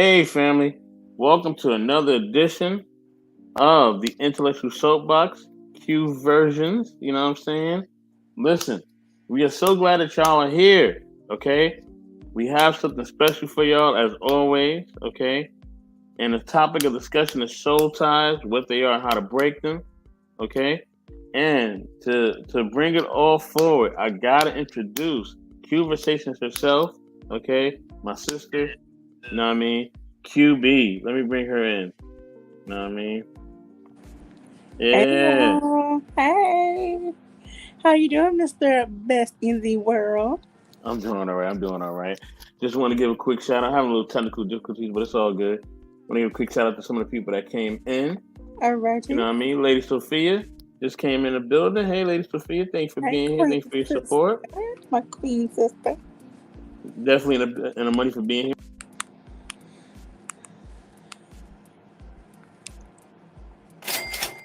Hey, family. Welcome to another edition of the Intellectual Soapbox Q versions. You know what I'm saying? Listen, we are so glad that y'all are here. Okay? We have something special for y'all as always. Okay? And the topic of discussion is soul ties, what they are, and how to break them. Okay? And to bring it all forward, I gotta introduce Conversations herself. Okay? My sister. You know what I mean? QB. Let me bring her in. You know what I mean? Hey Yeah. y'all. Hey. How you doing, Mr. Best in the World? I'm doing all right. I'm doing all right. Just want to give a quick shout out. I'm having a little technical difficulties, but it's all good. Want to give a quick shout out to some of the people that came in. You know Alrighty. what I mean? Lady Sophia just came in the building. Hey, Lady Sophia. Thanks for Hey, being here. Queen Thanks for your Sister. support. My Queen Sister. Definitely in the money for being here.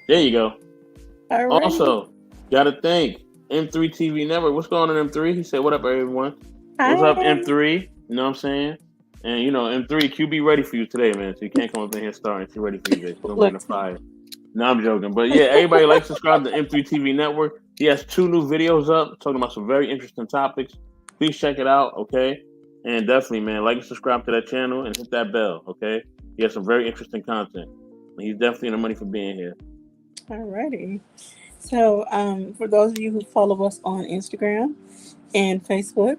There you go. Alrighty. Also, got to thank M3 TV Network. What's going on, M3? He said, "What up, everyone? What's up, Hi. M3? You know what I'm saying? And M3 QB ready for you today, man. So you can't come up in here starting. She's ready for you today. She's gonna bring Look. the fire. No, I'm joking. But yeah, everybody like subscribe to M3 TV Network. He has two new videos up talking about some very interesting topics. Please check it out, okay? And definitely, man, like and subscribe to that channel and hit that bell, okay? He has some very interesting content. And he's definitely in the money for being here. Alrighty. So, for those of you who follow us on Instagram and Facebook,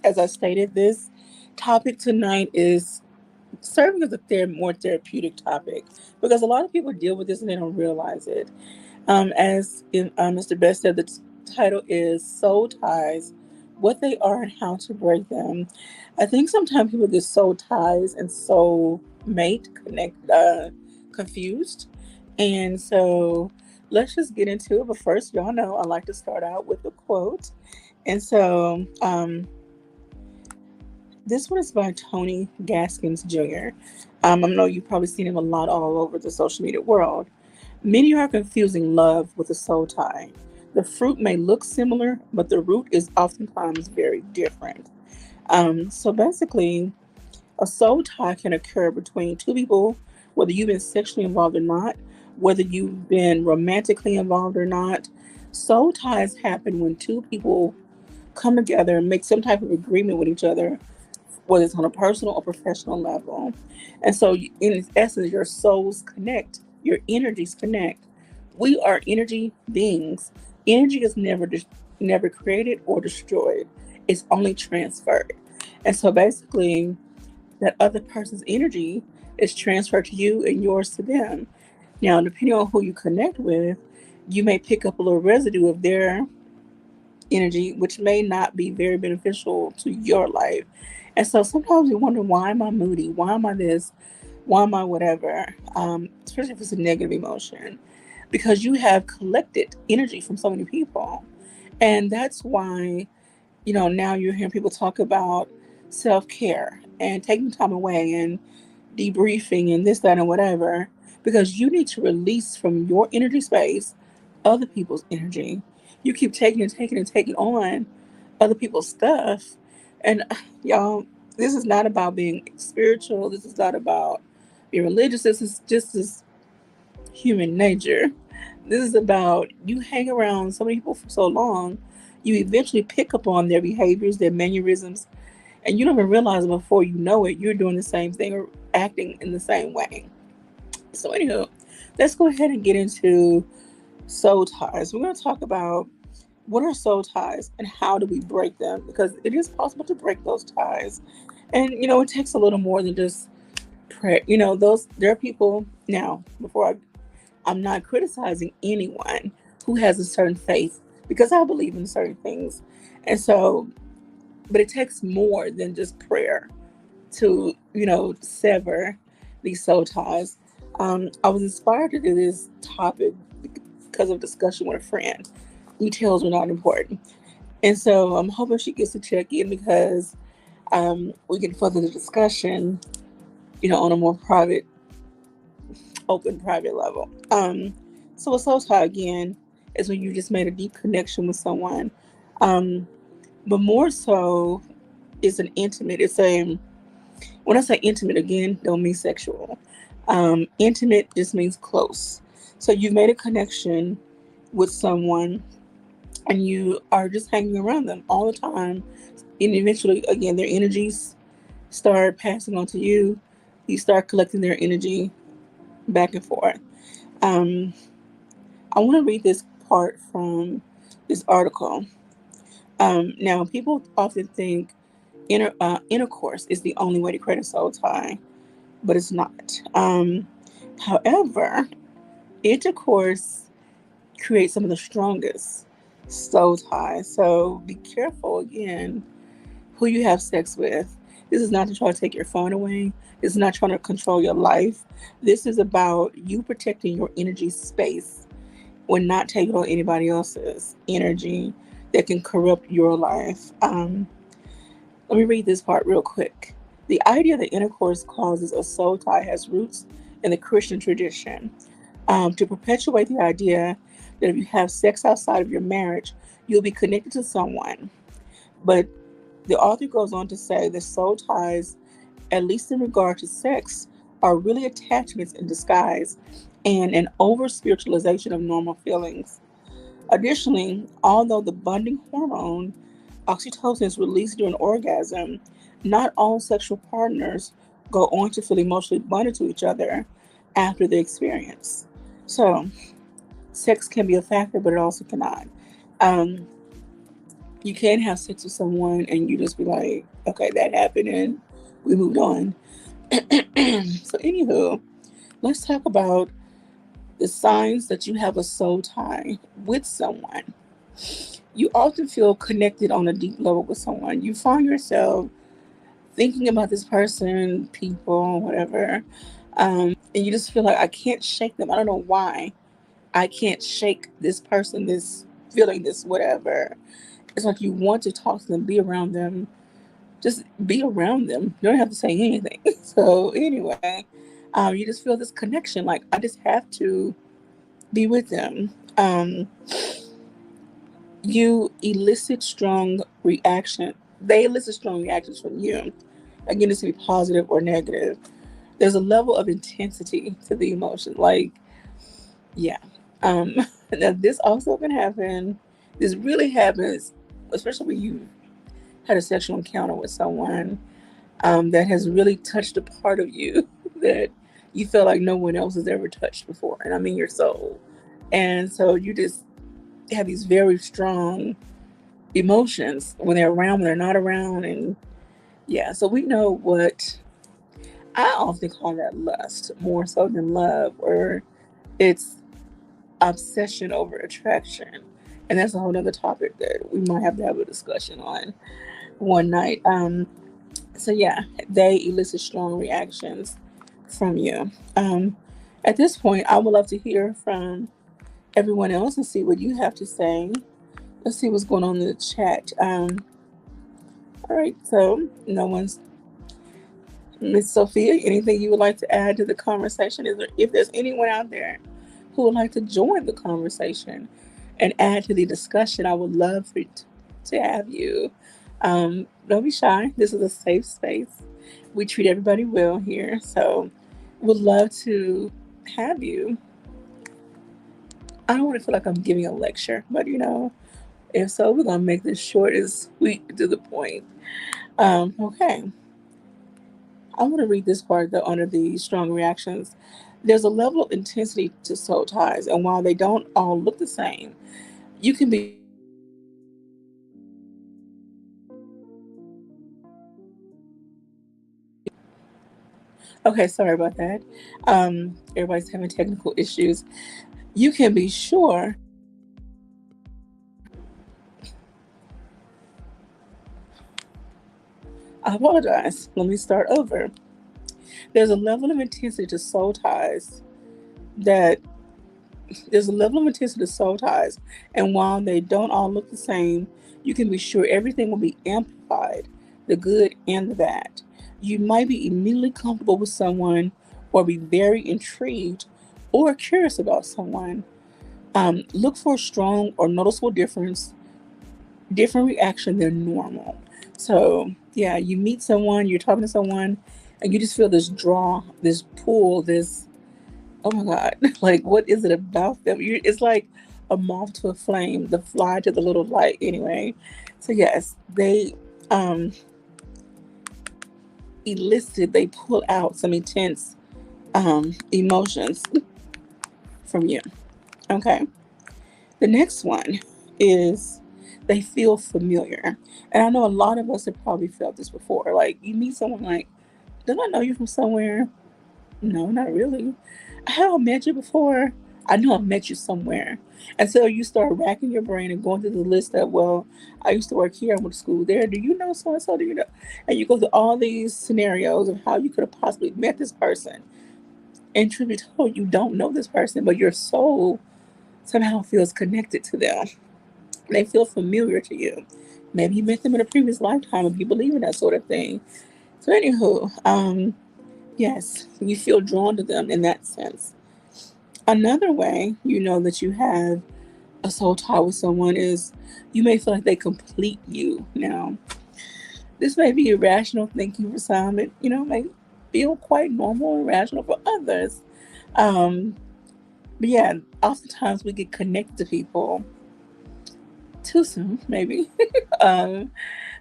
as I stated, this topic tonight is serving as a more therapeutic topic because a lot of people deal with this and they don't realize it. Mr. Best said, the title is Soul Ties, What They Are and How to Break Them. I think sometimes people get soul ties and soul mate confused. And so let's just get into it. But first, y'all know I like to start out with a quote. And so this one is by Tony Gaskins Jr. I know you've probably seen him a lot all over the social media world. Many are confusing love with a soul tie. The fruit may look similar, but the root is oftentimes very different. So basically, a soul tie can occur between two people, whether you've been sexually involved or not, whether you've been romantically involved or not. Soul ties happen when two people come together and make some type of agreement with each other, whether it's on a personal or professional level. And so, in essence, your souls connect, your energies connect. We are energy beings. Energy is never created or destroyed. It's only transferred. And so, basically, that other person's energy is transferred to you and yours to them. Now, depending on who you connect with, you may pick up a little residue of their energy, which may not be very beneficial to your life. And so sometimes you wonder, why am I moody? Why am I this? Why am I whatever? Especially if it's a negative emotion, because you have collected energy from so many people. And that's why, now you're hearing people talk about self care and taking time away and debriefing and this, that, and whatever, because you need to release from your energy space other people's energy. You keep taking and taking and taking on other people's stuff. And y'all, this is not about being spiritual. This is not about being religious. This is just this human nature. This is about you hang around so many people for so long, you eventually pick up on their behaviors, their mannerisms, and you don't even realize it before you know it. You're doing the same thing or acting in the same way. So, anywho, let's go ahead and get into soul ties. We're going to talk about what are soul ties and how do we break them, because it is possible to break those ties. And, it takes a little more than just prayer. There are people now, I'm not criticizing anyone who has a certain faith because I believe in certain things. And so, but it takes more than just prayer to, sever these soul ties. I was inspired to do this topic because of discussion with a friend. Details were not important. And so I'm hoping she gets to check in because we can further the discussion, on a more private, open, private level. So a soul tie, again, is when you just made a deep connection with someone. Um, but more so, it's an intimate, it's a When I say intimate, again, don't mean sexual. Intimate just means close. So you've made a connection with someone and you are just hanging around them all the time. And eventually, again, their energies start passing on to you. You start collecting their energy back and forth. Um, I want to read this part from this article. Now, people often think intercourse is the only way to create a soul tie, but it's not. However, intercourse creates some of the strongest soul ties. So be careful again who you have sex with. This is not to try to take your phone away. This is not trying to control your life. This is about you protecting your energy space when not taking on anybody else's energy that can corrupt your life. Let me read this part real quick. The idea that intercourse causes a soul tie has roots in the Christian tradition. To perpetuate the idea that if you have sex outside of your marriage, you'll be connected to someone. But the author goes on to say that soul ties, at least in regard to sex, are really attachments in disguise and an over spiritualization of normal feelings. Additionally, although the bonding hormone oxytocin is released during orgasm, not all sexual partners go on to feel emotionally bonded to each other after the experience. So, sex can be a factor, but it also cannot. Um, you can have sex with someone and you just be like, okay, that happened and we moved on. So, anywho, let's talk about the signs that you have a soul tie with someone. You often feel connected on a deep level with someone. You find yourself thinking about this person, people, whatever, and you just feel like I can't shake them. I don't know why I can't shake this person, this feeling, this whatever. It's like you want to talk to them, be around them, just be around them. You don't have to say anything. So anyway, you just feel this connection. Like I just have to be with them. You elicit strong reaction. They elicit strong reactions from you. Again, this can be positive or negative. There's a level of intensity to the emotion. Like, yeah. Um, now this also can happen. This really happens, especially when you had a sexual encounter with someone that has really touched a part of you that you feel like no one else has ever touched before. And I mean your soul. And so you just have these very strong emotions when they're around, when they're not around. And yeah, so we know what I often call that lust more so than love, or it's obsession over attraction. And that's a whole other topic that we might have to have a discussion on one night. So yeah, they elicit strong reactions from you. At this point, I would love to hear from everyone else and see what you have to say. Let's see what's going on in the chat. All right, so no one's Miss Sophia. Anything you would like to add to the conversation? Is there, if there's anyone out there who would like to join the conversation and add to the discussion, I would love to have you. Don't be shy. This is a safe space. We treat everybody well here, so would love to have you. I don't want to feel like I'm giving a lecture, but if so, we're gonna make this short and sweet to the point. Okay. I want to read this part though under the strong reactions. There's a level of intensity to soul ties, and while they don't all look the same, you can be sure everything will be amplified. The good and the bad. Okay, sorry about that. Everybody's having technical issues. You can be sure. I apologize. Let me start over. There's a level of intensity to soul ties that there's a level of intensity to soul ties, and while they don't all look the same, you can be sure everything will be amplified, the good and the bad. You might be immediately comfortable with someone, or be very intrigued or curious about someone. Look for a strong or noticeable different reaction than normal. So yeah, you meet someone, you're talking to someone, and you just feel this draw, this pull, this, oh my God, like what is it about them? It's like a moth to a flame, the fly to the little light. Anyway, so yes, they um they pull out some intense emotions from you. Okay. The next one is they feel familiar. And I know a lot of us have probably felt this before. Like you meet someone like, don't I know you from somewhere? No, not really. I haven't met you before. I know I've met you somewhere. And so you start racking your brain and going through the list of, well, I used to work here, I went to school there. Do you know so and so? Do you know? And you go through all these scenarios of how you could have possibly met this person. And truth be told, you don't know this person, but your soul somehow feels connected to them. They feel familiar to you. Maybe you met them in a previous lifetime if you believe in that sort of thing. So, anywho, yes, you feel drawn to them in that sense. Another way you know that you have a soul tie with someone is you may feel like they complete you. Now, this may be irrational thinking for some, it may feel quite normal and rational for others. Um, but yeah, oftentimes we get connected to people too soon, maybe. um,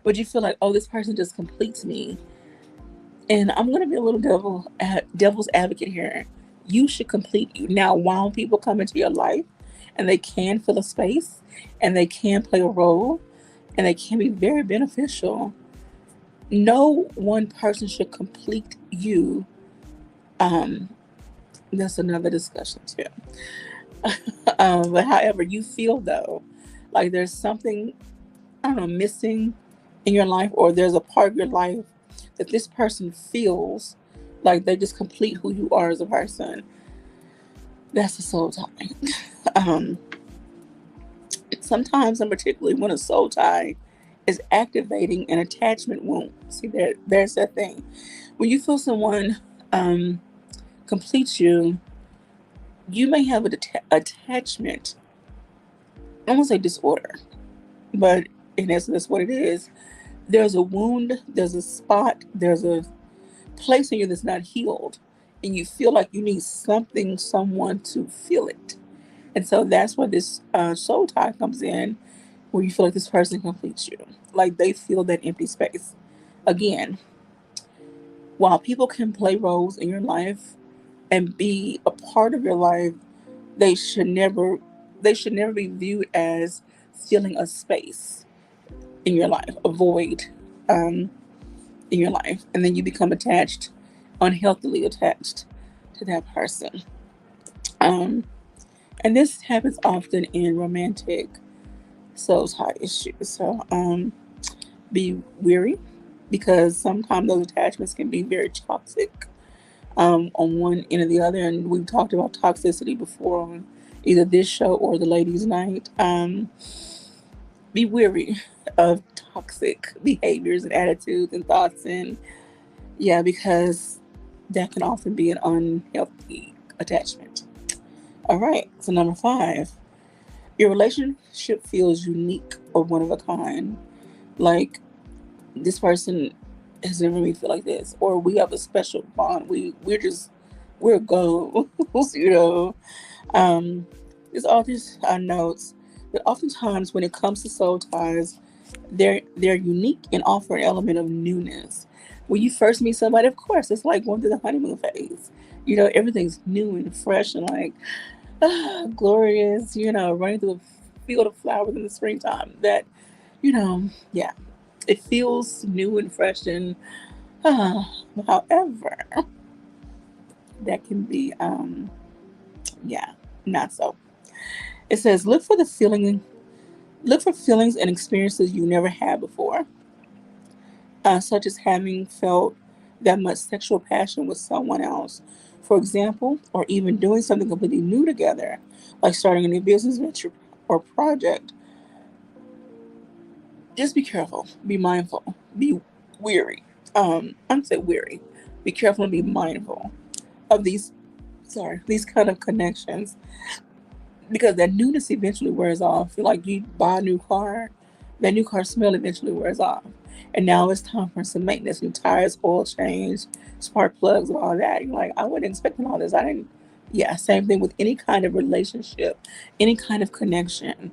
but you feel like, oh, this person just completes me. And I'm gonna be a little devil's advocate here. You should complete you. Now, while people come into your life and they can fill a space and they can play a role and they can be very beneficial, no one person should complete you. Um, that's another discussion too. But however, you feel though, like there's something, I don't know, missing in your life, or there's a part of your life that this person feels like they just complete who you are as a person. That's a soul tie. um, Sometimes, and particularly when a soul tie is activating an attachment wound. See, there's that thing. When you feel someone um, completes you, you may have an attachment. I won't say disorder, but in essence, that's what it is. There's a wound, there's a spot, there's a place in you that's not healed, and you feel like you need something, someone to feel it. And so that's where this soul tie comes in, where you feel like this person completes you, like they fill that empty space. Again, while people can play roles in your life and be a part of your life, they should never they should never be viewed as filling a space in your life, a void um, in your life, and then you become attached, unhealthily attached to that person. Um, and this happens often in romantic soul tie issues. So be weary because sometimes those attachments can be very toxic on one end or the other. And we've talked about toxicity before on either this show or the ladies' night. Be weary of toxic behaviors and attitudes and thoughts, and yeah, because that can often be an unhealthy attachment. All right, so number 5, your relationship feels unique or one of a kind. Like this person has never made me feel like this, or we have a special bond. We're goals, you know. Um, there's all these notes that oftentimes when it comes to soul ties, they're unique and offer an element of newness. When you first meet somebody, of course, it's like going through the honeymoon phase. Everything's new and fresh and like glorious. Running through a field of flowers in the springtime. Yeah, it feels new and fresh and. Uh, However, that can be yeah, not so. It says look for feelings and experiences you never had before, such as having felt that much sexual passion with someone else, for example, or even doing something completely new together, like starting a new business venture or project. Just be careful, be mindful, be weary. I'm say weary. Be careful and be mindful of these kind of connections, because that newness eventually wears off. Like you buy a new car, that new car smell eventually wears off. And now it's time for some maintenance, new tires, oil change, spark plugs, and all that. You're like, I wasn't expecting all this. I didn't. Yeah, same thing with any kind of relationship, any kind of connection.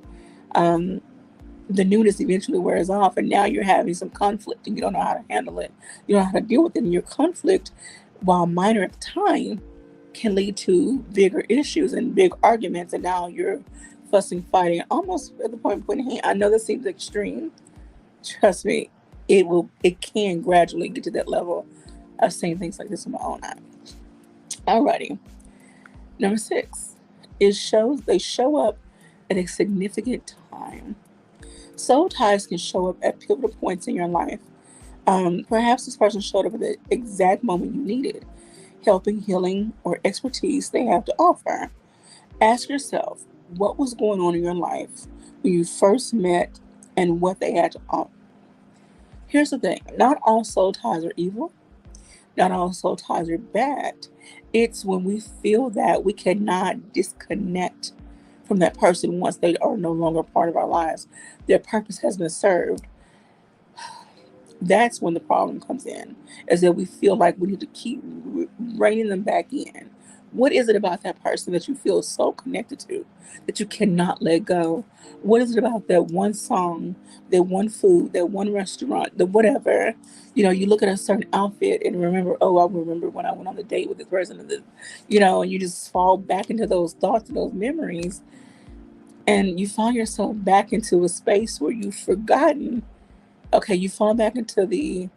Um, the newness eventually wears off, and now you're having some conflict, and you don't know how to handle it. You don't know how to deal with it. And your conflict, while minor at the time, can lead to bigger issues and big arguments. And now you're fussing, fighting, almost at the point of pointing hand. I know this seems extreme. Trust me, it will. It can gradually get to that level. I've seen things like this in my own eye. Alrighty, number 6. It shows they show up at a significant time. Soul ties can show up at pivotal points in your life. Perhaps this person showed up at the exact moment you needed helping, healing, or expertise they have to offer. Ask yourself what was going on in your life when you first met and what they had to offer. Here's the thing, not all soul ties are evil, not all soul ties are bad. It's when we feel that we cannot disconnect from that person once they are no longer part of our lives. Their purpose has been served. That's when the problem comes in, is that we feel like we need to keep reining them back in. What is it about that person that you feel so connected to that you cannot let go? What is it about that one song, that one food, that one restaurant, the whatever? You look at a certain outfit and remember, oh, I remember when I went on the date with this person, and you just fall back into those thoughts and those memories, and you find yourself back into a space where you've forgotten. Okay, you fall back into the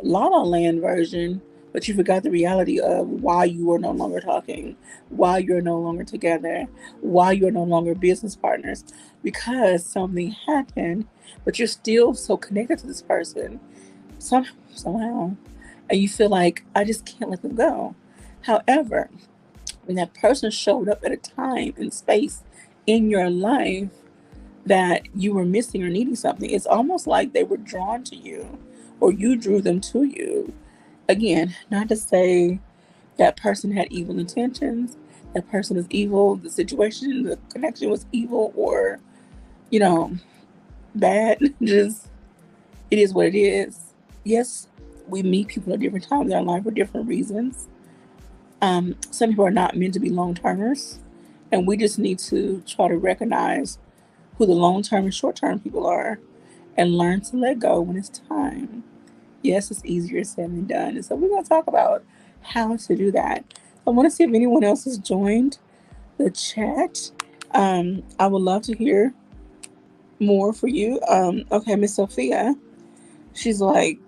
La La Land version, but you forgot the reality of why you are no longer talking, why you're no longer together, why you're no longer business partners, because something happened, but you're still so connected to this person somehow, and you feel like I just can't let them go. However, when that person showed up at a time and space in your life that you were missing or needing something, it's almost like they were drawn to you or you drew them to you. Again, not to say that person had evil intentions, that person is evil, the situation, the connection was evil or, you know, bad. Just, it is what it is. Yes, we meet people at different times in our life for different reasons. Some people are not meant to be long termers, and we just need to try to recognize who the long term and short term people are and learn to let go when it's time. Yes, it's easier said than done. And so we're going to talk about how to do that. I want to see if anyone else has joined the chat. I would love to hear more for you. Okay, Miss Sophia, she's like,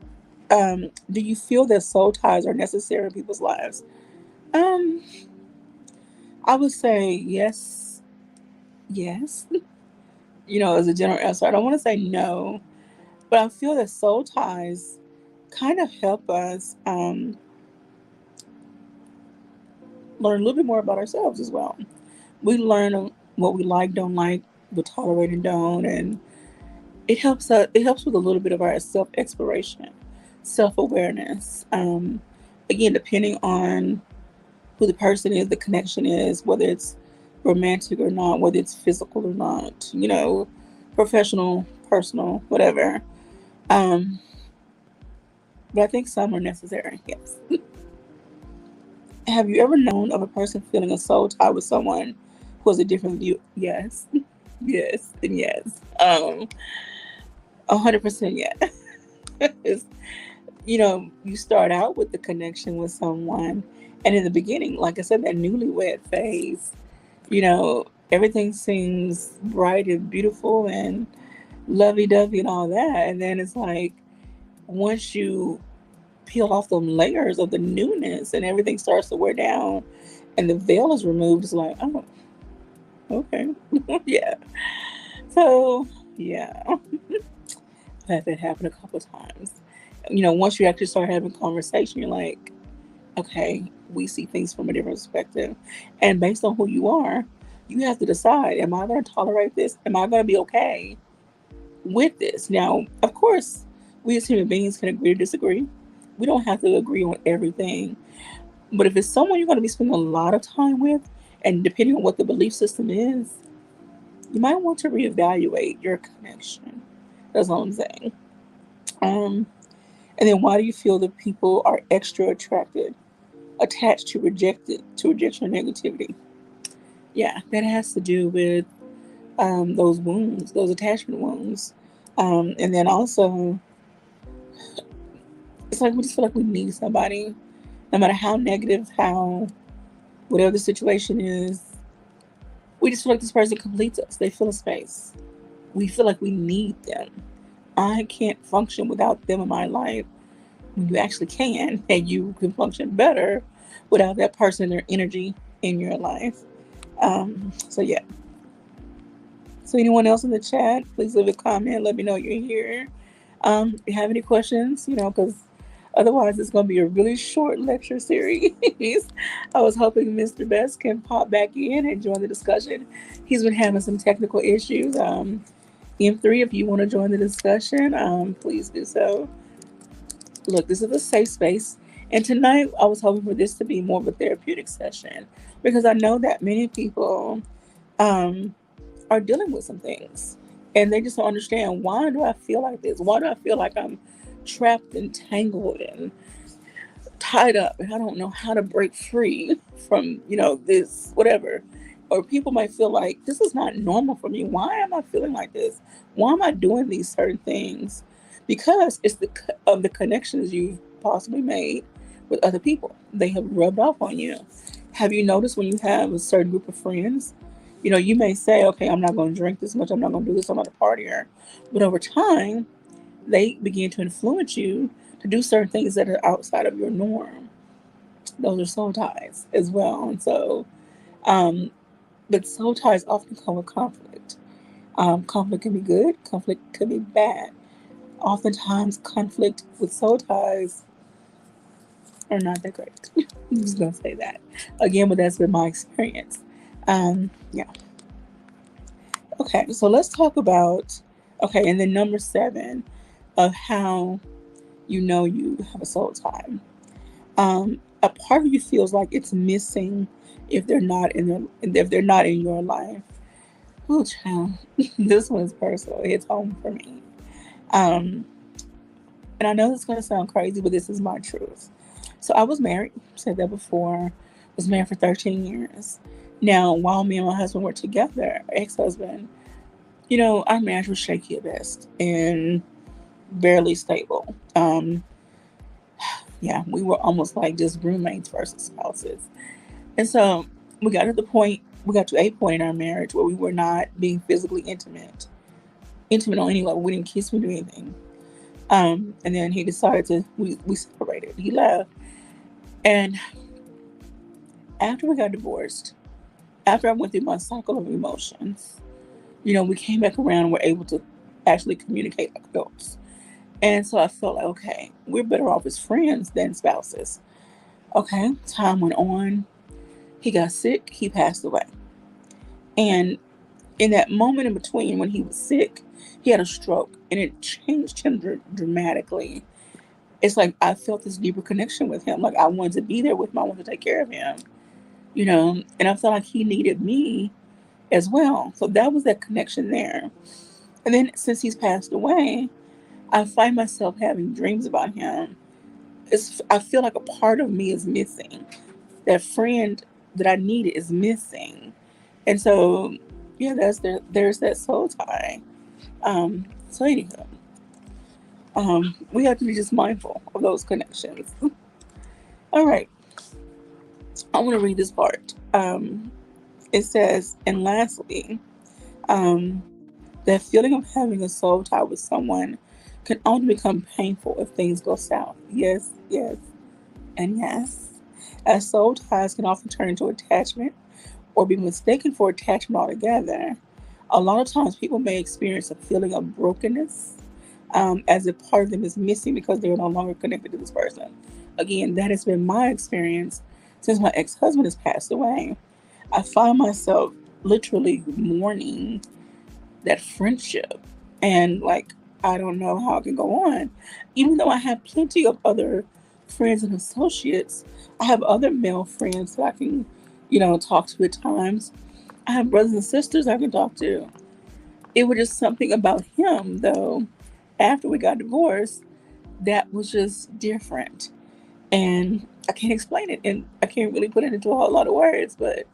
do you feel that soul ties are necessary in people's lives? Um, I would say yes, yes. As a general answer, I don't want to say no, but I feel that soul ties kind of help us learn a little bit more about ourselves as well. We learn what we like, don't like, we tolerate and don't, and it helps us. It helps with a little bit of our self exploration, self awareness. Again, depending on who the person is, the connection is, whether it's romantic or not, whether it's physical or not, professional, personal, whatever. Um, but I think some are necessary. Yes. Have you ever known of a person feeling a soul tie with someone who has a different view? Yes. Yes, and yes. 100% yes. It's, you start out with the connection with someone, and in the beginning, like I said, that newlywed phase, everything seems bright and beautiful and lovey-dovey and all that, and then it's like once you peel off the layers of the newness and everything starts to wear down and the veil is removed, it's like, oh, okay. Yeah. So, yeah. I've had that happen a couple of times. Once you actually start having conversation, you're like, okay, we see things from a different perspective. And based on who you are, you have to decide, am I going to tolerate this? Am I going to be okay with this? Now, of course, we as human beings can agree to disagree. We don't have to agree on everything. But if it's someone you're going to be spending a lot of time with, and depending on what the belief system is, you might want to reevaluate your connection. That's all I'm saying. Um, and then why do you feel that people are extra attached to rejection or negativity? Yeah, that has to do with those wounds, those attachment wounds. And then also, it's like we just feel like we need somebody, no matter how negative, how whatever the situation is. We just feel like this person completes us. They fill a space. We feel like we need them. I can't function without them in my life. When you actually can, and you can function better without that person, their energy in your life. So yeah. So anyone else in the chat, please leave a comment. Let me know you're here. If you have any questions, because otherwise it's going to be a really short lecture series. I was hoping Mr. Best can pop back in and join the discussion. He's been having some technical issues. M3, if you want to join the discussion, please do so. Look, this is a safe space. And tonight I was hoping for this to be more of a therapeutic session because I know that many people um, are dealing with some things and they just don't understand, why do I feel like this? Why do I feel like I'm trapped and tangled and tied up and I don't know how to break free from, this, whatever. Or people might feel like this is not normal for me. Why am I feeling like this? Why am I doing these certain things? Because it's of the connections you've possibly made with other people. They have rubbed off on you. Have you noticed when you have a certain group of friends, you may say, okay, I'm not going to drink this much. I'm not going to do this. I'm not a partier. But over time, they begin to influence you to do certain things that are outside of your norm. Those are soul ties as well. And so, um, but soul ties often come with conflict. Conflict can be good, conflict can be bad. Oftentimes, conflict with soul ties are not that great. I'm just going to say that. Again, but that's been my experience. Yeah. Okay, so let's talk about, okay, and then number 7 of how you know you have a soul tie. A part of you feels like it's missing if they're not in your life. Oh, child, this one's personal. It's home for me. Um, and I know this is going to sound crazy, but this is my truth. So I was married. Said that before. Was married for 13 years. Now, while me and my husband were together, ex-husband, our marriage was shaky at best and barely stable. Yeah, we were almost like just roommates versus spouses. And so we got to a point in our marriage where we were not being physically intimate on any level. We didn't kiss, we didn't do anything. And then he decided we separated. He left. And after we got divorced, after I went through my cycle of emotions, we came back around and were able to actually communicate like adults. And so I felt like, okay, we're better off as friends than spouses. Okay, time went on. He got sick. He passed away. And in that moment in between when he was sick, he had a stroke and it changed him dramatically. It's like I felt this deeper connection with him. Like I wanted to be there with him. I wanted to take care of him, and I felt like he needed me as well. So that was that connection there. And then since he's passed away, I find myself having dreams about him. I feel like a part of me is missing. That friend that I needed is missing. And so, yeah, there's that soul tie. So anyhow, we have to be just mindful of those connections. All right, I want to read this part. It says, and lastly, um, that feeling of having a soul tie with someone can only become painful if things go south. Yes, yes, and yes. As soul ties can often turn into attachment or be mistaken for attachment altogether. A lot of times people may experience a feeling of brokenness, as if part of them is missing because they're no longer connected to this person. Again, that has been my experience since my ex-husband has passed away. I find myself literally mourning that friendship and like I don't know how it can go on. Even though I have plenty of other friends and associates, I have other male friends that I can, talk to at times. I have brothers and sisters I can talk to. It was just something about him though, after we got divorced. that was just different. And I can't explain it, and I can't really put it into a whole lot of words, but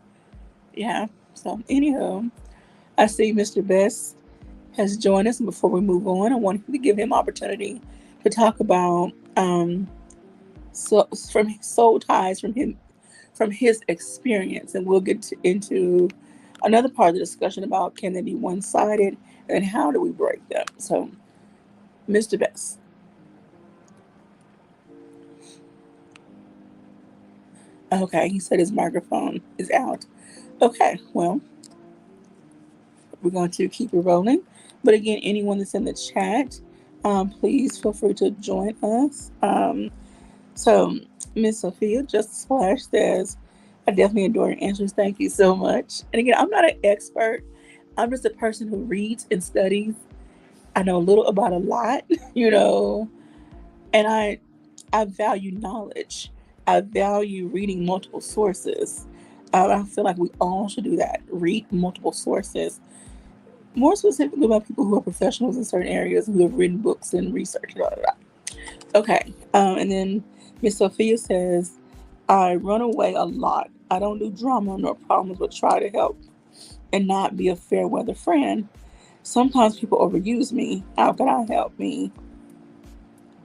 yeah. So, anyhow, I see Mr. Best has joined us. And before we move on, I wanted to give him opportunity to talk about so from soul ties from his experience, and we'll get into another part of the discussion about can they be one sided and how do we break them. So, Mr. Best. Okay, he said his microphone is out. Okay, well, we're going to keep it rolling. But again, anyone that's in the chat, please feel free to join us. So, Miss Sophia, just a splash says, I definitely adore your answers. Thank you so much. And again, I'm not an expert. I'm just a person who reads and studies. I know a little about a lot, you know, and I value knowledge. I value reading multiple sources. I feel like we all should do that. Read multiple sources. More specifically about people who are professionals in certain areas who have written books and research. Blah, blah, blah. Okay. And then Miss Sophia says, I run away a lot. I don't do drama nor problems, but try to help and not be a fair weather friend. Sometimes people overuse me. How can I help me?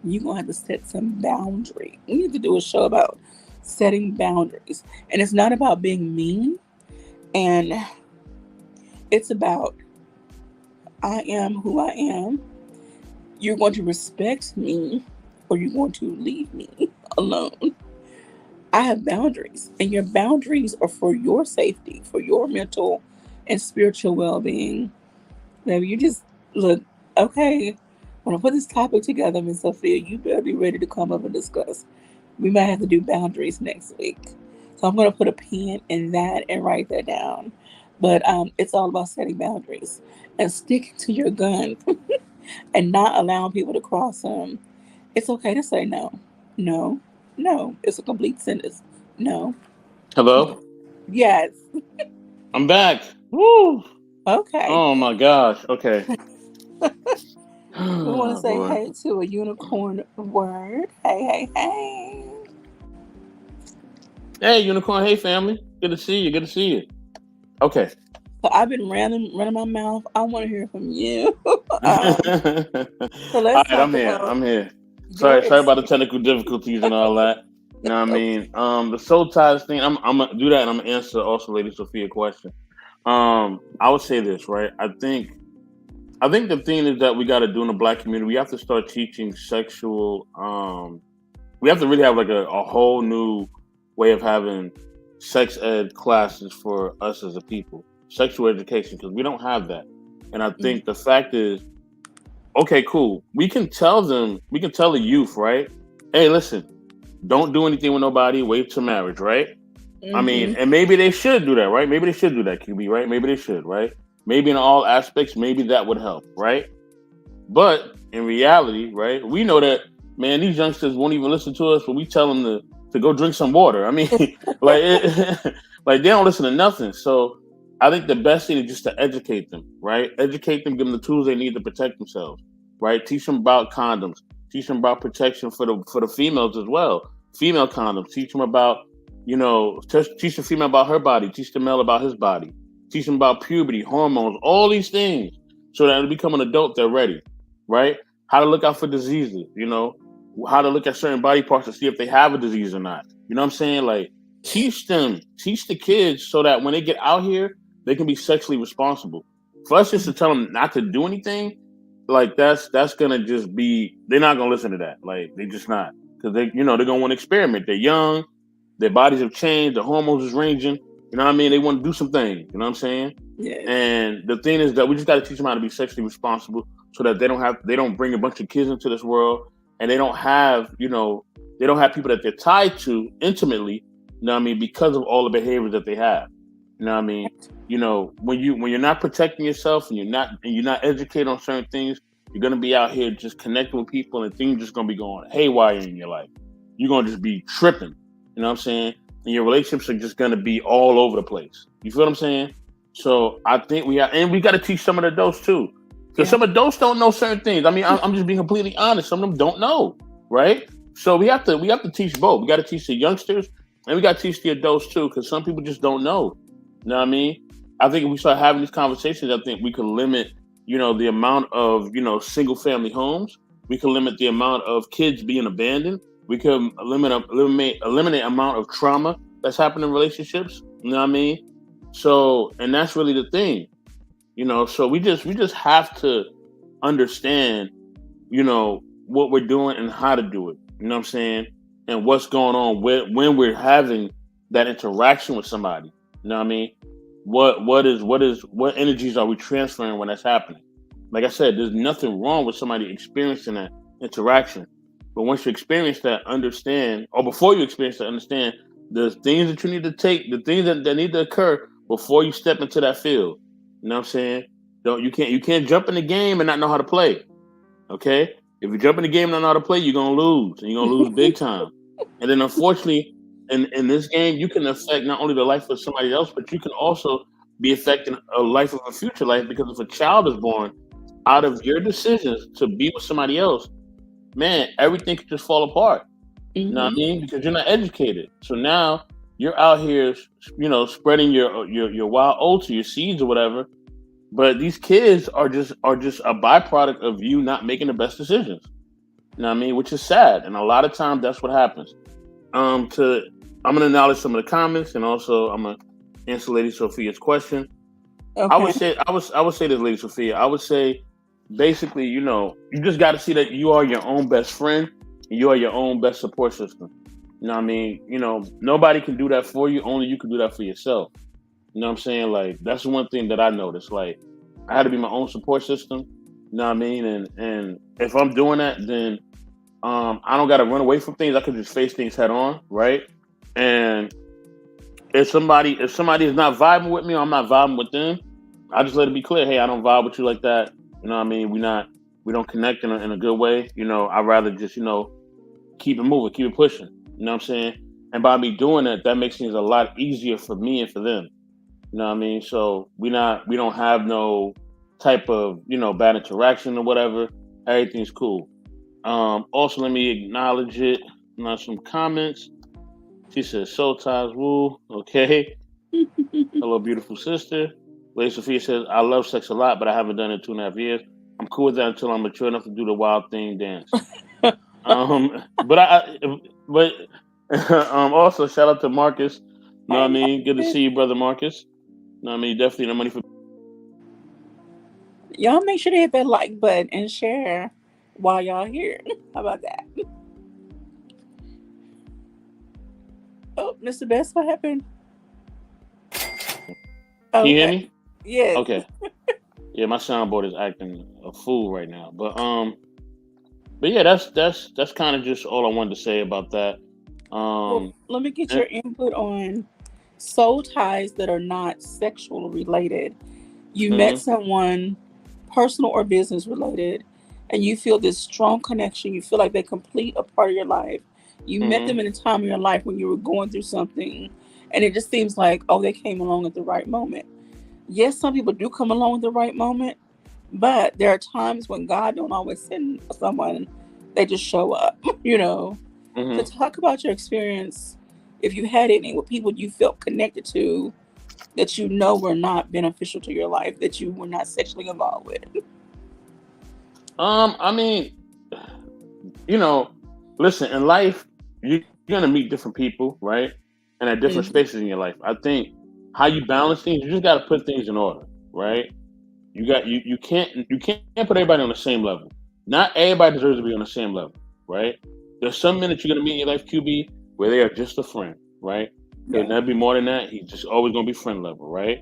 You're going to have to set some boundary. We need to do a show about setting boundaries. And it's not about being mean. And it's about I am who I am. You're going to respect me or you're going to leave me alone. I have boundaries, and your boundaries are for your safety, for your mental and spiritual well being. Maybe you just look, okay, when I put this topic together, Miss Sophia, you better be ready to come up and discuss. We might have to do boundaries next week. So I'm going to put a pin in that and write that down. But it's all about setting boundaries and sticking to your gun and not allowing people to cross them. It's okay to say no. No. No. It's a complete sentence. No. No. Hello? Yes. I'm back. Woo! Okay. Oh my gosh. Okay. We want to Oh say boy. hey to a unicorn word. Hey, hey, hey. Hey, Unicorn. Hey, family. Good to see you. Good to see you. Okay. So I've been running my mouth. I want to hear from you. All So let's right, talk I'm here. about I'm here. your Sorry about the experience. technical difficulties and all that. You know what I mean? The soul ties thing. I'm gonna do that, and I'm gonna answer also Lady Sophia question. I would say this, right? I think the thing is that we got to do in the black community. We have to start teaching sexual. We have to really have like a whole new way of having sex ed classes for us as a people, sexual education, because we don't have that. And I Mm-hmm. think the fact is, okay, cool. We can tell them, we can tell the youth, right? Hey, listen, don't do anything with nobody. Wait till marriage, right? I mean, Mm-hmm. and maybe they should do that, right? Maybe they should do that, QB, right? Maybe they should, right? Maybe in all aspects, maybe that would help, right? But in reality, right, we know that man, these youngsters won't even listen to us when we tell them to go drink some water. I mean, like like they don't listen to nothing. So I think the best thing is just to educate them, right? Educate them, give them the tools they need to protect themselves, right? Teach them about condoms, teach them about protection for the females as well. Female condoms. Teach them about teach the female about her body, teach the male about his body, teach them about puberty, hormones, all these things, so that when they become an adult, they're ready, right? How to look out for diseases, how to look at certain body parts to see if they have a disease or not. You know what I'm saying? Like teach them, teach the kids so that when they get out here, they can be sexually responsible. For us just to tell them not to do anything, like that's gonna just be they're not gonna listen to that. Like they just not because they're gonna want to experiment. They're young, their bodies have changed, the hormones is ranging. You know what I mean? They want to do some things. You know what I'm saying? Yes. And the thing is that we just got to teach them how to be sexually responsible, so that they don't bring a bunch of kids into this world, and they don't have people that they're tied to intimately. You know what I mean? Because of all the behaviors that they have. You know what I mean? When you're not protecting yourself and you're not educated on certain things, you're gonna be out here just connecting with people, and things just gonna be going haywire in your life. You're gonna just be tripping. You know what I'm saying? And your relationships are just gonna be all over the place. You feel what I'm saying? So I think we got to teach some of the adults too, because Yeah. some adults don't know certain things. I mean, I'm just being completely honest. Some of them don't know. right? So we have to teach both. We got to teach the youngsters, and we got to teach the adults too, because some people just don't know. You know what I mean? I think if we start having these conversations, I think we can limit, the amount of single family homes. We can limit the amount of kids being abandoned. We can eliminate amount of trauma that's happening in relationships. You know what I mean? So, and that's really the thing. So we just have to understand, what we're doing and how to do it. You know what I'm saying? And what's going on when we're having that interaction with somebody. You know what I mean? What energies are we transferring when that's happening? Like I said, there's nothing wrong with somebody experiencing that interaction. But once you experience that, understand, or before you experience that, understand the things that you need to take, the things that need to occur before you step into that field. You know what I'm saying? Don't you can't jump in the game and not know how to play. Okay? If you jump in the game and not know how to play, you're gonna lose. And you're gonna lose big time. And then unfortunately, in this game, you can affect not only the life of somebody else, but you can also be affecting a life of a future life, because if a child is born out of your decisions to be with somebody else, man, everything could just fall apart. You know what I Hmm. mean? Because you're not educated. So now you're out here, spreading your wild oats or your seeds or whatever. But these kids are just a byproduct of you not making the best decisions. You know what I mean? Which is sad, and a lot of times that's what happens. To I'm gonna acknowledge some of the comments, and also I'm gonna answer Lady Sophia's question. Okay. I would say this, Lady Sophia. I would say basically, you just got to see that you are your own best friend. And you are your own best support system. You know what I mean? Nobody can do that for you. Only you can do that for yourself. You know what I'm saying? Like, that's the one thing that I noticed. Like, I had to be my own support system. You know what I mean? And if I'm doing that, then I don't got to run away from things. I can just face things head on, right? And if somebody is not vibing with me, or I'm not vibing with them, I just let it be clear. Hey, I don't vibe with you like that. You know what I mean? We don't connect in a good way. I'd rather just keep it moving, keep it pushing. You know what I'm saying? And by me doing that, that makes things a lot easier for me and for them. You know what I mean? So we don't have no type of bad interaction or whatever. Everything's cool. Also, let me acknowledge it. Now some comments. She says, "Soul ties, woo." Okay. Hello, beautiful sister. Lady Sophia says, "I love sex a lot, but I haven't done it in 2.5 years. I'm cool with that until I'm mature enough to do the wild thing dance." But but also shout out to Marcus. You know what Hey, I mean? Good to Marcus. see you, brother Marcus. You know what I mean? Definitely no money for. Y'all make sure to hit that like button and share while y'all here. How about that? Oh, Mr. Best, what happened? Can you hear Okay. me? Yes. Okay. Yeah, my soundboard is acting a fool right now. But yeah, that's kind of just all I wanted to say about that. Well, Um, let me get eh, your input on soul ties that are not sexual related. You met mhm, someone, personal or business related, and you feel this strong connection. You feel like they complete a part of your life. You met mhm. them in a time of your life when you were going through something, and it just seems like, oh, they came along at the right moment. Yes, some people do come along at the right moment, but there are times when God don't always send someone; they just show up. You know. To Mhm. talk about your experience, if you had any with people you felt connected to that you know were not beneficial to your life, that you were not sexually involved with. I mean, you know, listen, in life, you're gonna meet different people, right? And at different Mhm. spaces in your life. I think how you balance things, you just gotta put things in order, right? You can't put everybody on the same level. Not everybody deserves to be on the same level, right? There's some men that you're gonna meet in your life, QB, where they are just a friend, right? He'll Yeah. never be more than that. He's just always gonna be friend level, right?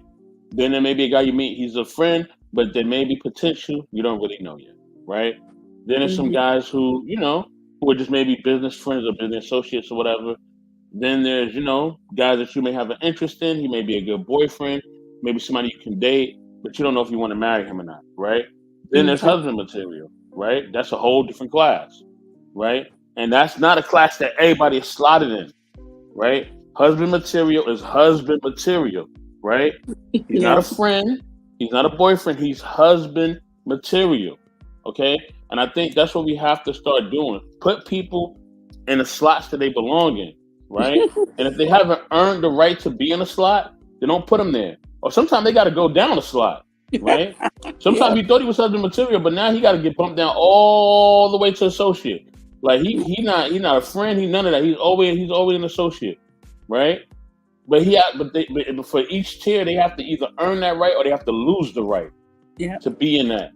Then there may be a guy you meet, he's a friend, but there may be potential you don't really know yet, right? Then there's some Mhm. guys who are just maybe business friends or business associates or whatever. Then there's, guys that you may have an interest in. He may be a good boyfriend, maybe somebody you can date, but you don't know if you want to marry him or not, right? Then there's Okay. husband material, right? That's a whole different class, right? And that's not a class that everybody is slotted in, right? Husband material is husband material, right? He's not Yeah. a friend, he's not a boyfriend, he's husband material. Okay, and I think that's what we have to start doing. Put people in the slots that they belong in, right? And if they haven't earned the right to be in a slot, then don't put them there. Or sometimes they got to go down a slot, right? Yeah. Sometimes you thought he was subject material, but now he got to get bumped down all the way to associate. Like he not a friend. He none of that. He's always an associate, right? But for each tier, they have to either earn that right or they have to lose the right Yeah. to be in that.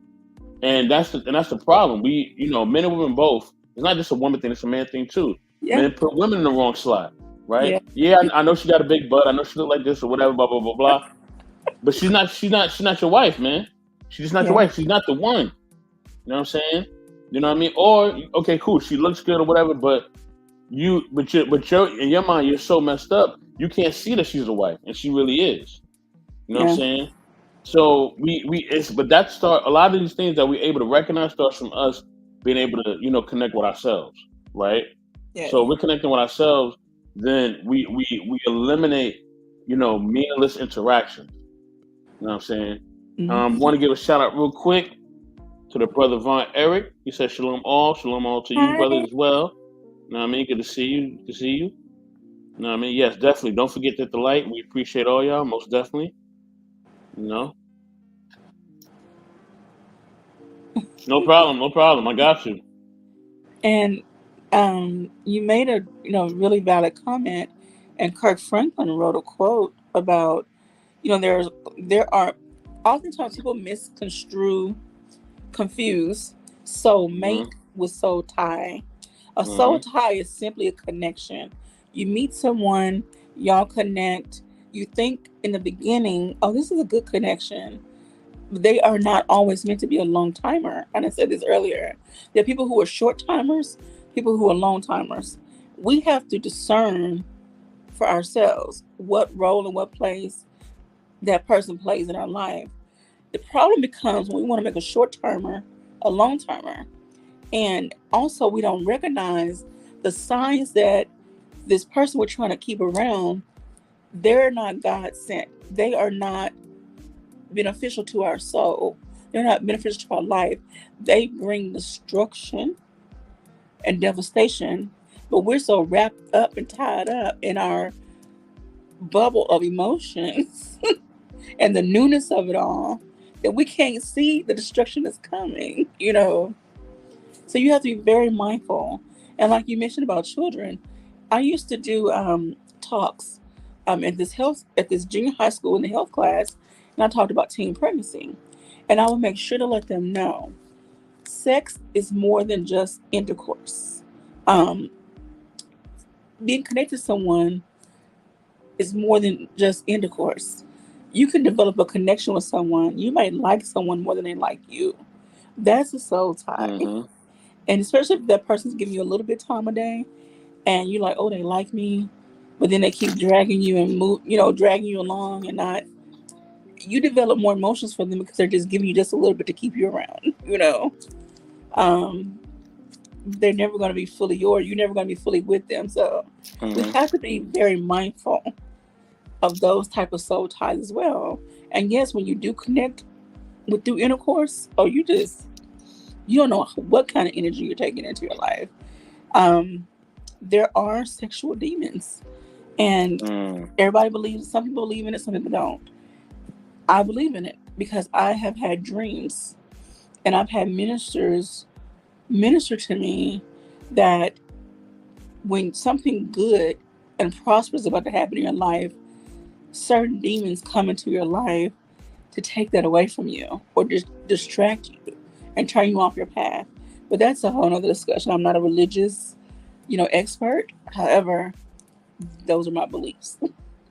And that's the problem. We, men and women both. It's not just a woman thing; it's a man thing too. Yeah. Men put women in the wrong slot, right? Yeah. Yeah, I know she got a big butt. I know she look like this or whatever, blah blah blah blah. But she's not your wife, man. She's just not your Yeah. wife. She's not the one. You know what I'm saying? You know what I mean? Or okay, cool. She looks good or whatever, but you're in your mind, you're so messed up. You can't see that she's a wife, and she really is. You know what I'm Yeah. saying? So but that start a lot of these things that we're able to recognize starts from us being able to connect with ourselves, right? Yeah. So we're connecting with ourselves, then we eliminate meaningless interactions. You know what I'm saying? Mhm. Want to give a shout out real quick to the brother Von Eric. He said shalom all to you brothers Hi. as well. You know what I mean? Good to see you. Good to see you. You know what I mean? Yes, definitely. Don't forget that the light. We appreciate all y'all, most definitely. You know, no problem, no problem. I got you. And you made a really valid comment, and Kirk Franklin wrote a quote about there are oftentimes people confuse soulmate Hmm. with soul tie. A soul Hmm. tie is simply a connection. You meet someone, y'all connect. You think in the beginning, oh, this is a good connection. They are not always meant to be a long timer. And I said this earlier. There are people who are short timers, people who are long timers. We have to discern for ourselves what role and what place that person plays in our life. The problem becomes when we want to make a short timer a long timer. And also, we don't recognize the signs that this person we're trying to keep around, they're not God sent. They are not beneficial to our soul. They're not beneficial to our life. They bring destruction and devastation, but we're so wrapped up and tied up in our bubble of emotions and the newness of it all that we can't see the destruction that's coming. So you have to be very mindful. And like you mentioned about children, I used to do talks at this junior high school in the health class, and I talked about teen pregnancy. And I would make sure to let them know sex is more than just intercourse. Um, Being connected to someone is more than just intercourse. You can develop a connection with someone. You might like someone more than they like you. That's a soul tie. Hmm. And especially if that person's giving you a little bit of time a day and you're like, oh, they like me, but then they keep dragging you and dragging you along and not, you develop more emotions for them because they're just giving you just a little bit to keep you around. Um, they're never going to be fully yours. You're never going to be fully with them. So we Hmm. have to be very mindful of those type of soul ties as well. And yes, when you do connect with through intercourse, or you don't know what kind of energy you're taking into your life. Um, there are sexual demons, and Mm. everybody believes. Some people believe in it, some people don't. I believe in it because I have had dreams, and I've had ministers minister to me that when something good and prosperous is about to happen in your life, certain demons come into your life to take that away from you or just distract you and turn you off your path. But that's a whole nother discussion. I'm not a religious, expert. However, those are my beliefs.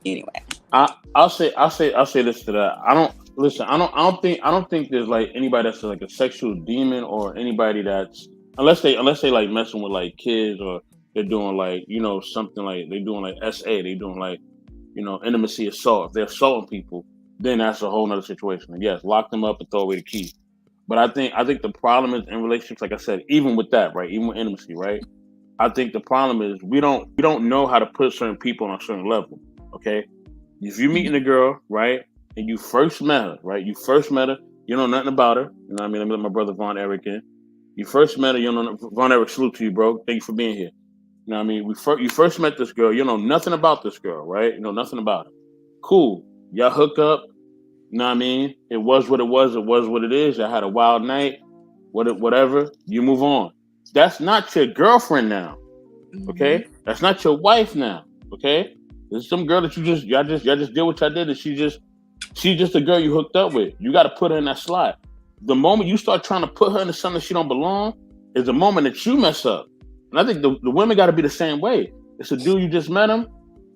Anyway. I'll say this to that. I don't listen. I don't think there's like anybody that's like a sexual demon or anybody that's unless they like messing with like kids or they're doing like something like they're doing like SA. They doing like intimacy assault. If they're assaulting people, then that's a whole nother situation. And yes, lock them up and throw away the key. But I think the problem is in relationships, like I said, even with that, right? Even with intimacy, right? I think the problem is we don't know how to put certain people on a certain level. Okay, if you're meeting a girl, right, and you first met her, right, you first met her, You know nothing about her. You know what I mean? Let me let my brother Von Eric in. You first met her. You know Von Eric. Salute to you, bro. Thank you for being here. You know what I mean? You first met this girl. You know nothing about this girl, right? You know nothing about her. Cool. Y'all hook up. You know what I mean? It was what it was. It was what it is. Y'all had a wild night. Whatever. You move on. That's not your girlfriend now. Mhm. Okay? That's not your wife now. Okay? There's some girl that y'all just did what y'all did, and she's just a girl you hooked up with. You got to put her in that slot. The moment you start trying to put her into something she don't belong is the moment that you mess up. And I think the women got to be the same way. It's a dude you just met him.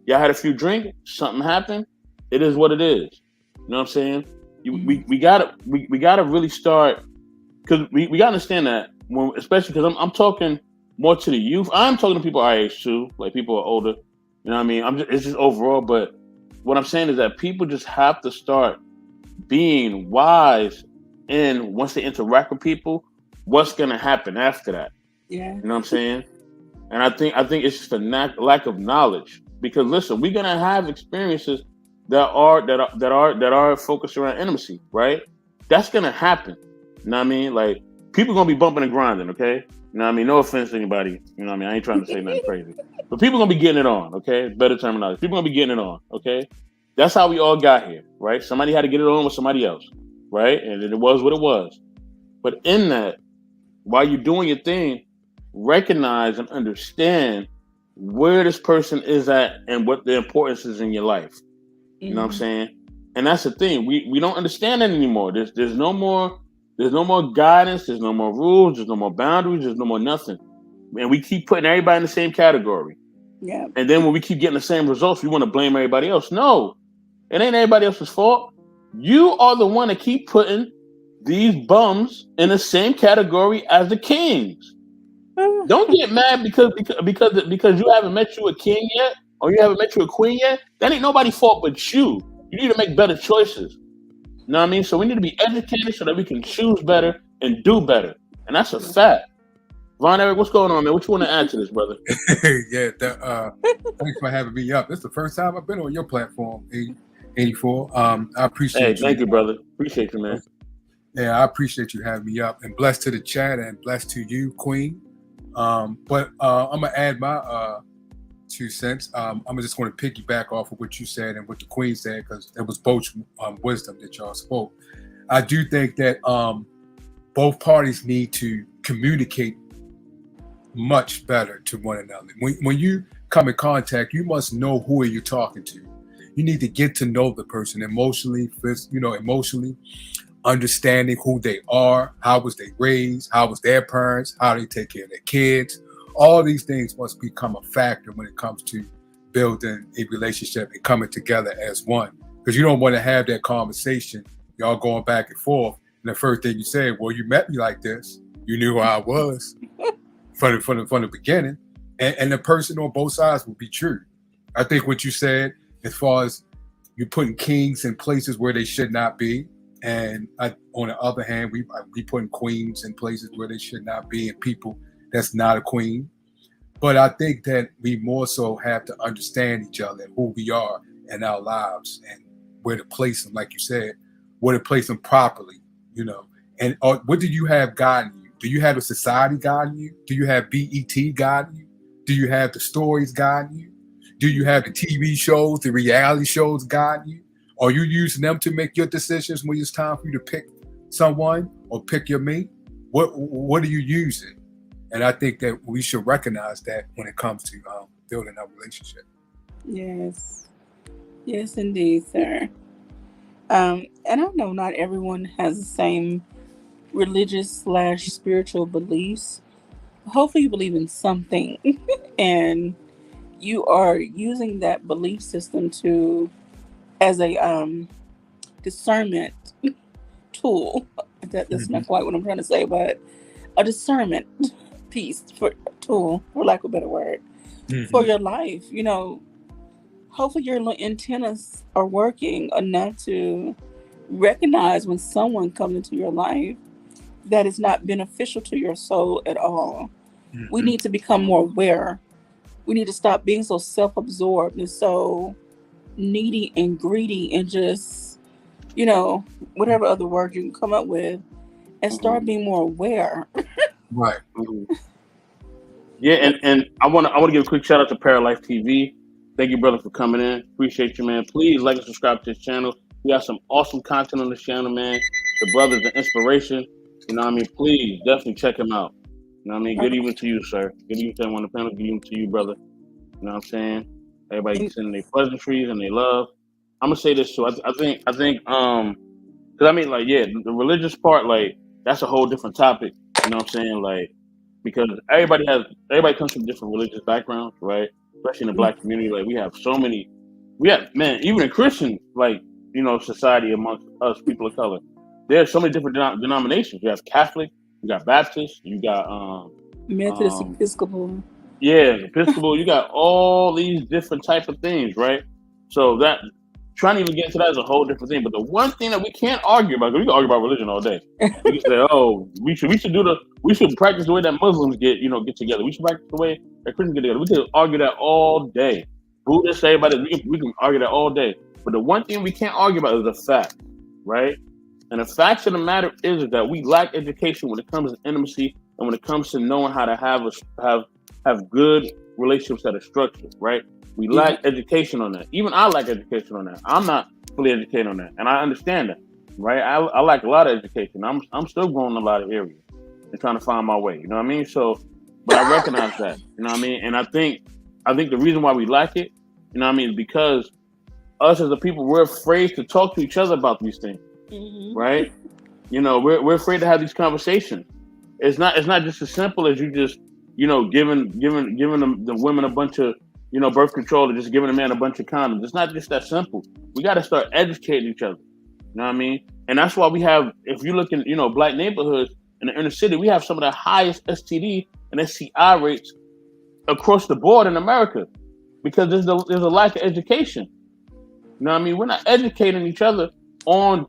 Y'all had a few drinks. Something happened. It is what it is. You know what I'm saying? Mhm. We gotta really start, because we gotta understand that when, especially because I'm talking more to the youth. I'm talking to people our age too, like people are older. You know what I mean? It's just overall, but what I'm saying is that people just have to start being wise in once they interact with people, what's gonna happen after that. Yeah. You know what I'm saying? And I think it's just a lack of knowledge. Because listen, we're gonna have experiences that are focused around intimacy, right? That's gonna happen. You know what I mean? Like people gonna be bumping and grinding, okay? You know what I mean? No offense to anybody. You know what I mean? I ain't trying to say nothing crazy. But people gonna be getting it on, okay? Better terminology. People gonna be getting it on, okay? That's how we all got here, right? Somebody had to get it on with somebody else, right? And it was what it was. But in that, while you're doing your thing, recognize and understand where this person is at and what the importance is in your life. You know what I'm Mhm. saying? And that's the thing. We don't understand that anymore. There's no more guidance, there's no more rules, there's no more boundaries, there's no more nothing. And we keep putting everybody in the same category. Yeah. And then when we keep getting the same results, we want to blame everybody else. No, it ain't everybody else's fault. You are the one that keep putting these bums in the same category as the kings. Don't get mad because you haven't met you a king yet, or you haven't met you a queen yet. That ain't nobody's fault but you. You need to make better choices. You know what I mean? So we need to be educated so that we can choose better and do better. And that's a fact. Von Eric, what's going on, man? What you want to add to this, brother? Yeah, thanks for having me up. This is the first time I've been on your platform, 84. I Hey, appreciate you. thank you, brother. Appreciate you, man. Yeah, I appreciate you having me up, and blessed to the chat, and blessed to you, Queen. But I'm gonna add my 2 cents. I'm just going to piggyback off of what you said and what the Queen said, because it was both wisdom that y'all spoke. I do think that both parties need to communicate much better to one another. When you come in contact, you must know who are you talking to. You need to get to know the person emotionally, emotionally, understanding who they are, how was they raised, how was their parents, how they take care of their kids. All these things must become a factor when it comes to building a relationship and coming together as one. Because you don't want to have that conversation, y'all going back and forth, and the first thing you say, well, you met me like this. You knew who I was from the beginning. And the person on both sides will be true. I think what you said, as far as you putting kings in places where they should not be, and on the other hand, we putting queens in places where they should not be, and people that's not a queen. But I think that we more so have to understand each other and who we are in our lives, and where to place them, like you said, where to place them properly, you know. And what do you have guiding you? Do you have a society guiding you? Do you have BET guiding you? Do you have the stories guiding you? Do you have the TV shows, the reality shows guiding you? Are you using them to make your decisions when it's time for you to pick someone or pick your mate? What are you using? And I think that we should recognize that when it comes to building a relationship. Yes. Yes, indeed, sir. And I know not everyone has the same religious/spiritual beliefs. Hopefully, you believe in something, and you are using that belief system to as a discernment tool. That's Mhm. not quite what I'm trying to say, but a discernment piece for tool, for lack of a better word, for Mhm. your life. Hopefully your little antennas are working enough to recognize when someone comes into your life that is not beneficial to your soul at all. We Mhm. need to become more aware. We need to stop being so self absorbed and so needy and greedy and just whatever other word you can come up with, and start being more aware. Right. Mhm. Yeah, and I want to give a quick shout out to Paralife TV. Thank you, brother, for coming in. Appreciate you, man. Please like and subscribe to this channel. We got some awesome content on this channel, man. The brother's an inspiration. You know what I mean? Please definitely check him out. You know what I mean? Good evening to you, sir. Good evening to everyone on the panel. Good evening to you, brother. You know what I'm saying? Everybody And sending their pleasantries and they love. I'm gonna say this too. Because I mean, like, yeah, the religious part, like, that's a whole different topic. You know what I'm saying? Like, because everybody comes from different religious backgrounds, right? Especially in the black community, like we have man, even in Christian, like, society amongst us people of color, there's so many different denominations. You have Catholic, you got Baptist, you got Methodist, um, Episcopal. yeah, Episcopal, you got all these different type of things, right? So that trying to even get into that is a whole different thing. But the one thing that we can't argue about, 'cause we can argue about religion all day. We can say, oh, we should practice the way that Muslims get together. We should practice the way that Christians get together. We can argue that all day. Buddhists, everybody, we can argue that all day. But the one thing we can't argue about is the fact, right? And the facts of the matter is that we lack education when it comes to intimacy and when it comes to knowing how to have good relationships that are structured, right? We Yeah. lack education on that. Even I lack education on that. I'm not fully educated on that, and I understand that, right? I lack a lot of education. I'm still growing in a lot of areas and trying to find my way. You know what I mean? So, but I recognize that. You know what I mean? And I think the reason why we lack it, you know what I mean, is because us as a people, we're afraid to talk to each other about these things, Mhm. right? We're afraid to have these conversations. It's not just as simple as you just giving the women a bunch of birth control or just giving a man a bunch of condoms. It's not just that simple. We got to start educating each other. You know what I mean? And that's why we have, if you look in black neighborhoods in the inner city, we have some of the highest STD and STI rates across the board in America because there's a lack of education. You know what I mean? We're not educating each other on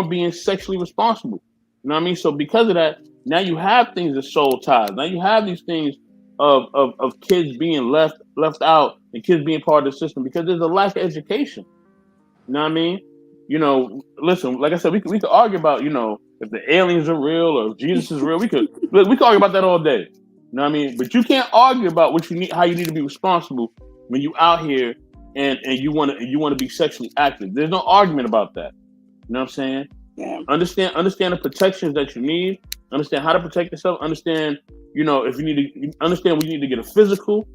being sexually responsible. You know what I mean? So because of that, now you have things of soul ties. Now you have these things of kids being left out and kids being part of the system because there's a lack of education. You know what I mean? Listen, like I said, we could argue about, if the aliens are real or if Jesus is real. We could argue about that all day. You know what I mean? But you can't argue about what you need, how you need to be responsible when you out here and you want to be sexually active. There's no argument about that. You know what I'm saying? Yeah. Understand the protections that you need. Understand how to protect yourself. Understand, if you need to understand when you need to get a physical.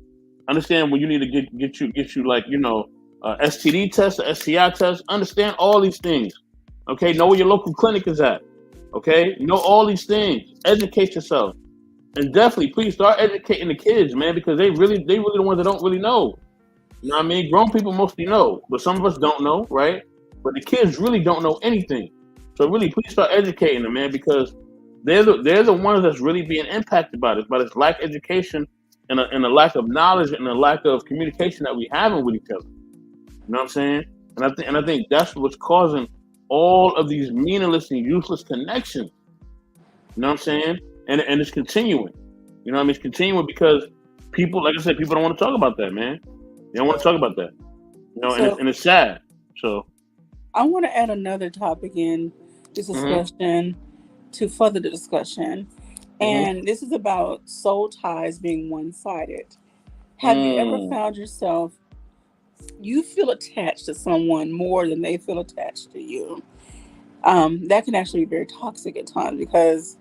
Understand when you need to get you like STD test, or STI test. Understand all these things. Okay, know where your local clinic is at. Okay, know all these things. Educate yourself, and definitely please start educating the kids, man, because they really the ones that don't really know. You know what I mean? Grown people mostly know, but some of us don't know, right? But the kids really don't know anything. So really, please start educating them, man, because they're the ones that's really being impacted by this lack of education and a lack of knowledge and a lack of communication that we having with each other. You know what I'm saying? And I think that's what's causing all of these meaningless and useless connections. You know what I'm saying? And it's continuing. You know what I mean? It's continuing because people, like I said, people don't want to talk about that, man. They don't want to talk about that. So And it's sad. So I want to add another topic in this mhm, discussion to further the discussion. mhm, And this is about soul ties being one-sided. Have you ever mm, found yourself, you feel attached to someone more than they feel attached to you? That can actually be very toxic at times because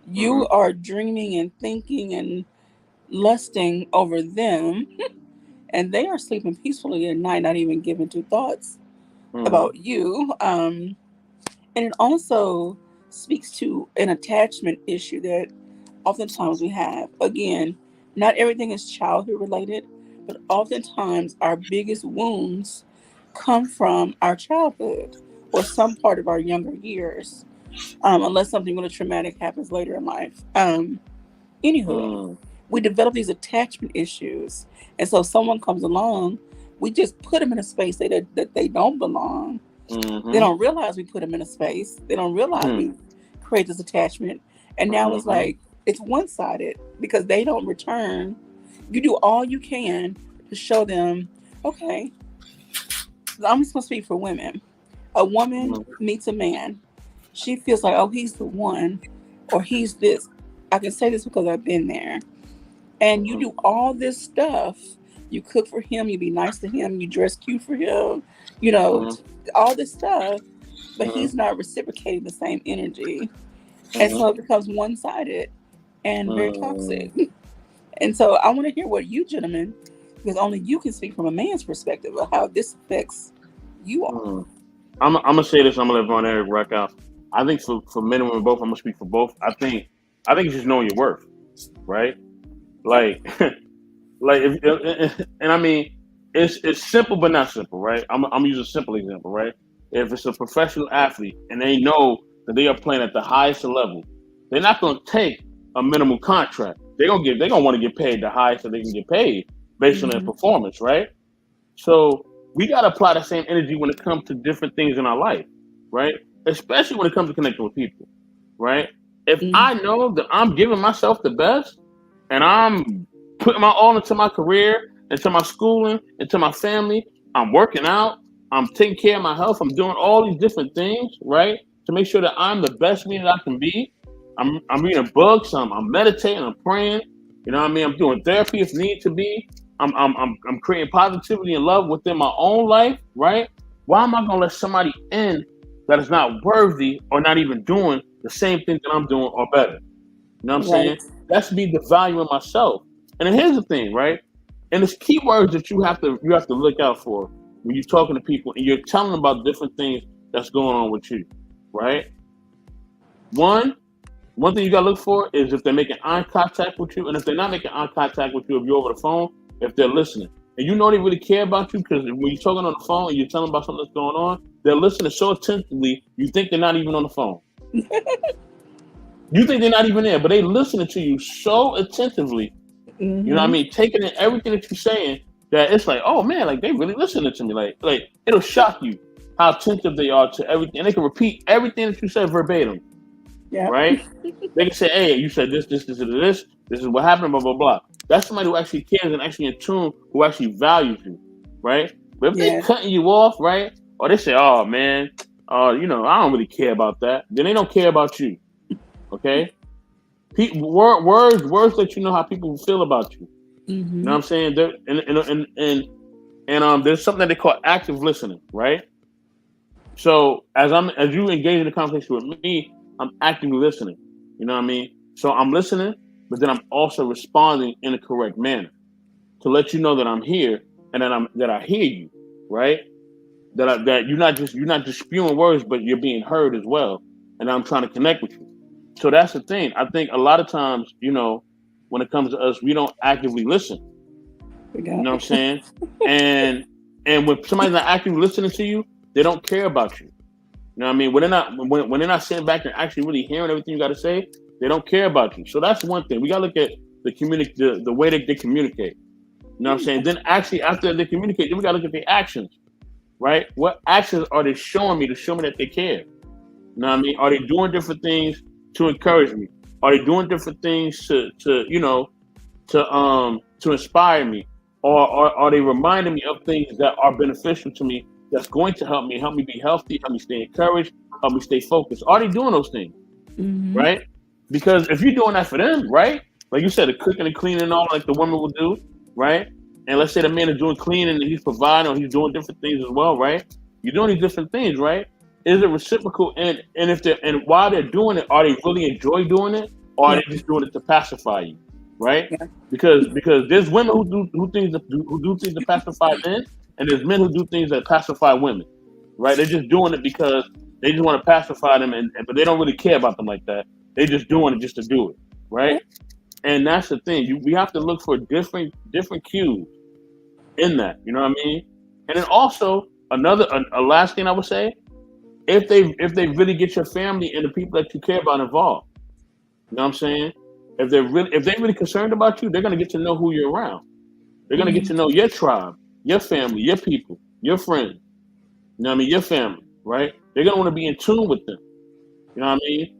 you mhm, are dreaming and thinking and lusting over them, and they are sleeping peacefully at night, not even giving two thoughts mhm, about you. And it also speaks to an attachment issue that oftentimes we have. Again, not everything is childhood related, but oftentimes our biggest wounds come from our childhood or some part of our younger years, unless something really traumatic happens later in life. Anywho, mm, we develop these attachment issues. And so someone comes along, we just put them in a space that they don't belong. They mhm, don't realize we put them in a space. They don't realize mhm, we create this attachment. And now it's mhm, like, it's one sided because they don't return. You do all you can to show them, okay, I'm just going to speak for women. A woman Mhm. meets a man. She feels like, oh, he's the one, or he's this. I can say this because I've been there. And you Mhm. do all this stuff. You cook for him. You be nice to him. You dress cute for him. You know, Mhm. all this stuff. But Mhm. he's not reciprocating the same energy, and Mhm. so it becomes one-sided and very Mhm. toxic. And so I want to hear what you gentlemen, because only you can speak from a man's perspective of how this affects you all. Mhm. I'm gonna say this. I'm gonna let Von Eric rock out. I think for men and women both, I'm gonna speak for both. I think it's just knowing your worth, right? Yep. Like, like and I mean, it's simple but not simple, right? I'm gonna use a simple example, right? If it's a professional athlete and they know that they are playing at the highest level, they're not gonna take a minimum contract. They're gonna want to get paid the highest that they can get paid based on their Hmm. performance, right? So we got to apply the same energy when it comes to different things in our life, right? Especially when it comes to connecting with people, right? If Hmm. I know that I'm giving myself the best and I'm putting my all into my career, into my schooling, into my family, I'm working out, I'm taking care of my health, I'm doing all these different things, right? To make sure that I'm the best me that I can be. I'm reading books, I'm meditating, I'm praying, you know what I mean? I'm doing therapy if need to be. I'm creating positivity and love within my own life, right? Why am I gonna let somebody in that is not worthy or not even doing the same thing that I'm doing or better? You know what I'm saying? Right. That's me the value in myself. And then here's the thing, right? And it's keywords that you have to look out for when you're talking to people and you're telling them about different things that's going on with you, right? One, one thing you gotta look for is if they're making eye contact with you, and if they're not making eye contact with you, if you're over the phone, if they're listening, and you know they really care about you, because when you're talking on the phone and you're telling them about something that's going on, they're listening so attentively, you think they're not even on the phone. You think they're not even there, but they listening to you so attentively. You know what I Hmm. mean? Taking in everything that you're saying, that it's like, oh man, like they really listening to me. Like it'll shock you how attentive they are to everything, and they can repeat everything that you said verbatim, Yep. right? They can say, "Hey, you said this. This is what happened." Blah blah blah. That's somebody who actually cares and actually in tune, who actually values you, right? But if they Yeah. cutting you off, right, or they say, "Oh man, I don't really care about that," then they don't care about you. Okay? Words let you know how people feel about you. You know what Hmm. I'm saying? There's something that they call active listening, right? So as you engage in the conversation with me, I'm actively listening. You know what I mean? So I'm listening, but then I'm also responding in a correct manner to let you know that I'm here and that I hear you, right? That you're not just spewing words, but you're being heard as well, and I'm trying to connect with you. So that's the thing. I think a lot of times, when it comes to us, we don't actively listen. We You know got. what I'm saying? And when somebody's not actively listening to you, they don't care about you. You know what I mean? When they're not sitting back and actually really hearing everything you got to say, they don't care about you. So that's one thing. We got to look at the way that they communicate. You know what I'm saying? Then actually after they communicate, then we got to look at their actions, right? What actions are they showing me to show me that they care? You know what I mean? Are they doing different things to encourage me? Are they doing different things to inspire me, or are they reminding me of things that are beneficial to me, that's going to help me be healthy, help me stay encouraged, help me stay focused? Are they doing those things, Hmm. right? Because if you're doing that for them, right, like you said, the cooking and cleaning and all, like the women will do, right? And let's say the man is doing cleaning and he's providing, or he's doing different things as well, right? You're doing these different things, right? Is it reciprocal? And if they're, and while they're doing it, are they really enjoy doing it, or are Yeah. they just doing it to pacify you, right? Yeah. Because there's women who do things to pacify men, and there's men who do things that pacify women, right? They're just doing it because they just want to pacify them, but they don't really care about them like that. They're just doing it just to do it, right? Yeah. And that's the thing. We have to look for different cues in that. You know what I mean? And then also a last thing I would say, if they really get your family and the people that you care about involved. You know what I'm saying? If they're really concerned about you, they're gonna get to know who you're around. They're gonna get Hmm. to know your tribe, your family, your people, your friends. You know what I mean? Your family, right? They're gonna want to be in tune with them. You know what I mean?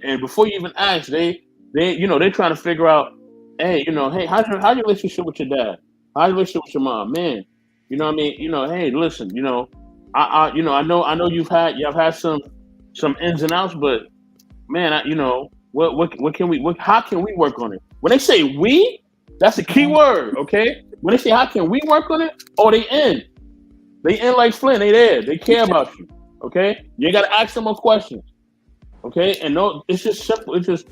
And before you even ask, they're trying to figure out, hey, how's your relationship with your dad? How's your relationship with your mom? Man, you know what I mean? Hey, listen, I know you've had some ins and outs, but man, what can we how can we work on it? When they say we, that's a key word, okay? When they say how can we work on it, oh, they in like Flint, they there, they care about you, okay? You ain't gotta ask them more questions, okay? And no, it's just simple. It's just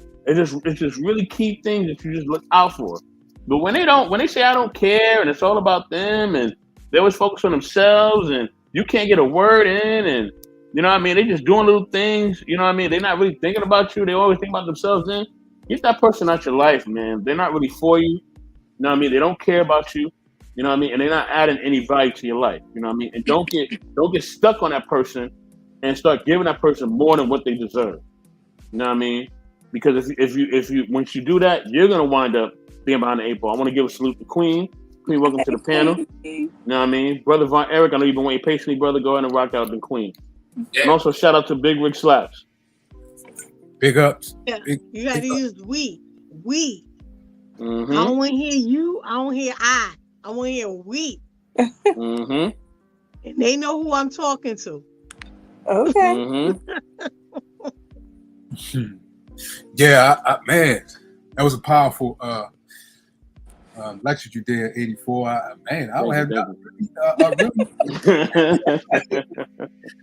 really key things that you just look out for. But when they say I don't care and it's all about them and they always focus on themselves and you can't get a word in and you know what I mean, they just doing little things, you know what I mean? They're not really thinking about you, they always think about themselves. Then get that person out your life, man. They're not really for you. You know what I mean? They don't care about you. You know what I mean? And they're not adding any value to your life. You know what I mean? And don't get stuck on that person and start giving that person more than what they deserve. You know what I mean? Because if you once you do that, you're gonna wind up being behind the eight ball. I want to give a salute to Queen. Queen, welcome to the panel. You know what I mean? Brother Von Eric, I know you've been waiting patiently, brother. Go ahead and rock out the Queen. Yeah. And also shout out to Big Rick Slaps. Big ups. Yeah. You got to use we. Mm-hmm. I don't want to hear you. I don't hear I. I want to hear we. Mm-hmm. And they know who I'm talking to. Okay. Mm-hmm. Yeah, man, that was a powerful lecture you did, 84. I don't have nothing really.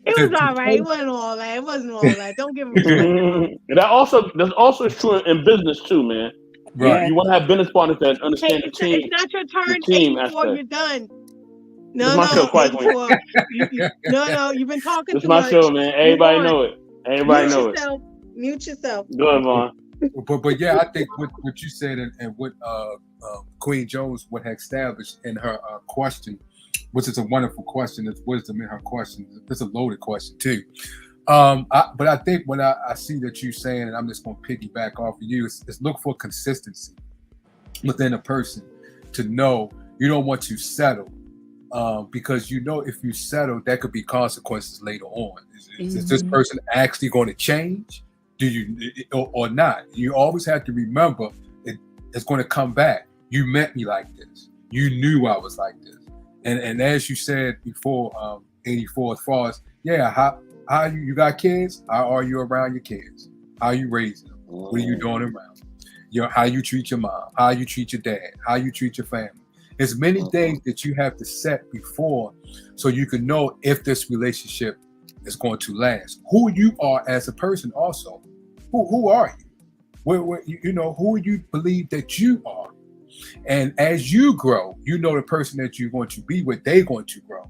It was all right. It wasn't all that. It wasn't all that. Don't give him credit. That's also true in business too, man. Right. You want to have business partners that understand the team. It's not your turn. The team 84, aspect. you're done. No, 84. No, you've been talking too much. It's my show, man. Everybody know it. Everybody know it. Mute yourself. Go ahead, Vaughn. But yeah, I think what you said and what Queen Jones would have established in her question, which is a wonderful question. There's wisdom in her question. It's a loaded question too. But I think when I see that you're saying, and I'm just going to piggyback off of you, is look for consistency within a person to know you don't want to settle. Because if you settle, that could be consequences later on. Is this person actually going to change? Do you or not? You always have to remember it's going to come back. You met me like this. You knew I was like this. And as you said before, 84, as far as how you got kids? How are you around your kids? How are you raising them? What are you doing around them? How you treat your mom? How you treat your dad? How you treat your family? There's many things that you have to set before so you can know if this relationship is going to last. Who you are as a person also. Who are you? Who you believe that you are. And as you grow, the person that you're going to be with, they're going to grow.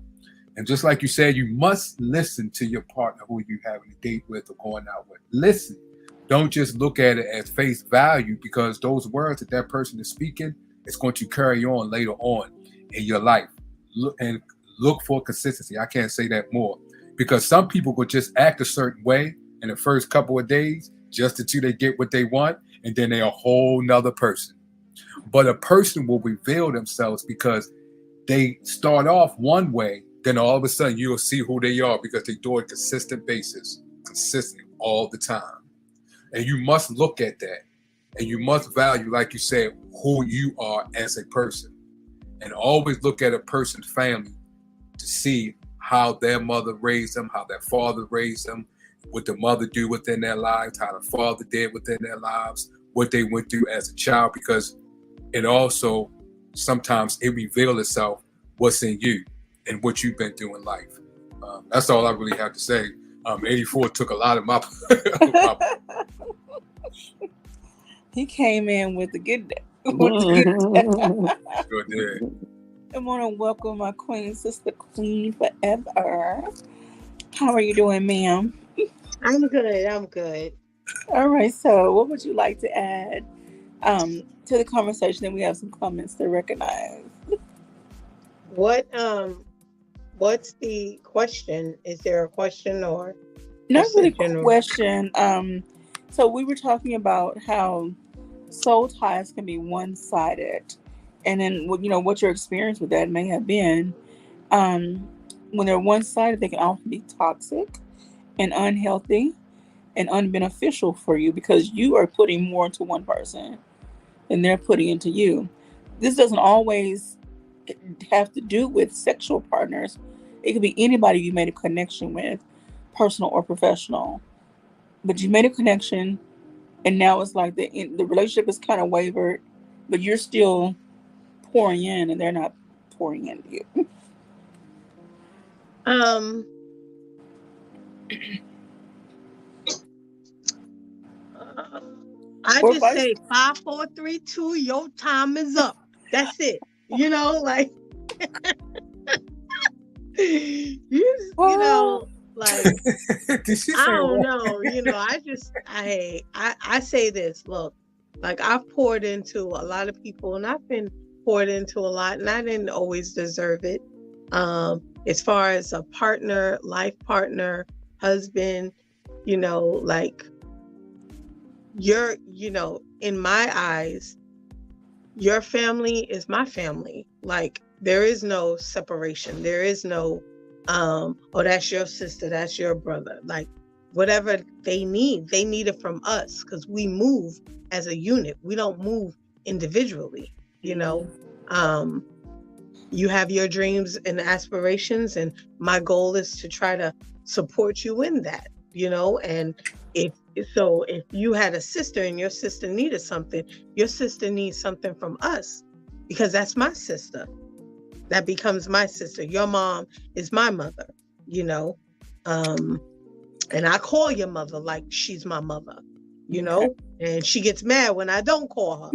And just like you said, you must listen to your partner who you're having a date with or going out with. Listen. Don't just look at it as face value, because those words that person is speaking, it's going to carry on later on in your life. Look for consistency. I can't say that more, because some people will just act a certain way in the first couple of days just until they get what they want, and then they're a whole nother person. But a person will reveal themselves because they start off one way, then all of a sudden you'll see who they are because they do it consistent basis, consistent all the time. And you must look at that. And you must value, like you said, who you are as a person. And always look at a person's family to see how their mother raised them, how their father raised them, what the mother do within their lives, how the father did within their lives, what they went through as a child, because it also sometimes it reveals itself what's in you and what you've been through in life. That's all I really have to say. 84 took a lot of my He came in with the good day. Good day. I want to welcome my queen, sister Queen Forever. How are you doing, ma'am? I'm good. All right. So what would you like to add to the conversation? And we have some comments to recognize. What's the question? Is there a question or? Not really a question. So we were talking about how soul ties can be one-sided, and then what your experience with that may have been. When they're one-sided, they can often be toxic and unhealthy and unbeneficial for you, because you are putting more into one person than they're putting into you. This doesn't always have to do with sexual partners. It could be anybody you made a connection with, personal or professional. But you made a connection, and now it's like the relationship is kind of wavered, but you're still pouring in, and they're not pouring into you. I Or just vice- say 5, 4, 3, 2. Your time is up. That's it. You know, like you know, like Did she say I don't what? know. You know, I say this. Look, like I've poured into a lot of people, and I've been poured into a lot, and I didn't always deserve it. As far as a partner, life partner, husband, you know, like you're, you know, in my eyes, your family is my family. Like there is no separation. There is no, oh, that's your sister, that's your brother. Like whatever they need it from us because we move as a unit. We don't move individually, you know. You have your dreams and aspirations, and my goal is to try to support you in that, you know. And if you had a sister and your sister needed something, your sister needs something from us because that's my sister. That becomes my sister. Your mom is my mother, you know. And I call your mother like she's my mother, you know, and she gets mad when I don't call her.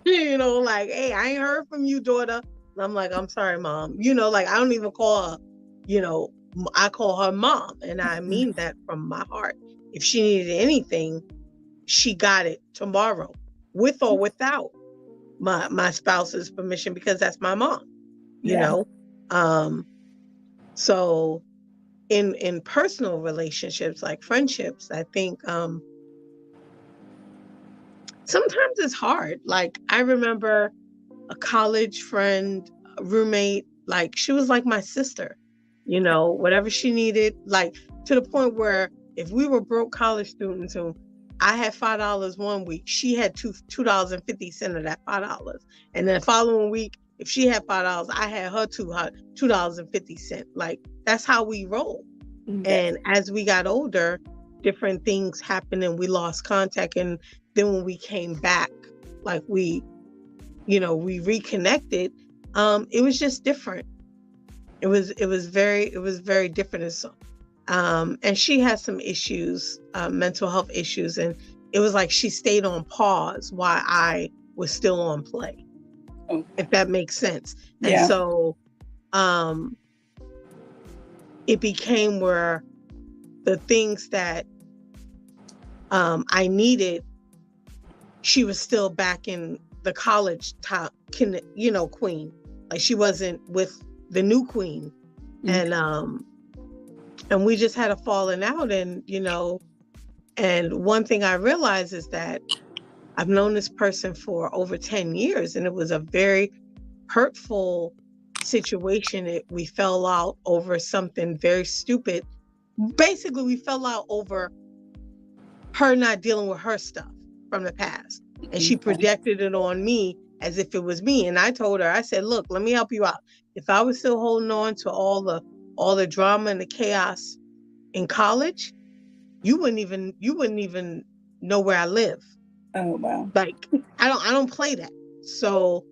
You know, like, hey, I ain't heard from you, daughter. And I'm like, I'm sorry, mom. You know, like I don't even call her, you know, I call her mom. And I mean that from my heart. If she needed anything, she got it tomorrow, with or without my spouse's permission, because that's my mom, you know? So in personal relationships, like friendships, I think sometimes it's hard. Like I remember a college friend, a roommate, like she was like my sister, you know, whatever she needed, like to the point where if we were broke college students and I had $5 one week, she had $2.50 of that $5. And then the following week, if she had $5, I had her $2.50. Like that's how we roll. And as we got older, different things happened and we lost contact. And then when we came back, like we reconnected, it was just different. It was very different. And she had some issues, mental health issues, and it was like she stayed on pause while I was still on play, if that makes sense. Yeah. And so it became where the things that I needed, she was still back in the college top, you know, queen. Like she wasn't with the new queen. And we just had a falling out, and, you know, and one thing I realized is that I've known this person for over 10 years, and it was a very hurtful situation. We fell out over something very stupid. Basically, we fell out over her not dealing with her stuff from the past. And she projected it on me as if it was me. And I told her, I said, look, let me help you out. If I was still holding on to all the drama and the chaos in college, you wouldn't even know where I live. Oh wow. Like I don't play that. So,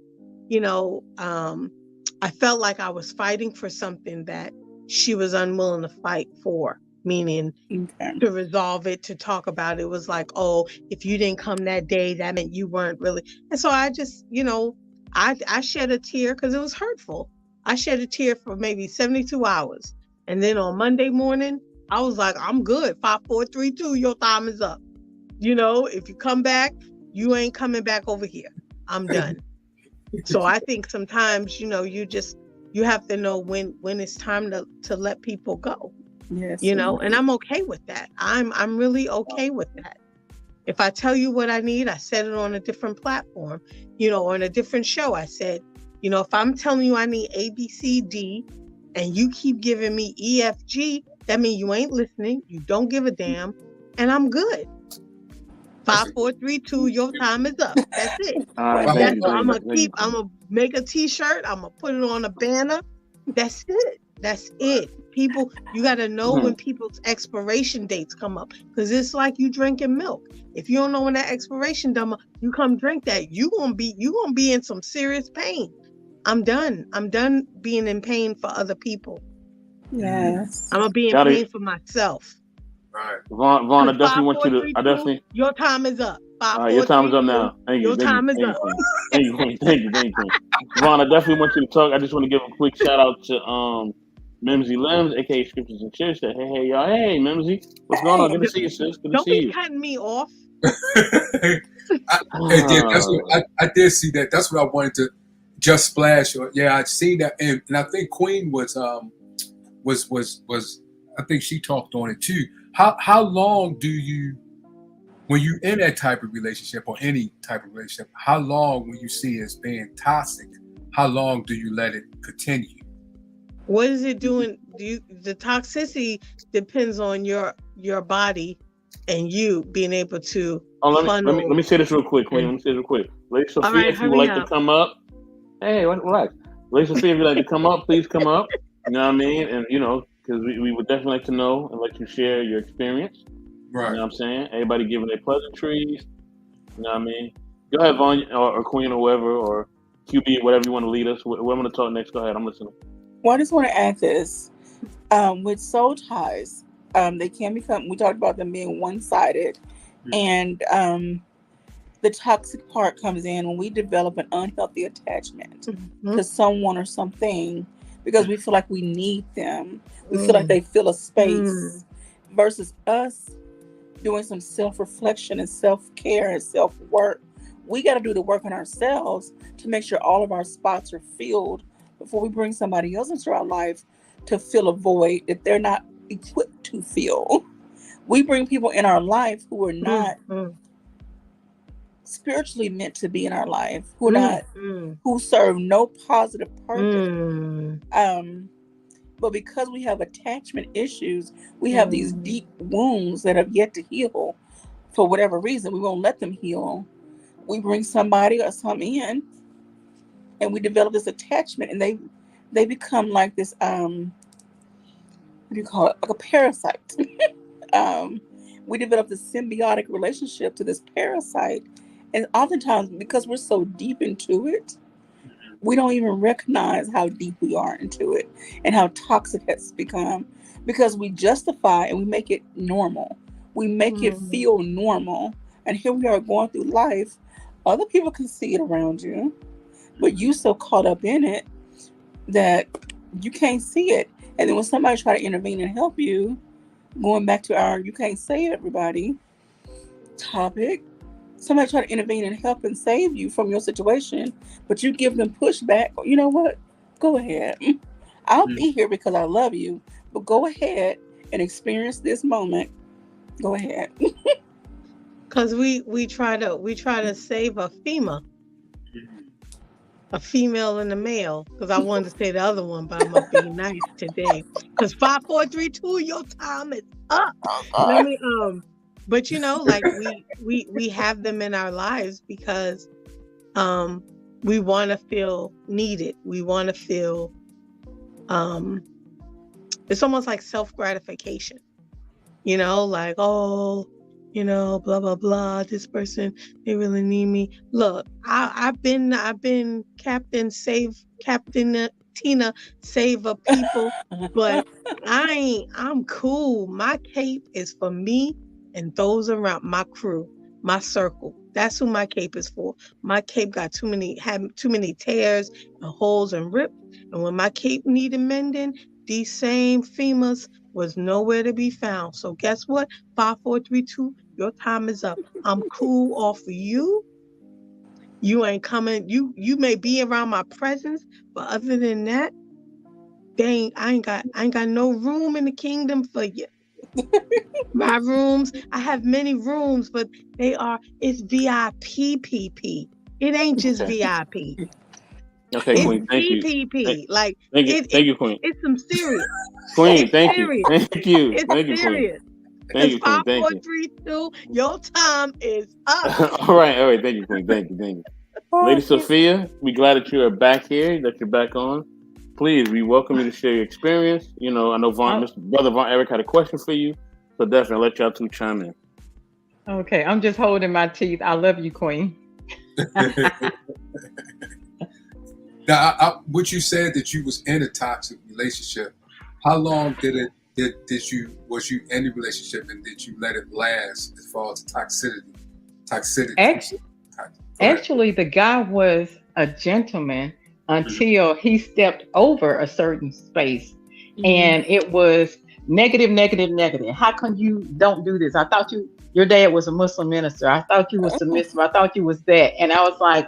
you know, I felt like I was fighting for something that she was unwilling to fight for, meaning to resolve it, to talk about it. It was like, oh, if you didn't come that day, that meant you weren't really. And so I just, you know, I shed a tear because it was hurtful. I shed a tear for maybe 72 hours. And then on Monday morning, I was like, I'm good. 5, 4, 3, 2, your time is up. You know, if you come back, you ain't coming back over here. I'm done. So I think sometimes, you know, you have to know when it's time to let people go. Yes. You know, and I'm okay with that. I'm really okay with that. If I tell you what I need, I said it on a different platform, you know, on a different show. I said, you know, if I'm telling you I need A, B, C, D, and you keep giving me E, F, G, that means you ain't listening. You don't give a damn, and I'm good. 5, 4, 3, 2, your time is up. That's it. I'm gonna make a T-shirt. I'm gonna put it on a banner. That's it. That's it. People, you got to know when people's expiration dates come up, because it's like you drinking milk. If you don't know when that expiration date, you come drink that, you gonna be in some serious pain. I'm done being in pain for other people. Yes. I'm gonna be in pain for myself. Right. Vaughn, I definitely want you to. Your time is up. Your time is up now. Thank you. Your time is up. Thank you, Queen. Thank you. Vaughn, I definitely want you to talk. I just want to give a quick shout out to Mimsy Limbs, aka Scriptures and Church. Said, hey, y'all. Hey, Mimsy. What's going on? Good to see you, sis. Good to see you. Don't be cutting me off. I did see that. That's what I wanted to just splash. Yeah, I'd seen that, and I think Queen was I think she talked on it too. How long do you, when you're in that type of relationship or any type of relationship, how long when you see it as being toxic, how long do you let it continue? What is it doing? The toxicity depends on your body and you being able to. Let me say this real quick, Queen. Let me say this real quick. Lady Sophia, if you would like to come up, hey, relax. Lady Sophia, if you'd like to come up, please come up. You know what I mean? And because we would definitely like to know and let you share your experience. Right. You know what I'm saying? Everybody giving their pleasantries. You know what I mean? Go ahead, Vaughn, or Queen, or whoever, or QB, whatever you want to lead us. What I'm going to talk next. Go ahead. I'm listening. Well, I just want to add this. With soul ties, they can become, we talked about them being one-sided. And the toxic part comes in when we develop an unhealthy attachment to someone or something because we feel like we need them. We feel like they fill a space versus us doing some self-reflection and self-care and self-work. We got to do the work on ourselves to make sure all of our spots are filled before we bring somebody else into our life to fill a void that they're not equipped to fill. We bring people in our life who are not spiritually meant to be in our life, who are not, who serve no positive purpose. But because we have attachment issues, we have these deep wounds that have yet to heal. For whatever reason, we won't let them heal. We bring somebody or something in, and we develop this attachment, and they become like this. What do you call it? Like a parasite. We develop this symbiotic relationship to this parasite, and oftentimes because we're so deep into it, we don't even recognize how deep we are into it and how toxic it's become, because we justify and we make it normal. We make it feel normal, and here we are going through life. Other people can see it around you, but you so caught up in it that you can't see it. And then when somebody try to intervene and help you, going back to our you can't save everybody topic, somebody try to intervene and help and save you from your situation, but you give them pushback. You know what? Go ahead. I'll be here because I love you, but go ahead and experience this moment. Go ahead. Because we try to save a female and a male. Because I wanted to say the other one, but I'm gonna be nice today. Because 5, 4, 3, 2, your time is up. Let me but like we have them in our lives because we want to feel needed. We want to feel it's almost like self-gratification. Like, oh, blah blah blah, this person, they really need me. Look, I've been Captain Tina Saver people, but I'm cool. My cape is for me and those around my crew, my circle. That's who my cape is for. My cape got too many tears and holes and rips, and when my cape needed mending, these same females was nowhere to be found. So guess what? 5, 4, 3, 2, your time is up. I'm cool off of you. You ain't coming. You may be around my presence, but other than that, I ain't got no room in the kingdom for you. My rooms, I have many rooms, but it's VIP PP. It ain't just VIP. Okay, it's Queen, thank you. PPP. Like, thank you, Queen. It's some serious. Queen, thank you. It's Thank you, serious. Queen. Thank you, Queen. 5, 4, 3, 2, your time is up. All right. Thank you, Queen. Thank you. Lady Sophia, we glad that you are back here, that you're back on. please, we welcome you to share your experience. You know, I know Brother Von Eric had a question for you, so definitely let y'all two chime in. Okay, I'm just holding my teeth. I love you, Queen. Now, what you said that you was in a toxic relationship. How long was you in the relationship, and did you let it last as far as toxicity? Actually, the guy was a gentleman until he stepped over a certain space, and it was negative. How come you don't do this? I thought your dad was a Muslim minister. I thought you was submissive. I thought you was that. And I was like,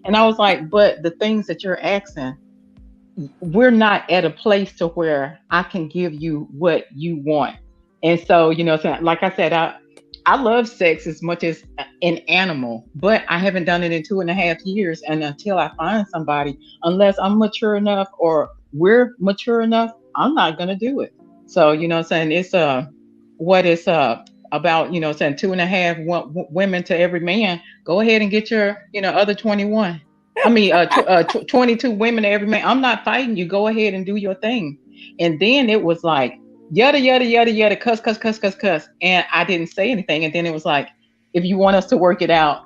and I was like, but the things that you're asking, we're not at a place to where I can give you what you want. And so, you know, so like I said, I love sex as much as an animal, but I haven't done it in 2.5 years. And until I find somebody, unless I'm mature enough or we're mature enough, I'm not going to do it. So, you know what I'm saying? It's what it's about, you know, saying 2.5 women to every man. Go ahead and get your, you know, other 21. I mean, 22 women to every man. I'm not fighting you. Go ahead and do your thing. And then it was like, yada, yada, yada, yada, cuss. And I didn't say anything. And then it was like, if you want us to work it out,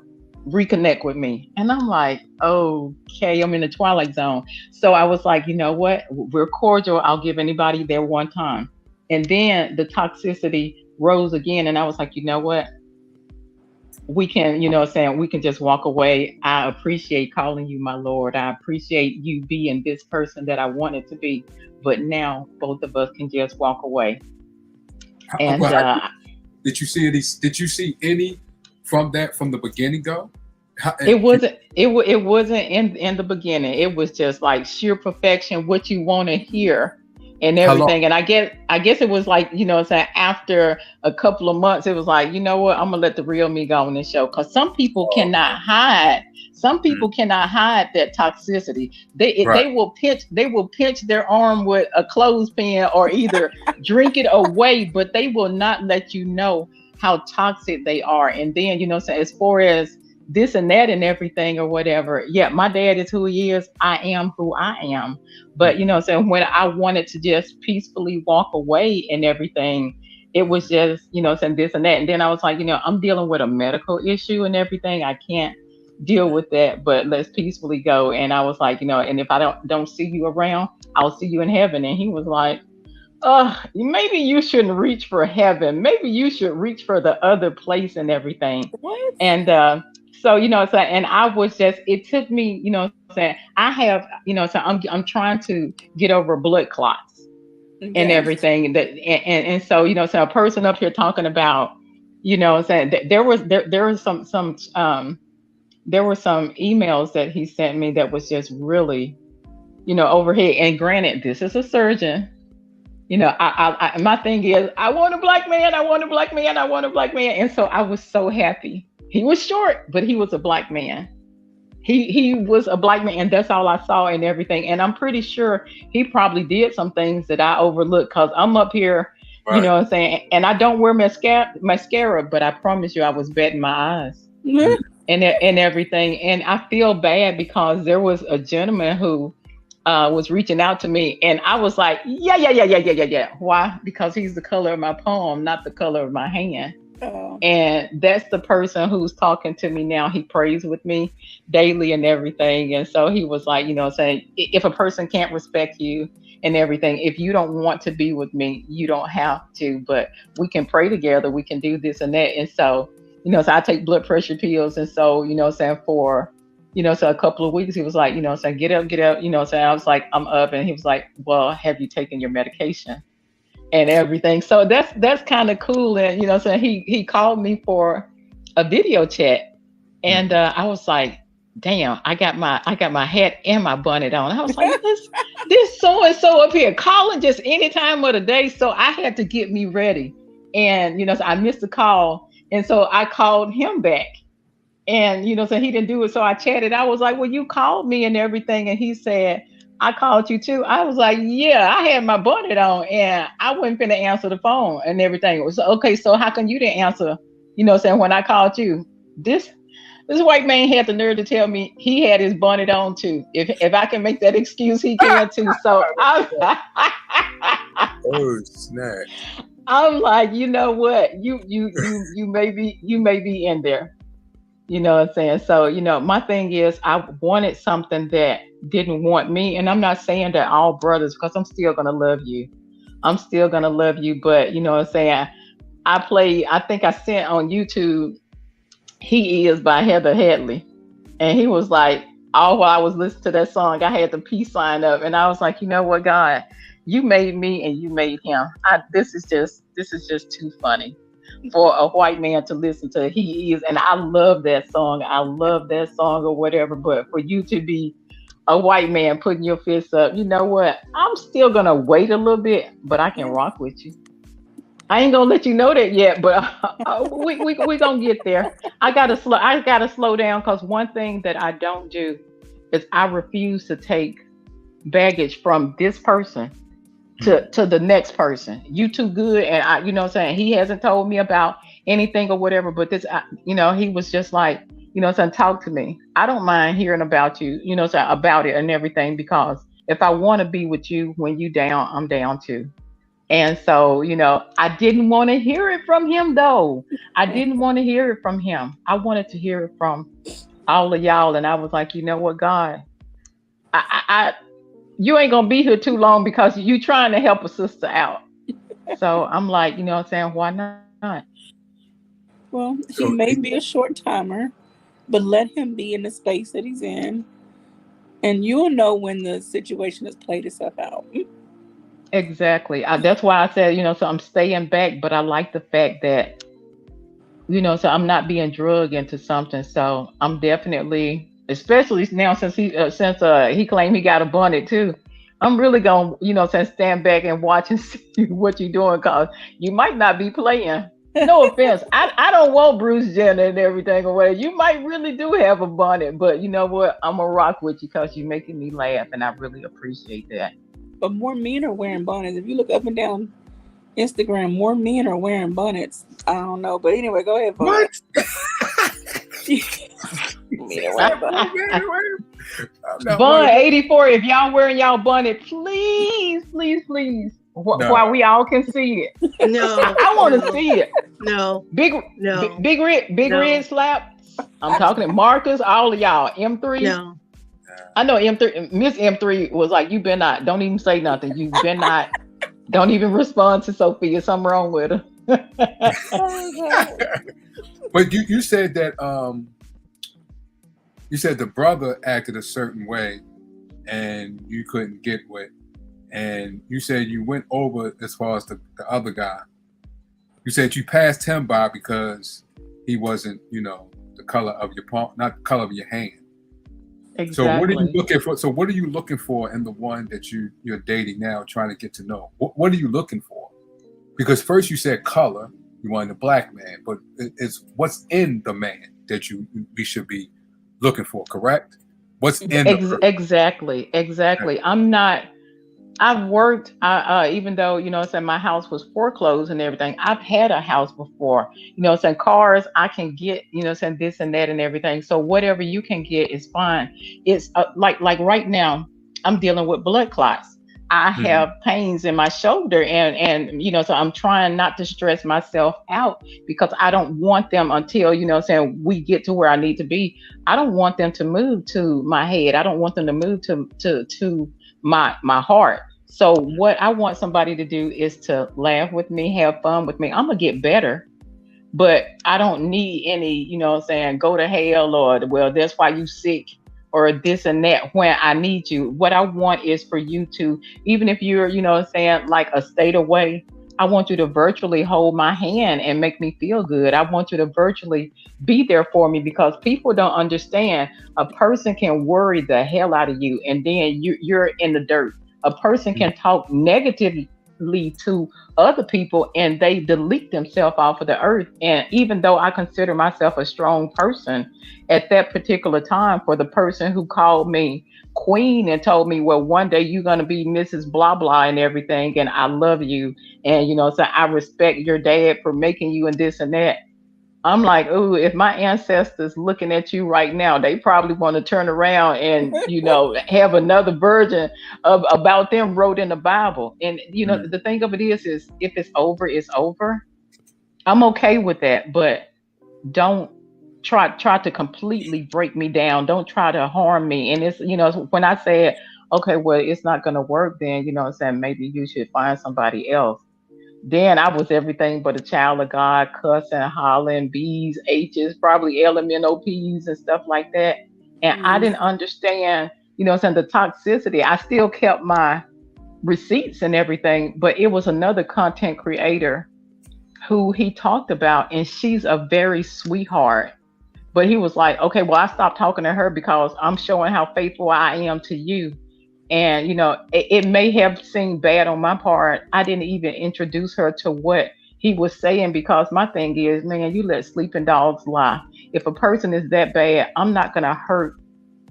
reconnect with me. And I'm like, okay, I'm in the twilight zone. So I was like, you know what? We're cordial. I'll give anybody their one time. And then the toxicity rose again. And I was like, you know what? We can, you know what I'm saying, we can just walk away. I appreciate calling you my Lord. I appreciate you being this person that I wanted to be. But now both of us can just walk away. And did you see any from the beginning though? It wasn't in the beginning. It was just like sheer perfection, what you want to hear and everything. And I guess it was like, you know, saying after a couple of months, it was like, you know what, I'm gonna let the real me go on this show. Cause some people cannot hide. Some people cannot hide that toxicity. They will pinch their arm with a clothespin or either drink it away, but they will not let you know how toxic they are. And then, you know, so as far as this and that and everything or whatever, yeah, my dad is who he is. I am who I am. But, you know, so when I wanted to just peacefully walk away and everything, it was just, you know, saying this and that. And then I was like, you know, I'm dealing with a medical issue and everything. I can't deal with that, but let's peacefully go. And I was like, you know, and if I don't see you around, I'll see you in heaven. And he was like, maybe you shouldn't reach for heaven. Maybe you should reach for the other place and everything. What? And so, you know, so, and I was just, it took me, you know, saying I have, you know, so I'm trying to get over blood clots and everything. And so, you know, so a person up here talking about, you know, saying there were some emails that he sent me that was just really, you know, overhead. And granted, this is a surgeon. You know, I my thing is, I want a black man. And so I was so happy. He was short, but he was a black man. He was a black man, and that's all I saw and everything. And I'm pretty sure he probably did some things that I overlooked, because I'm up here, you know what I'm saying? And I don't wear mascara, but I promise you I was betting my eyes and everything. And I feel bad because there was a gentleman who was reaching out to me, and I was like, yeah. Why? Because he's the color of my palm, not the color of my hand. Oh. And that's the person who's talking to me now. He prays with me daily and everything. And so he was like, you know, saying, if a person can't respect you and everything, if you don't want to be with me, you don't have to, but we can pray together. We can do this and that. And so, you know, so I take blood pressure pills. And so, you know, saying for, you know, so a couple of weeks, he was like, you know, saying, get up, you know, so I was like, I'm up. And he was like, well, have you taken your medication and everything? So that's kind of cool. And, you know, so he called me for a video chat, and I was like, damn, I got my hat and my bonnet on. I was like, this so-and-so up here calling just any time of the day. So I had to get me ready. And, you know, so I missed the call. And so I called him back. And, you know, so he didn't do it. So I chatted. I was like, well, you called me and everything. And he said, I called you too. I was like, yeah, I had my bonnet on and I wasn't finna answer the phone and everything. It was okay. So how come you didn't answer, you know, saying when I called you? This This white man had the nerve to tell me he had his bonnet on too. If I can make that excuse, he can too. So Oh snap! I'm like, you know what? You may be in there. You know what I'm saying? So, my thing is I wanted something that didn't want me. And I'm not saying that all brothers, because I'm still gonna love you. I'm still gonna love you, but you know what I'm saying? I think I sent on YouTube He Is by Heather Headley. And he was like, all while I was listening to that song, I had the peace sign up, and I was like, you know what, God, you made me and you made him. This is just too funny for a white man to listen to He Is. And I love that song. I love that song or whatever. But for you to be a white man putting your fists up, you know what? I'm still gonna wait a little bit, but I can rock with you. I ain't gonna let you know that yet, but we gonna get there. I gotta slow down, because one thing that I don't do is I refuse to take baggage from this person to the next person. You too good, and you know what I'm saying, he hasn't told me about anything or whatever, but this, he was just like, saying, talk to me. I don't mind hearing about you, about it and everything, because if I want to be with you when you down, I'm down too. And so, I didn't want to hear it from him though. I didn't want to hear it from him. I wanted to hear it from all of y'all. And I was like, you know what, God, you ain't gonna be here too long, because you trying to help a sister out. So I'm like, you know what I'm saying, why not? Well, he may be a short timer, but let him be in the space that he's in, and you'll know when the situation has played itself out. Exactly. That's why I said, so I'm staying back, but I like the fact that, so I'm not being drugged into something. So I'm definitely, especially now since he claimed he got a bonnet too, I'm really gonna, stand back and watch and see what you're doing, because you might not be playing. No offense. I don't want Bruce Jenner and everything or whatever. You might really do have a bonnet, but you know what? I'm gonna rock with you, because you're making me laugh, and I really appreciate that. But more men are wearing bonnets. If you look up and down Instagram, more men are wearing bonnets. I don't know, but anyway, go ahead. What? Bun 84. If y'all wearing y'all bonnet, please, while we all can see it. No, I want to see it. No, big red slap. I'm talking to Marcus, all of y'all. M3. No. I know M3, Miss M3 was like, you better not, don't even say nothing. You better not, don't even respond to Sophia. Something wrong with her. But you said that you said the brother acted a certain way and you couldn't get with, and you said you went over as far as the other guy. You said you passed him by because he wasn't, the color of your palm, not the color of your hand. Exactly. So what are you looking for? So what are you looking for in the one that you're dating now, trying to get to know? What are you looking for? Because first you said color, you wanted a black man, but it's what's in the man that we should be looking for, correct? What's in exactly. I've worked, even though, my house was foreclosed and everything, I've had a house before, cars, I can get, this and that and everything. So whatever you can get is fine. It's like right now, I'm dealing with blood clots. I have pains in my shoulder and, so I'm trying not to stress myself out, because I don't want them until, we get to where I need to be. I don't want them to move to my head. I don't want them to move to my heart. So what I want somebody to do is to laugh with me, have fun with me. I'm gonna get better, but I don't need any, go to hell or, well, that's why you sick or this and that when I need you. What I want is for you to, even if you're, like a state away, I want you to virtually hold my hand and make me feel good. I want you to virtually be there for me, because people don't understand. A person can worry the hell out of you and then you're in the dirt. A person can talk negatively to other people and they delete themselves off of the earth. And even though I consider myself a strong person, at that particular time, for the person who called me queen and told me, well, one day you're going to be Mrs. Blah, blah and everything, and I love you. And, so I respect your dad for making you and this and that. I'm like, ooh, if my ancestors looking at you right now, they probably want to turn around and, have another version of about them wrote in the Bible. And Mm. the thing of it is if it's over, it's over. I'm okay with that, but don't try to completely break me down. Don't try to harm me. And it's, when I said, okay, well, it's not gonna work, then what I'm saying, maybe you should find somebody else. Then I was everything but a child of God, cussing, hollering, B's, H's, probably LMNOPs and stuff like that. And I didn't understand, the toxicity. I still kept my receipts and everything, but it was another content creator who he talked about, and she's a very sweetheart. But he was like, okay, well, I stopped talking to her because I'm showing how faithful I am to you. And, it may have seemed bad on my part. I didn't even introduce her to what he was saying, because my thing is, man, you let sleeping dogs lie. If a person is that bad, I'm not going to hurt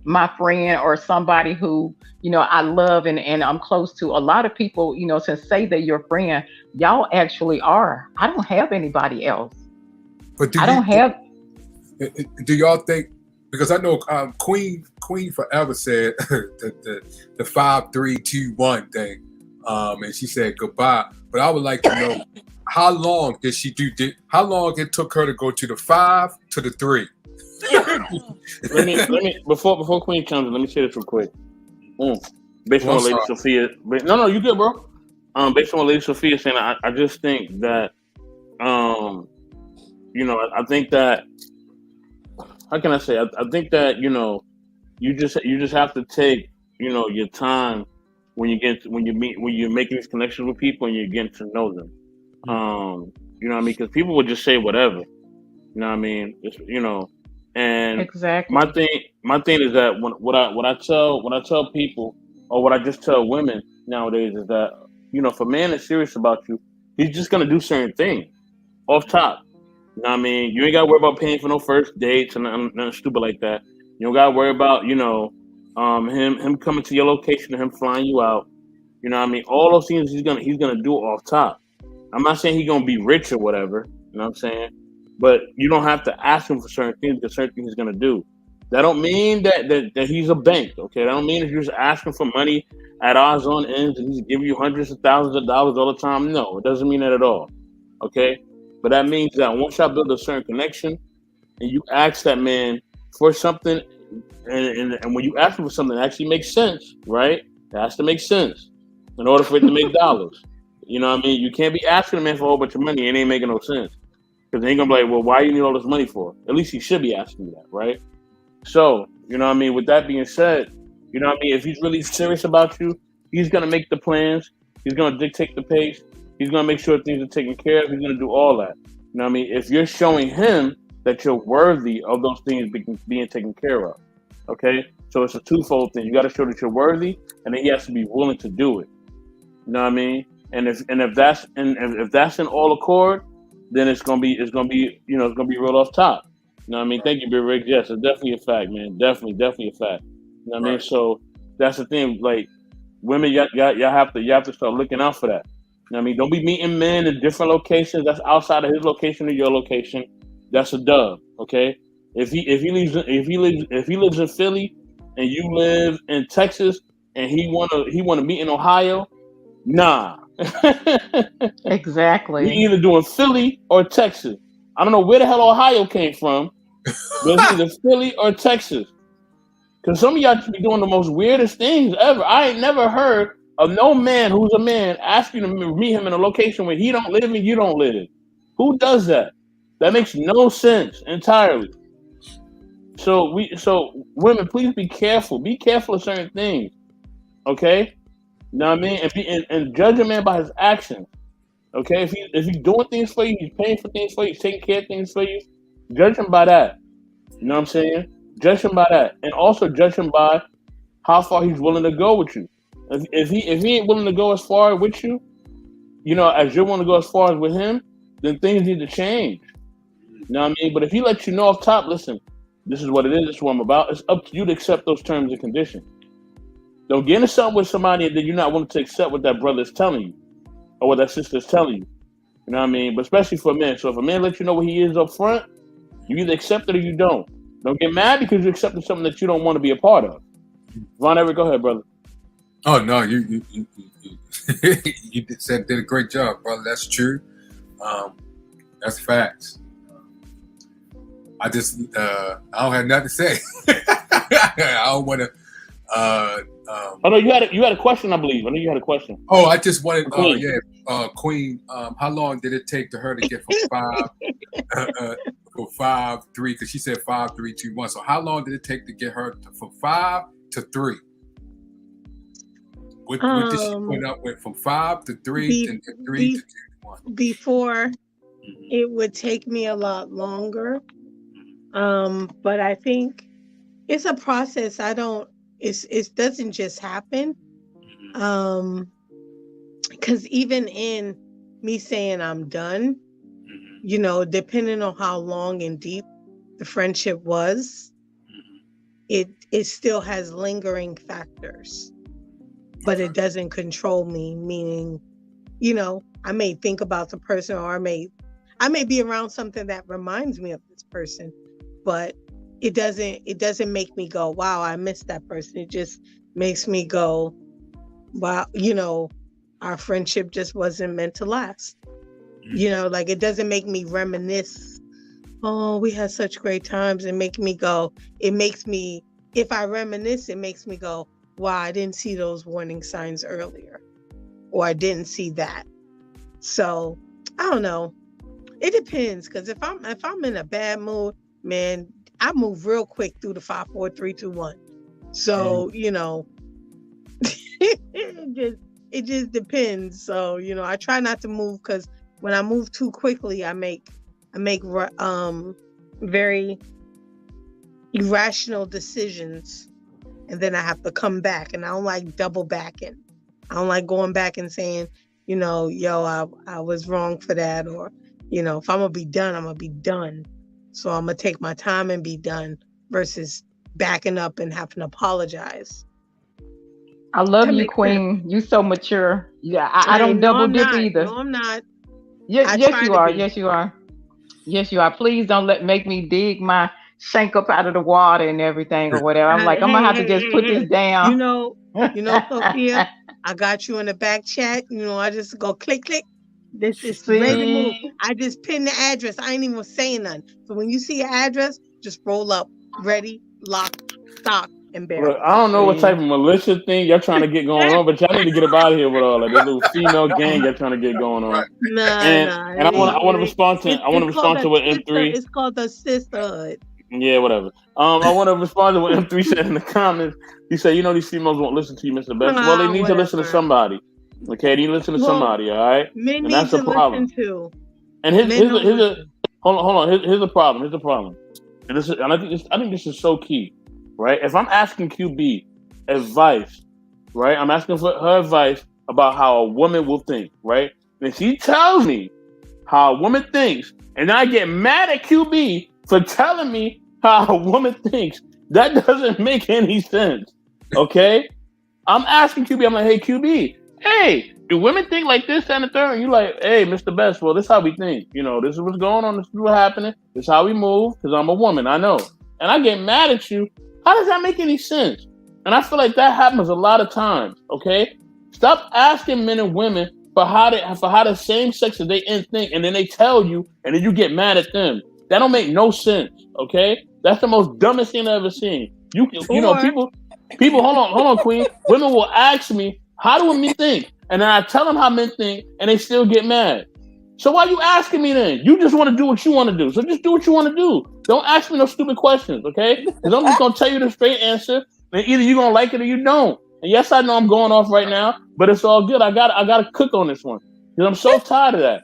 my friend or somebody who, I love and I'm close to. A lot of people, since say they're your friend, y'all actually are. I don't have anybody else. But I don't have. Do y'all think? Because I know Queen forever said the 5, 3, 2, 1 thing, and she said goodbye. But I would like to know, how long did she do? How long it took her to go to the 5 to the 3? let me before Queen comes in, let me say this real quick. Based on what Lady Sophia, no, you good, bro. Based on what Lady Sophia saying, I just think that, I think that. How can I say? I think that you just have to take your time when you're making these connections with people and you're getting to know them. You know what I mean? Because people would just say whatever. You know what I mean? It's, and exactly. My thing is that what I tell people, or what I just tell women nowadays, is that if a man is serious about you, he's just gonna do certain things off top. You know what I mean? You ain't got to worry about paying for no first dates and nothing stupid like that. You don't got to worry about, him coming to your location and him flying you out. You know what I mean? All those things he's gonna do off top. I'm not saying he's gonna be rich or whatever. You know what I'm saying? But you don't have to ask him for certain things, because certain things he's gonna do. That don't mean that he's a bank. Okay, that don't mean that you're just asking for money at odds on ends and he's giving you hundreds of thousands of dollars all the time. No, it doesn't mean that at all. Okay. But that means that once y'all build a certain connection and you ask that man for something, and when you ask him for something that actually makes sense, right? It has to make sense in order for it to make dollars. You know what I mean? You can't be asking a man for a whole bunch of money and it ain't making no sense. Because they ain't going to be like, well, why you need all this money for? At least he should be asking you that, right? So, you know what I mean? With that being said, you know what I mean? If he's really serious about you, he's going to make the plans. He's going to dictate the pace. He's going to make sure things are taken care of. He's going to do all that. You know what I mean? If you're showing him that you're worthy of those things being taken care of, okay? So it's a twofold thing. You got to show that you're worthy, and then he has to be willing to do it. You know what I mean? And if that's in all accord, then it's gonna be real off top. You know what I mean? Thank you, Big Rick. Yes, it's definitely a fact, man. Definitely a fact. You know what I mean? So that's the thing. Like, women, y'all have to start looking out for that. You know what I mean? Don't be meeting men in different locations that's outside of his location or your location. That's a dub. Okay? If he lives in Philly and you live in Texas and he wanna meet in Ohio, nah. Exactly. You're either doing Philly or Texas. I don't know where the hell Ohio came from, but it's either Philly or Texas. Because some of y'all be doing the most weirdest things ever. I ain't never heard of no man who's a man asking you to meet him in a location where he don't live and you don't live. Who does that? That makes no sense entirely. So women, please be careful. Be careful of certain things. Okay? You know what I mean? And judge a man by his actions. Okay? If he's doing things for you, he's paying for things for you, he's taking care of things for you, judge him by that. You know what I'm saying? Judge him by that. And also judge him by how far he's willing to go with you. If he ain't willing to go as far with you, as you're willing to go as far as with him, then things need to change. You know what I mean? But if he lets you know off top, listen, this is what it is, this is what I'm about, it's up to you to accept those terms and conditions. Don't get into something with somebody and then you're not willing to accept what that brother is telling you or what that sister is telling you. You know what I mean? But especially for men. So if a man lets you know what he is up front, You either accept it or you don't. Don't get mad because you accepted something that you don't want to be a part of. Von Everett, go ahead, brother. Oh no, you you did a great job, brother. That's true. That's facts. I don't have nothing to say. I don't want to. Oh no, you had a question, I believe. I know you had a question. Oh, I just wanted. Queen. Queen. How long did it take to her to get from 5 3? Because she said 5 3 2 1. So how long did it take to get her from 5 to 3? What did she put up with from 5 to 3 and 3 to 2 1? Before, it would take me a lot longer. But I think it's a process. It doesn't just happen. Because even in me saying I'm done, you know, depending on how long and deep the friendship was, it still has lingering factors, but it doesn't control me. Meaning, you know, I may think about the person, or I may be around something that reminds me of this person, but it doesn't make me go, wow, I missed that person. It just makes me go, wow, you know, our friendship just wasn't meant to last. You know, like it doesn't make me reminisce, oh, we had such great times, and make me go, if I reminisce, it makes me go, wow, I didn't see those warning signs earlier, or I didn't see that. So I don't know. It depends, because if I'm in a bad mood, man, I move real quick through the 5 4 3 2 1. So you know, it just depends. So you know, I try not to move, because when I move too quickly, I make very irrational decisions, and then I have to come back. And I don't like double backing. I don't like going back and saying, you know, yo, I was wrong for that, or you know, if I'm gonna be done, I'm gonna be done. So I'm gonna take my time and be done, versus backing up and having to apologize. I love That you, makes Queen. sense. You so mature. Yeah, I don't No, double I'm dip not. either. No, I'm not. Yes, I yes, try you to are. be. Yes, you are. Yes, you are. Please don't make me dig my shank up out of the water and everything or whatever. I'm like, I'm gonna have to just put this Hey. down. You know, Sophia, I got you in the back chat. You know, I just go click, click. This is ready to move. See, I just pinned the address. I ain't even saying nothing. So when you see an address, just roll up, ready, lock, stock, and Look, barrel. I don't know what type see. of militia thing y'all trying to get going on, but y'all need to get up out of here with all that. This little female gang y'all trying to get going on. Nah. And I want to respond to It's what M3. It's called the sisterhood. Yeah, whatever. I want to respond to what M3 said in the comments. He said, you know, these females won't listen to you, Mr. Best. Well, they need to listen to Whatever. somebody. Okay, they need to listen to somebody. All right, Men and need that's to the problem. listen to. And Men don't here's listen. hold on. Here's the problem. And I think this is so key, right? If I'm asking QB advice, right? I'm asking for her advice about how a woman will think, right? And she tells me how a woman thinks, and I get mad at QB for telling me how a woman thinks. That doesn't make any sense. Okay? I'm asking QB, I'm like, hey QB, hey, do women think like this, and the third? And you like, hey, Mr. Best, well, this is how we think. You know, this is what's going on, this is what's happening, this is how we move, because I'm a woman, I know. And I get mad at you. How does that make any sense? And I feel like that happens a lot of times, okay? Stop asking men and women for how the same sex that they think, and then they tell you, and then you get mad at them. That don't make no sense, okay? That's the most dumbest thing I've ever seen. You know, people, hold on, Queen. Women will ask me, how do men think? And then I tell them how men think, and they still get mad. So why are you asking me then? You just want to do what you want to do. So just do what you want to do. Don't ask me no stupid questions, okay? Because I'm just going to tell you the straight answer, and either you're going to like it or you don't. And yes, I know I'm going off right now, but it's all good. I got to cook on this one. Because I'm so tired of that.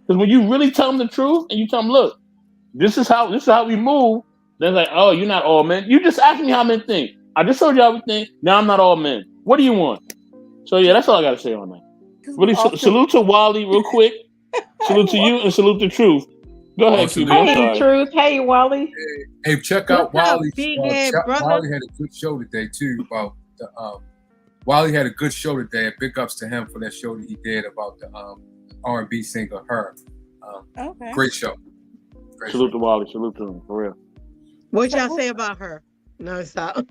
Because when you really tell them the truth, and you tell them, look, this is how we move, they're like, oh, you're not all men. You just asked me how men think. I just told you how we think. Now I'm not all men. What do you want? So yeah, that's all I got to say on that. Really, salute to Wally real quick. Salute to you and salute to Truth. Go ahead, QB. Hey, Truth. Hey, Wally. Hey, check out Wally. brother? Wally had a good show today too. About the Wally had a good show today. Big ups to him for that show that he did about the R&B singer Her. Okay. Great show. Salute to Wally. Salute to him, for real. What y'all say about her? No, stop.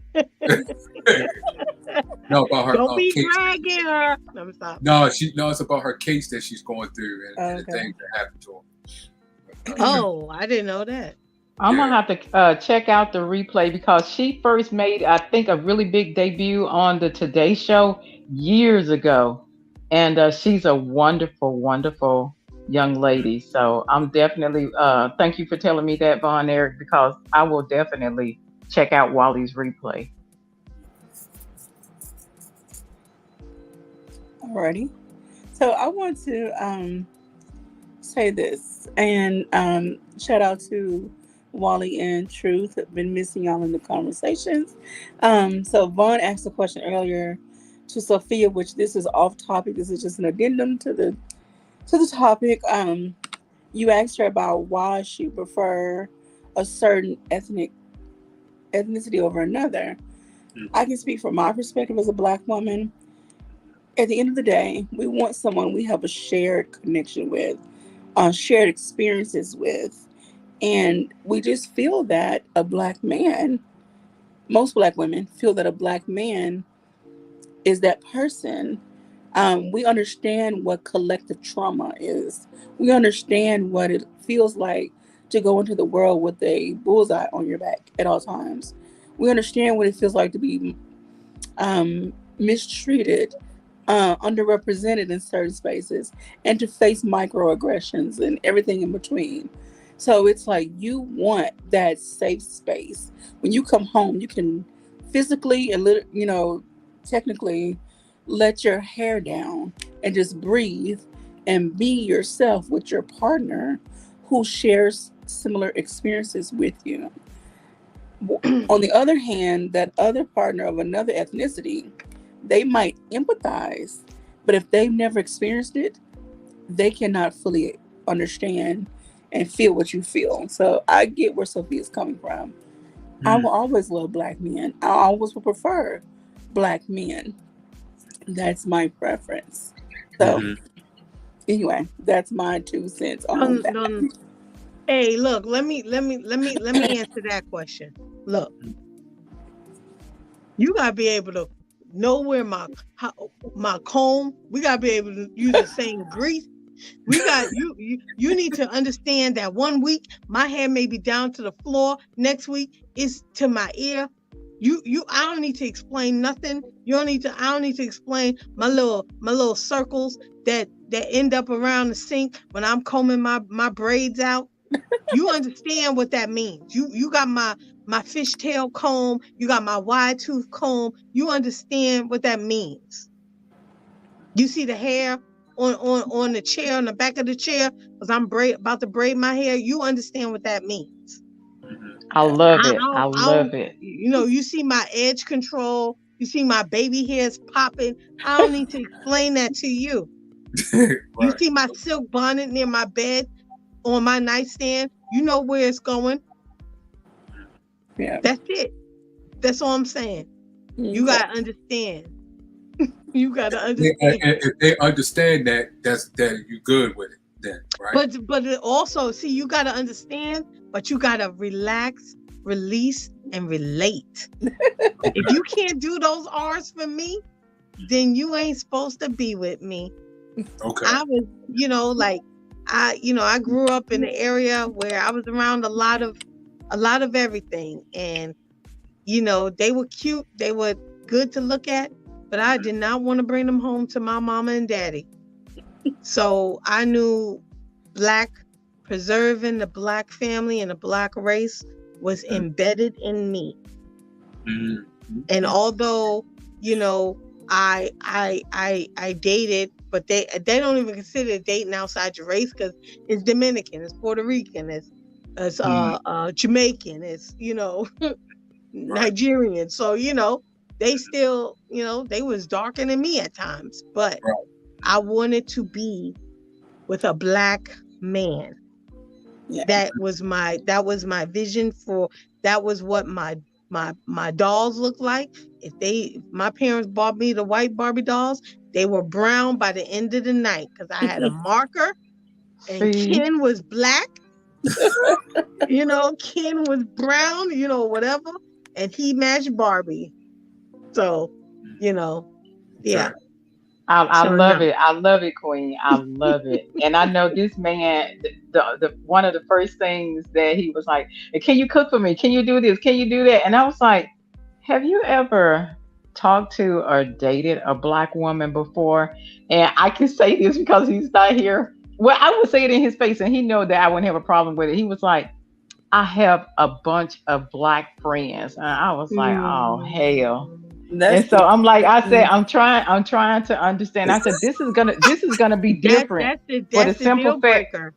No, about her Don't be case. dragging her. No, stop. No, it's about her case that she's going through and the Okay. things that happened to her. Oh, I didn't know that. I'm gonna have to check out the replay because she first made, I think, a really big debut on the Today Show years ago, and she's a wonderful, wonderful young lady. So I'm definitely thank you for telling me that, Von Eric, because I will definitely check out Wally's replay. Alrighty. So I want to say this and shout out to Wally and Truth. I've been missing y'all in the conversations. So Vaughn asked a question earlier to Sophia, which this is off topic. This is just an addendum to the topic. You asked her about why she prefer a certain ethnicity over another. I can speak from my perspective as a Black woman. At the end of the day, we want someone we have a shared connection with, shared experiences with, and we just feel that a Black man, most Black women feel that a Black man is that person. We understand what collective trauma is. We understand what it feels like to go into the world with a bullseye on your back at all times. We understand what it feels like to be mistreated, underrepresented in certain spaces, and to face microaggressions and everything in between. So it's like you want that safe space. When you come home, you can physically and technically let your hair down and just breathe and be yourself with your partner who shares similar experiences with you. On the other hand, that other partner of another ethnicity, they might empathize, but if they've never experienced it, they cannot fully understand and feel what you feel. So I get where Sophia's coming from. I will always love Black men. I always will prefer Black men. That's my preference. So anyway, that's my 2 cents on that. Hey, look, let me answer that question. Look, you gotta be able to know where my comb. We gotta be able to use the same grease. We got you need to understand that one week my hair may be down to the floor, next week it's to my ear. I don't need to explain nothing. I don't need to explain my little circles that end up around the sink when I'm combing my braids out. You understand what that means. You got my fishtail comb, you got my wide tooth comb. You understand what that means. You see the hair on the chair, on the back of the chair, because I'm about to braid my hair. You understand what that means. I love it. I love it. You see my edge control. You see my baby hairs popping. I don't need to explain that to you. Right. You see my silk bonnet near my bed on my nightstand. You know where it's going. Yeah. That's it. That's all I'm saying. You gotta understand. You gotta understand. If they understand that you're good with it, then right. But also, see, you gotta understand, but you gotta relax, release, and relate. If you can't do those R's for me, then you ain't supposed to be with me. Okay. I was, I grew up in an area where I was around a lot of everything, and they were cute, they were good to look at, but I did not want to bring them home to my mama and daddy. So I knew preserving the Black family and the Black race was embedded in me. Mm-hmm. And although, I dated, but they don't even consider dating outside your race, because it's Dominican, it's Puerto Rican, it's Jamaican, it's Nigerian. So they still they was darker than me at times, but I wanted to be with a Black man. Yeah. That was my vision for. That was what my dolls looked like. If my parents bought me the white Barbie dolls, they were brown by the end of the night, because I had a marker and Ken was Black. Ken was brown, whatever, and he matched Barbie. So, yeah. I So love no. it. I love it, Queen. I love it. And I know this man, the one of the first things that he was like, can you cook for me? Can you do this? Can you do that? And I was like, have you ever talked to or dated a black woman before? And I can say this because he's not here. Well, I would say it in his face, and he know that I wouldn't have a problem with it. He was like, I have a bunch of black friends. And I was like, oh hell. That's And so I'm like, I said, I'm trying to understand. I said, this is gonna be different for the That's the simple deal fact. breaker.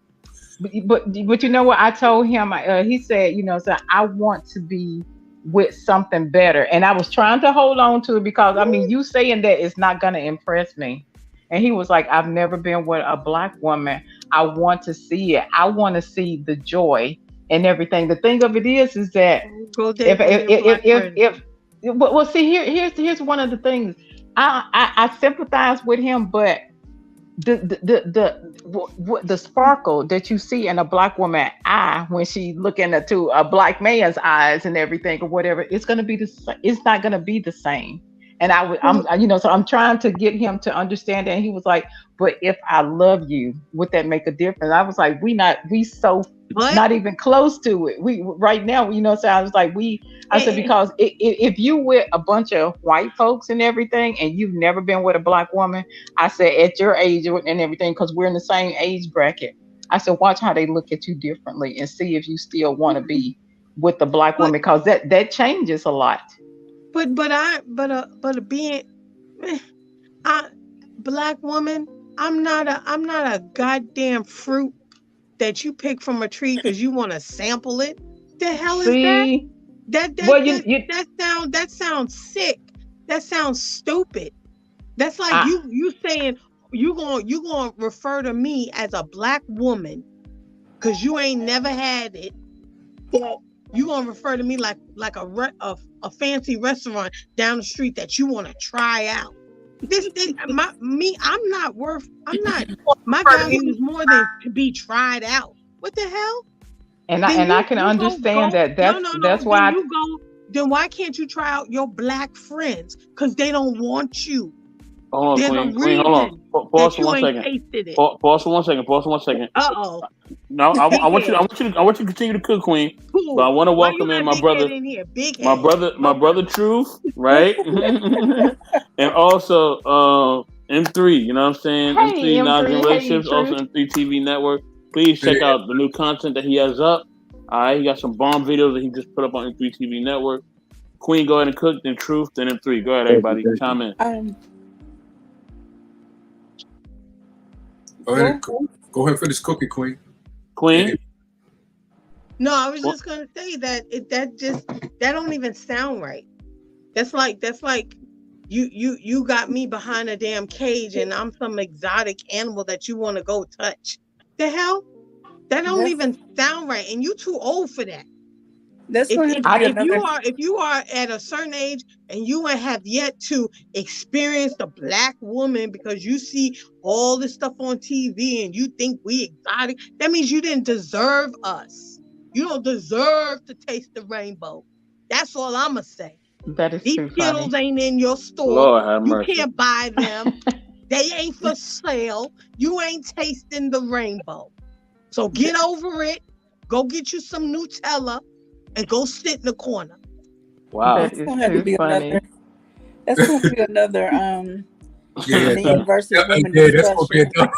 But you know what? I told him, he said, so I want to be with something better, and I was trying to hold on to it because I mean, you saying that it's not gonna impress me. And he was like, I've never been with a black woman. I want to see it. I want to see the joy and everything. The thing of it is that Go date one of your black friends. if well, see, here's one of the things. I sympathize with him, but the sparkle that you see in a black woman's eye when she looking into a black man's eyes and everything or whatever, it's not gonna be the same. And so I'm trying to get him to understand that. And he was like, but if I love you, would that make a difference? I was like, not even close to it. We right now, so I was like, I said, because if you with a bunch of white folks and everything, and you've never been with a black woman, I said, at your age and everything, because we're in the same age bracket, I said, watch how they look at you differently and see if you still want to be with the black woman, because that changes a lot. But being black woman, I'm not a goddamn fruit that you pick from a tree because you want to sample it. The hell is that? That sounds sick. That sounds stupid. That's like you saying you gonna refer to me as a black woman because you ain't never had it. That you gonna refer to me like a fancy restaurant down the street that you want to try out. I'm not. My value is more than to be tried out. What the hell? And I can understand that. That's why. Then why can't you try out your black friends? Because they don't want you. Hold on, Queen. Hold on. Pause for 1 second. Pause for 1 second. Uh-oh. No, I want you to continue to cook, Queen. Cool. But I want to welcome in my brother. My brother Truth, right? And also M3, you know what I'm saying? Hey, M3 Knowledge and Relationships, hey, also M3 TV Network. Please check out the new content that he has up. All right, he got some bomb videos that he just put up on M3 TV Network. Queen, go ahead and cook, then Truth, then M3. Go ahead, everybody. Chime in. Go ahead and finish cooking, Queen. Queen? No, I was just gonna say that don't even sound right. That's like you got me behind a damn cage and I'm some exotic animal that you want to go touch. The hell? That don't even sound right, and you too old for that. If you are at a certain age and you have yet to experience the black woman because you see all this stuff on TV and you think we exotic, that means you didn't deserve us. You don't deserve to taste the rainbow. That's all I'm gonna say. That is These too Skittles funny. ain't in your store. Lord have You mercy. can't buy them. They ain't for sale. You ain't tasting the rainbow. So get over it. Go get you some Nutella and go sit in the corner. Wow. That is too funny. That's going to be another men versus women That's going to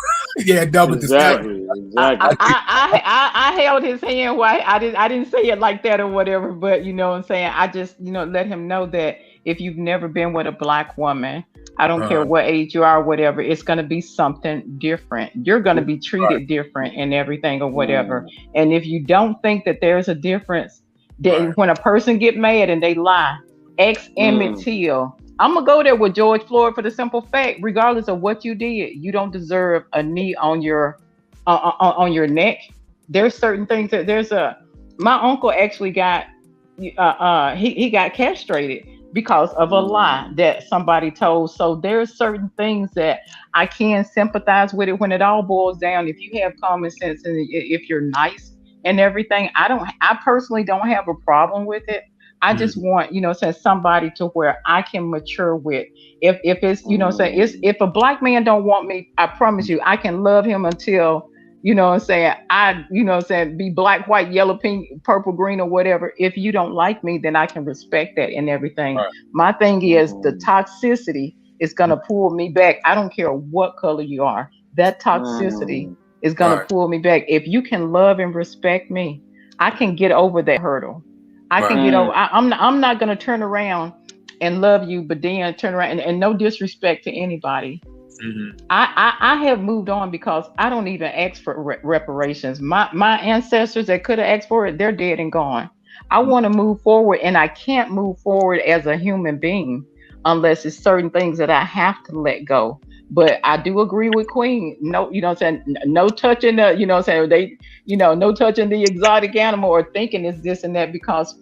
be a double Exactly. I held his hand. Why I didn't say it like that or whatever, but you know what I'm saying. I just let him know that if you've never been with a black woman, I don't care what age you are, whatever, it's going to be something different. You're going to be treated different and everything or whatever. And if you don't think that there's a difference, then when a person get mad and they lie, ex Emmett Till. I'm gonna go there with George Floyd for the simple fact, regardless of what you did, you don't deserve a knee on your neck. There's certain things that my uncle actually got he got castrated because of a lie that somebody told. So there's certain things that I can sympathize with it when it all boils down. If you have common sense and if you're nice and everything. I personally don't have a problem with it. I just want, say somebody to where I can mature with. If it's, say it's, if a black man don't want me, I promise you, I can love him until, be black, white, yellow, pink, purple, green, or whatever. If you don't like me, then I can respect that and everything. Right. My thing is the toxicity is gonna pull me back. I don't care what color you are. That toxicity is gonna pull me back. If you can love and respect me, I can get over that hurdle. I can get over. I'm not gonna turn around and love you, but then turn around and no disrespect to anybody. Mm-hmm. I have moved on because I don't even ask for reparations. My ancestors that could have asked for it, they're dead and gone. I want to move forward, and I can't move forward as a human being unless it's certain things that I have to let go. But I do agree with Queen. No, no touching the, no touching the exotic animal or thinking it's this and that, because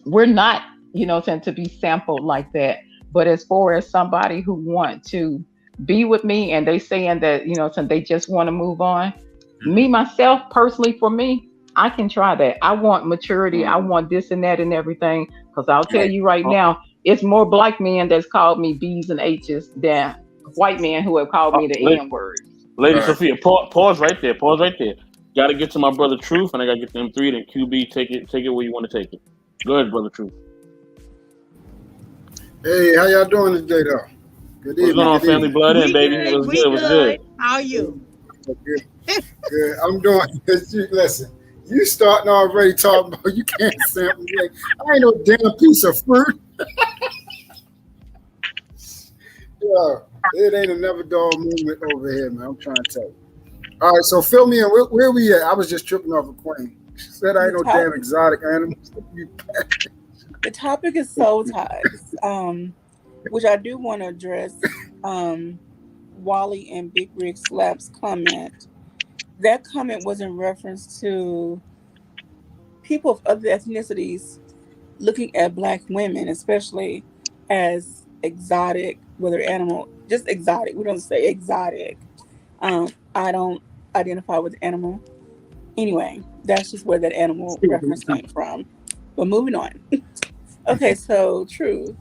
we're not, to be sampled like that. But as far as somebody who want to be with me and they saying that, they just want to move on, me, myself, personally, for me, I can try that. I want maturity. I want this and that and everything. Because I'll tell you right now, it's more black men that's called me B's and H's than white men who have called me the N word. Lady Sophia, pause right there. Pause right there. Got to get to my brother Truth, and I got to get to M3. Then QB, take it where you want to take it. Go ahead, brother Truth. Hey, how y'all doing today, though? Good evening. What's going on, family? Blood in, baby. Good. It was good. It was good. How are you? Good. Good. I'm doing. Listen, you starting already talking about you can't sample me. I ain't no damn piece of fruit. Yeah, it ain't a never dull movement over here, man. I'm trying to tell you. All right, so fill me in. Where we at? I was just tripping off a Queen. She said I ain't no damn exotic animals. The topic is soul ties, which I do want to address. Wally and Big Rig Slap's comment. That comment was in reference to people of other ethnicities looking at Black women, especially as exotic, whether animal, just exotic. We don't say exotic. I don't identify with animal. Anyway, that's just where that animal reference came from. But moving on. Okay, so Truth.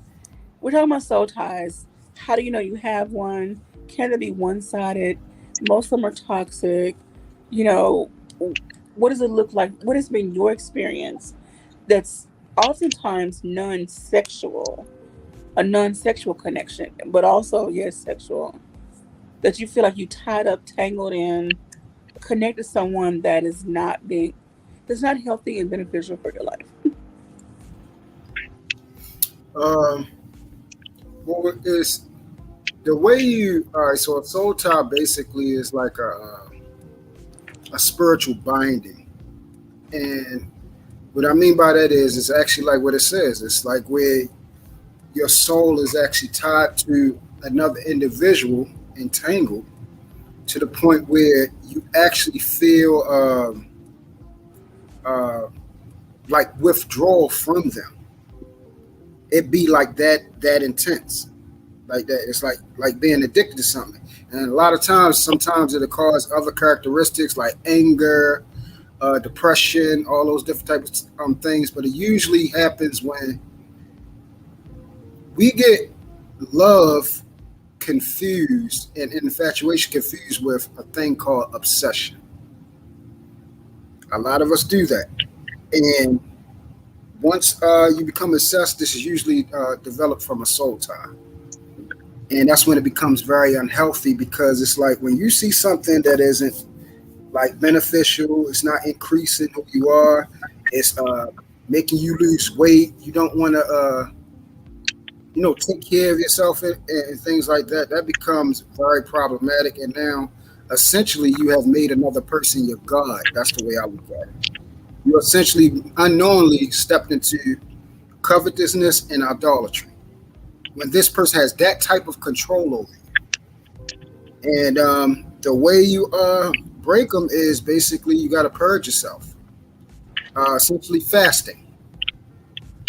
We're talking about soul ties. How do you know you have one? Can it be one-sided? Most of them are toxic. What does it look like? What has been your experience that's oftentimes non-sexual, a non-sexual connection, but also, yes, sexual, that you feel like you tied up, tangled in, connected to someone that is that's not healthy and beneficial for your life? Well, it's the way you. All right, so a soul tie basically is like a spiritual binding, and what I mean by that is it's actually like what it says. It's like where your soul is actually tied to another individual, entangled, to the point where you actually feel like withdrawal from them. It be like that intense, like that. It's like being addicted to something. And a lot of times, sometimes it'll cause other characteristics like anger, depression, all those different types of things. But it usually happens when we get love confused and infatuation confused with a thing called obsession. A lot of us do that. And once you become obsessed, this is usually developed from a soul tie. And that's when it becomes very unhealthy, because it's like when you see something that isn't like beneficial, it's not increasing who you are, it's making you lose weight, you don't want to take care of yourself and things like that, that becomes very problematic. And now essentially you have made another person your God. That's the way I look at it. You essentially unknowingly stepped into covetousness and idolatry when this person has that type of control over you. And the way you break them is basically you got to purge yourself, essentially fasting.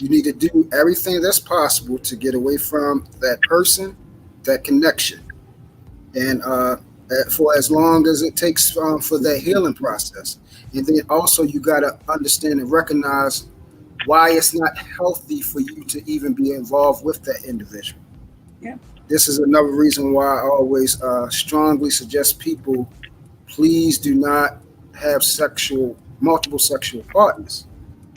You need to do everything that's possible to get away from that person, that connection. And for as long as it takes for that healing process. And then also you got to understand and recognize why it's not healthy for you to even be involved with that individual. Yeah. This is another reason why I always strongly suggest people, please do not have multiple sexual partners,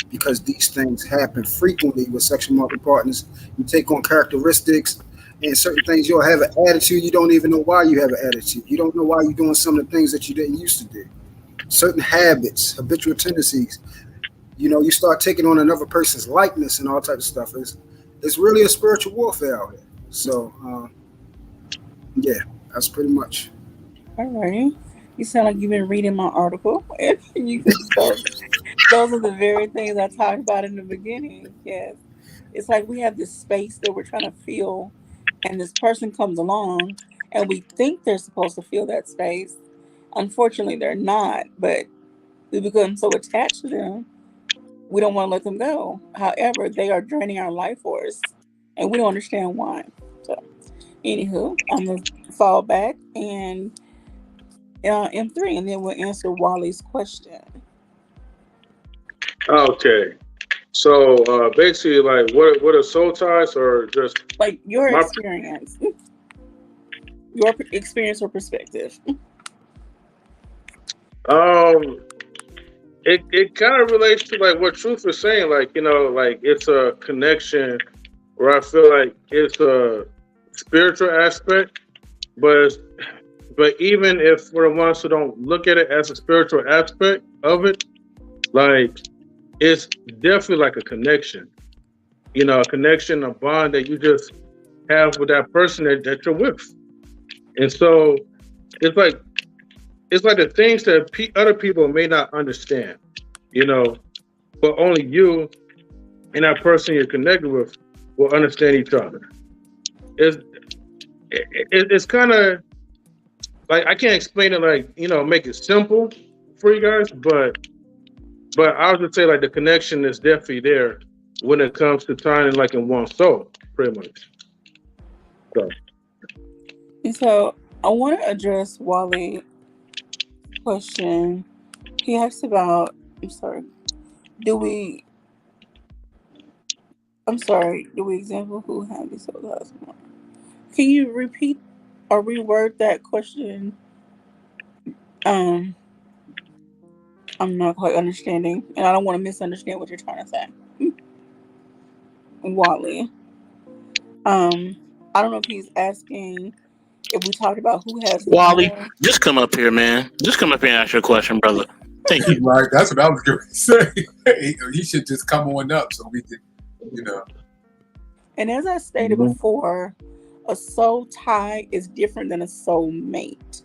because these things happen frequently with sexual multiple partners. You take on characteristics and certain things. You'll have an attitude. You don't even know why you have an attitude. You don't know why you're doing some of the things that you didn't used to do. Certain habits, habitual tendencies. You start taking on another person's likeness and all types of stuff. It's really a spiritual warfare out here. So, yeah, that's pretty much. All right. You sound like you've been reading my article. And those are the very things I talked about in the beginning. Yes. It's like we have this space that we're trying to fill, and this person comes along, and we think they're supposed to fill that space. Unfortunately, they're not, but we become so attached to them, we don't want to let them go. However, they are draining our life force, and we don't understand why. So, anywho, I'm going to fall back and M3, and then we'll answer Wally's question. Okay. So basically, like, what are soul ties, or just like your my experience, your experience or perspective? It kind of relates to like what Truth was saying, like, like it's a connection where I feel like it's a spiritual aspect, but even if for the ones who don't look at it as a spiritual aspect of it, like it's definitely like a connection, a connection, a bond that you just have with that person that you're with. And so it's like the things that other people may not understand, but only you and that person you're connected with will understand each other. It's kind of like, I can't explain it, like, make it simple for you guys, but I would just say like the connection is definitely there when it comes to tying like in one soul, pretty much. So I want to address Wally's question. He asked about, do we example who have these soul ties more? Can you repeat or reword that question? I'm not quite understanding, and I don't want to misunderstand what you're trying to say. Wally. I don't know if he's asking if we talked about who has Wally, more. just come up here, man. Just come up here and ask your question, brother. Thank you. Right, that's what I was going to say. He should just come on up so we can, And as I stated before, a soul tie is different than a soul mate.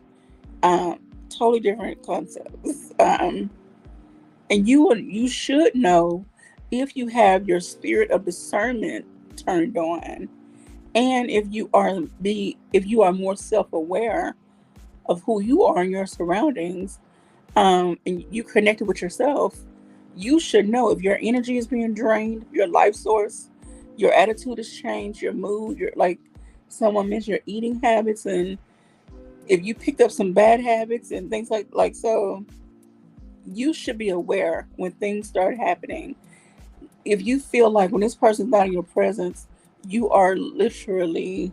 Totally different concepts. And you should know if you have your spirit of discernment turned on, and if you are more self-aware of who you are in your surroundings, and you connected with yourself, you should know if your energy is being drained, your life source, your attitude has changed, your mood, your, like someone mentioned, your eating habits, and if you picked up some bad habits and things like so, you should be aware when things start happening. If you feel like when this person's not in your presence, you are literally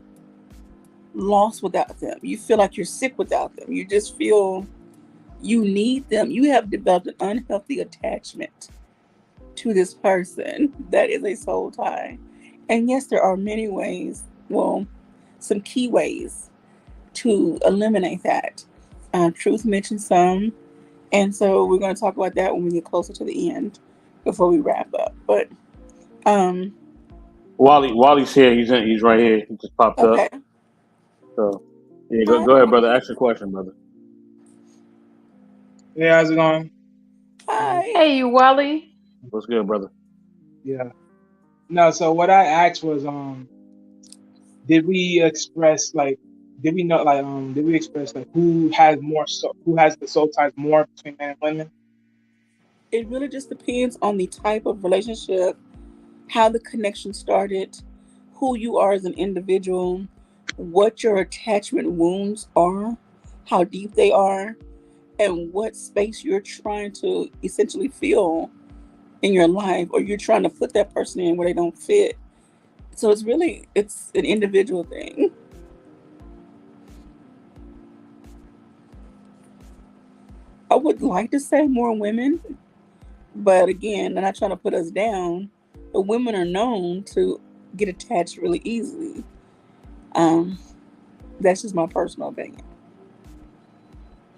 lost without them. You feel like you're sick without them. You just feel you need them. You have developed an unhealthy attachment to this person. That is a soul tie. And yes, there are many ways, some key ways to eliminate that. Truth mentioned some. And so we're going to talk about that when we get closer to the end before we wrap up. But Wally's here. He's right here. He just popped up. So yeah, go ahead, brother. Ask your question, brother. Hey, how's it going? Hi. Hey, Wally. What's good, brother? Yeah. No, so what I asked was, did we express who has the soul ties more between men and women? It really just depends on the type of relationship, how the connection started, who you are as an individual, what your attachment wounds are, how deep they are, and what space you're trying to essentially fill in your life, or you're trying to put that person in where they don't fit. So it's an individual thing. I would like to say more women, but again, I'm not trying to put us down, but women are known to get attached really easily. That's just my personal opinion.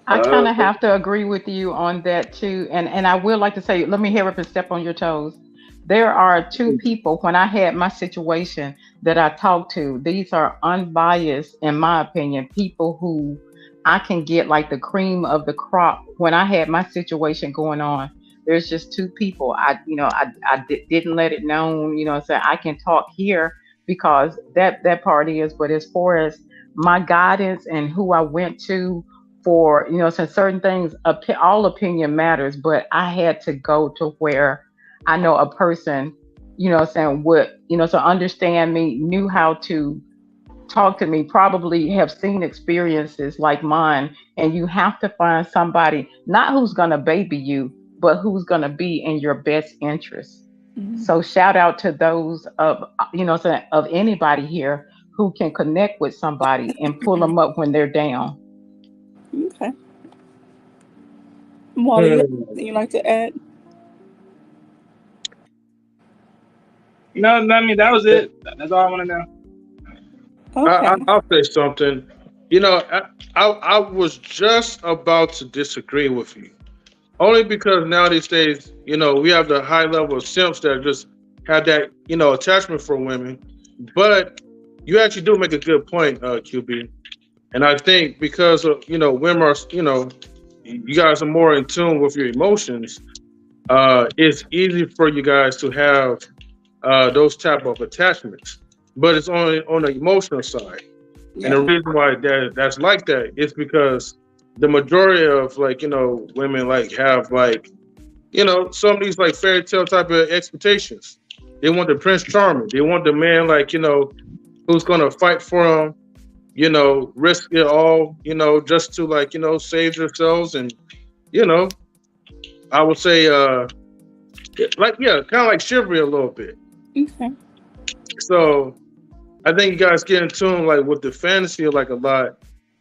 I kind of have to agree with you on that too. And I would like to say, let me hurry up and step on your toes. There are two people when I had my situation that I talked to. These are unbiased, in my opinion, people who I can get like the cream of the crop. When I had my situation going on, there's just two people. Didn't let it known, so I can talk here because that part is. But as far as my guidance and who I went to for, since certain things, all opinion matters, but I had to go to where I know a person, so understand me, knew how to talk to me, probably have seen experiences like mine. And you have to find somebody, not who's going to baby you, but who's going to be in your best interest. Mm-hmm. So shout out to those of anybody here who can connect with somebody and pull them up when they're down. Okay. Molly, anything you'd like to add? No, I mean, that was it. That's all I want to know. Okay. I'll say something. I was just about to disagree with you. Only because now these days, we have the high level of simps that just have that, attachment for women. But you actually do make a good point, QB. And I think because of, women are, you guys are more in tune with your emotions, it's easy for you guys to have those type of attachments. But it's only on the emotional side. Yeah. And the reason why that's like that is because the majority of women have some of these fairy tale type of expectations. They want the Prince Charming. They want the man who's gonna fight for them, risk it all, just to save themselves. And I would say kind of like chivalry a little bit. Okay. So I think you guys get in tune with the fantasy a lot.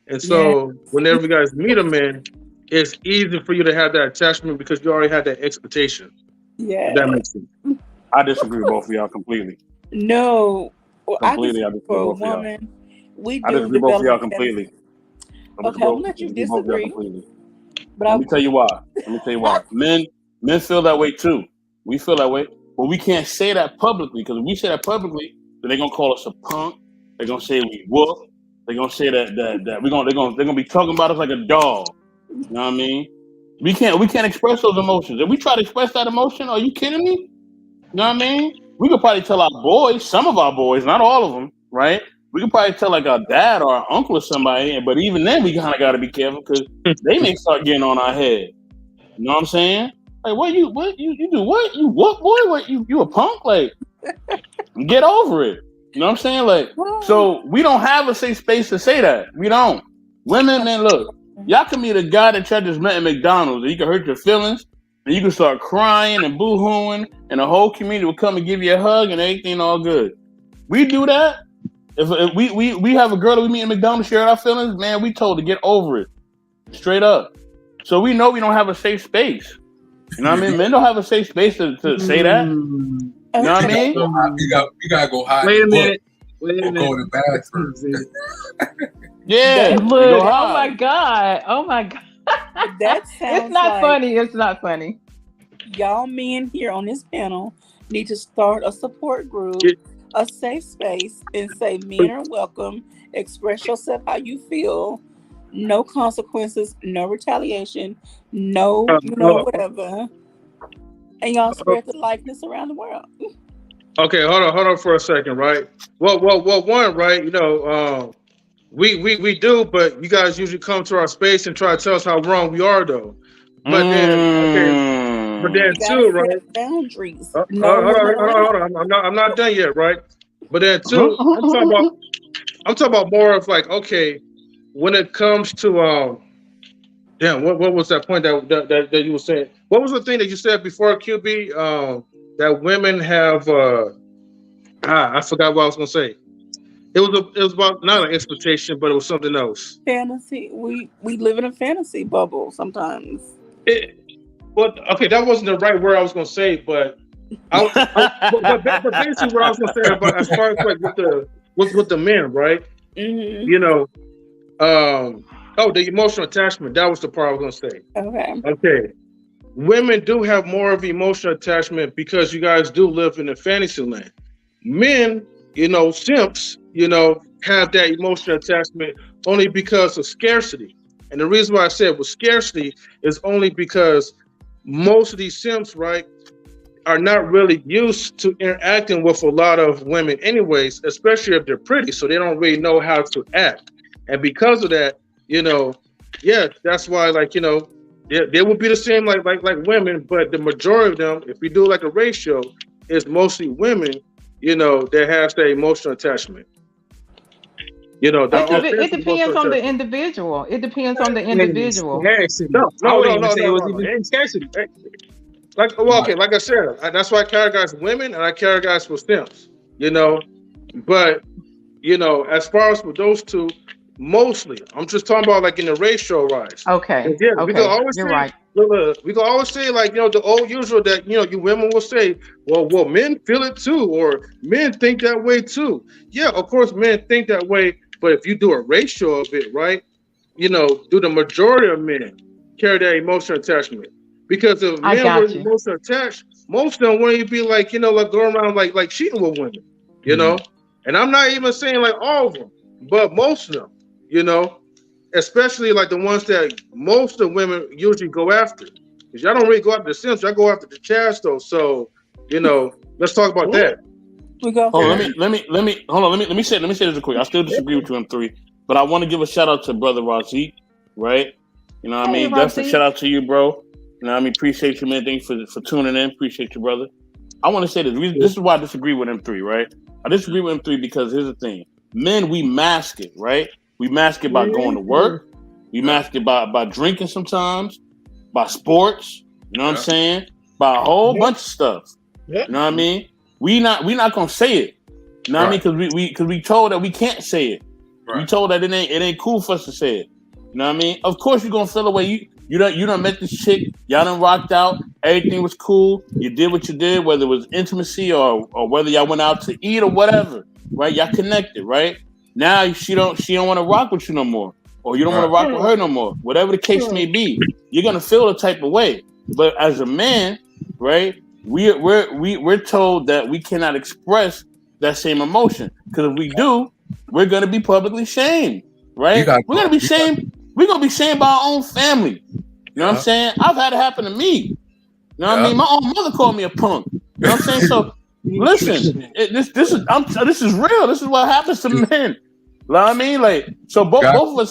And so whenever you guys meet a man, it's easy for you to have that attachment because you already had that expectation. Yeah. That makes sense. I disagree with both of y'all completely. No. Well, completely, I disagree with both of y'all. I disagree with both of y'all completely. Okay, I'll let you disagree. But let me tell you why. Men feel that way too. We feel that way. But we can't say that publicly, because if we say that publicly, then they're gonna call us a punk. They're gonna say we whoop. They're gonna say that they're gonna be talking about us like a dog. You know what I mean? We can't express those emotions. If we try to express that emotion, are you kidding me? You know what I mean? We could probably tell our boys, some of our boys, not all of them, right? We could probably tell our dad or our uncle or somebody, but even then we kind of got to be careful because they may start getting on our head. You know what I'm saying? Like, what you do? What you what boy? What you a punk? Like, get over it. You know what I'm saying? Like, so we don't have a safe space to say that. We don't. Women, man, look, y'all can be the guy that y'all just met at McDonald's, and you can hurt your feelings, and you can start crying and boo-hooing, and the whole community will come and give you a hug, and everything all good. We do that. If we have a girl that we meet at McDonald's, share our feelings, man, we told to get over it, straight up. So we know we don't have a safe space. You know what I mean? Men don't have a safe space to say that. You know what I mean? You gotta go hide. Wait a minute. Go to the bathroom. Yeah. Look, oh my God. That sounds It's not funny. It's not funny. Y'all men here on this panel need to start a support group, a safe space, and say men are welcome. Express yourself how you feel. No consequences, no retaliation, no, whatever. And y'all spread the likeness around the world. Okay, hold on for a second, right? Well, one, right? We do, but you guys usually come to our space and try to tell us how wrong we are, though. But then two, right? Boundaries. Hold on. I'm not done yet, right? But then two, I'm talking about more of okay. when it comes to damn, what was that point that you were saying? What was the thing that you said before, QB? That women have I forgot what I was gonna say. It was about not an expectation, but it was something else. Fantasy. We live in a fantasy bubble sometimes. Okay, that wasn't the right word I was gonna say, but but basically what I was gonna say about as far as like with the men, right? Mm-hmm. You know, the emotional attachment. That was the part I was gonna say. Okay. Women do have more of emotional attachment because you guys do live in a fantasy land. Men, simps, have that emotional attachment only because of scarcity. And the reason why I said with scarcity is only because most of these simps, right, are not really used to interacting with a lot of women anyways, especially if they're pretty. So they don't really know how to act. And because of that, that's why, like, they would be the same like women, but the majority of them, if we do like a ratio, is mostly women, that has that emotional attachment. It depends on the individual. It depends on the individual. I wouldn't even say it was even scarcity. Like I said, that's why I categorize women and I categorize with simps, But, as far as with those two, mostly, I'm just talking about like in the ratio rise. Okay. Yeah, we can always You're say, right. We can always say, like, the old usual that, you women will say, well, men feel it too, or men think that way too. Yeah, of course, men think that way. But if you do a ratio of it, right, do the majority of men carry that emotional attachment? Because if men were emotionally attached, most of them wouldn't be like, like going around like cheating with women, And I'm not even saying like all of them, but most of them, especially like the ones that most of the women usually go after. Because y'all don't really go after the simps, y'all go after the chads though. So, let's talk about that. We go. Hold on, let me say this quick. I still disagree with you on 3, but I want to give a shout out to brother Razik, right? You know what I mean? Definitely shout out to you, bro. You know what I mean? Appreciate you, man. Thank you for tuning in. Appreciate you, brother. I want to say this. This is why I disagree with M3, right? I disagree with M3 because here's the thing. Men, we mask it, right? We mask it by going to work. We mask it by drinking sometimes, by sports. You know what I'm saying? By a whole bunch of stuff. You know what I mean? We not gonna say it. You know what I mean? Because we told that we can't say it. We told that it ain't cool for us to say it. You know what I mean? Of course you're gonna feel the way you done met this chick, y'all done rocked out, everything was cool, you did what you did, whether it was intimacy or whether y'all went out to eat or whatever, right? Y'all connected, right? Now she don't want to rock with you no more, or you don't want to rock with her no more. Whatever the case may be, you're gonna feel the type of way. But as a man, right, we're told that we cannot express that same emotion, because if we do, we're gonna be publicly shamed, right? We're gonna be shamed. We're gonna be shamed by our own family. You know what I'm saying? I've had it happen to me. You know what I mean? My own mother called me a punk. You know what I'm saying? So listen, this is real. This is what happens to men. You know what I mean? Like, so both of us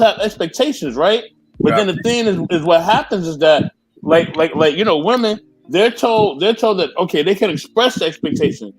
have expectations, right? But then the thing is what happens is that like women, they're told that okay, they can express the expectation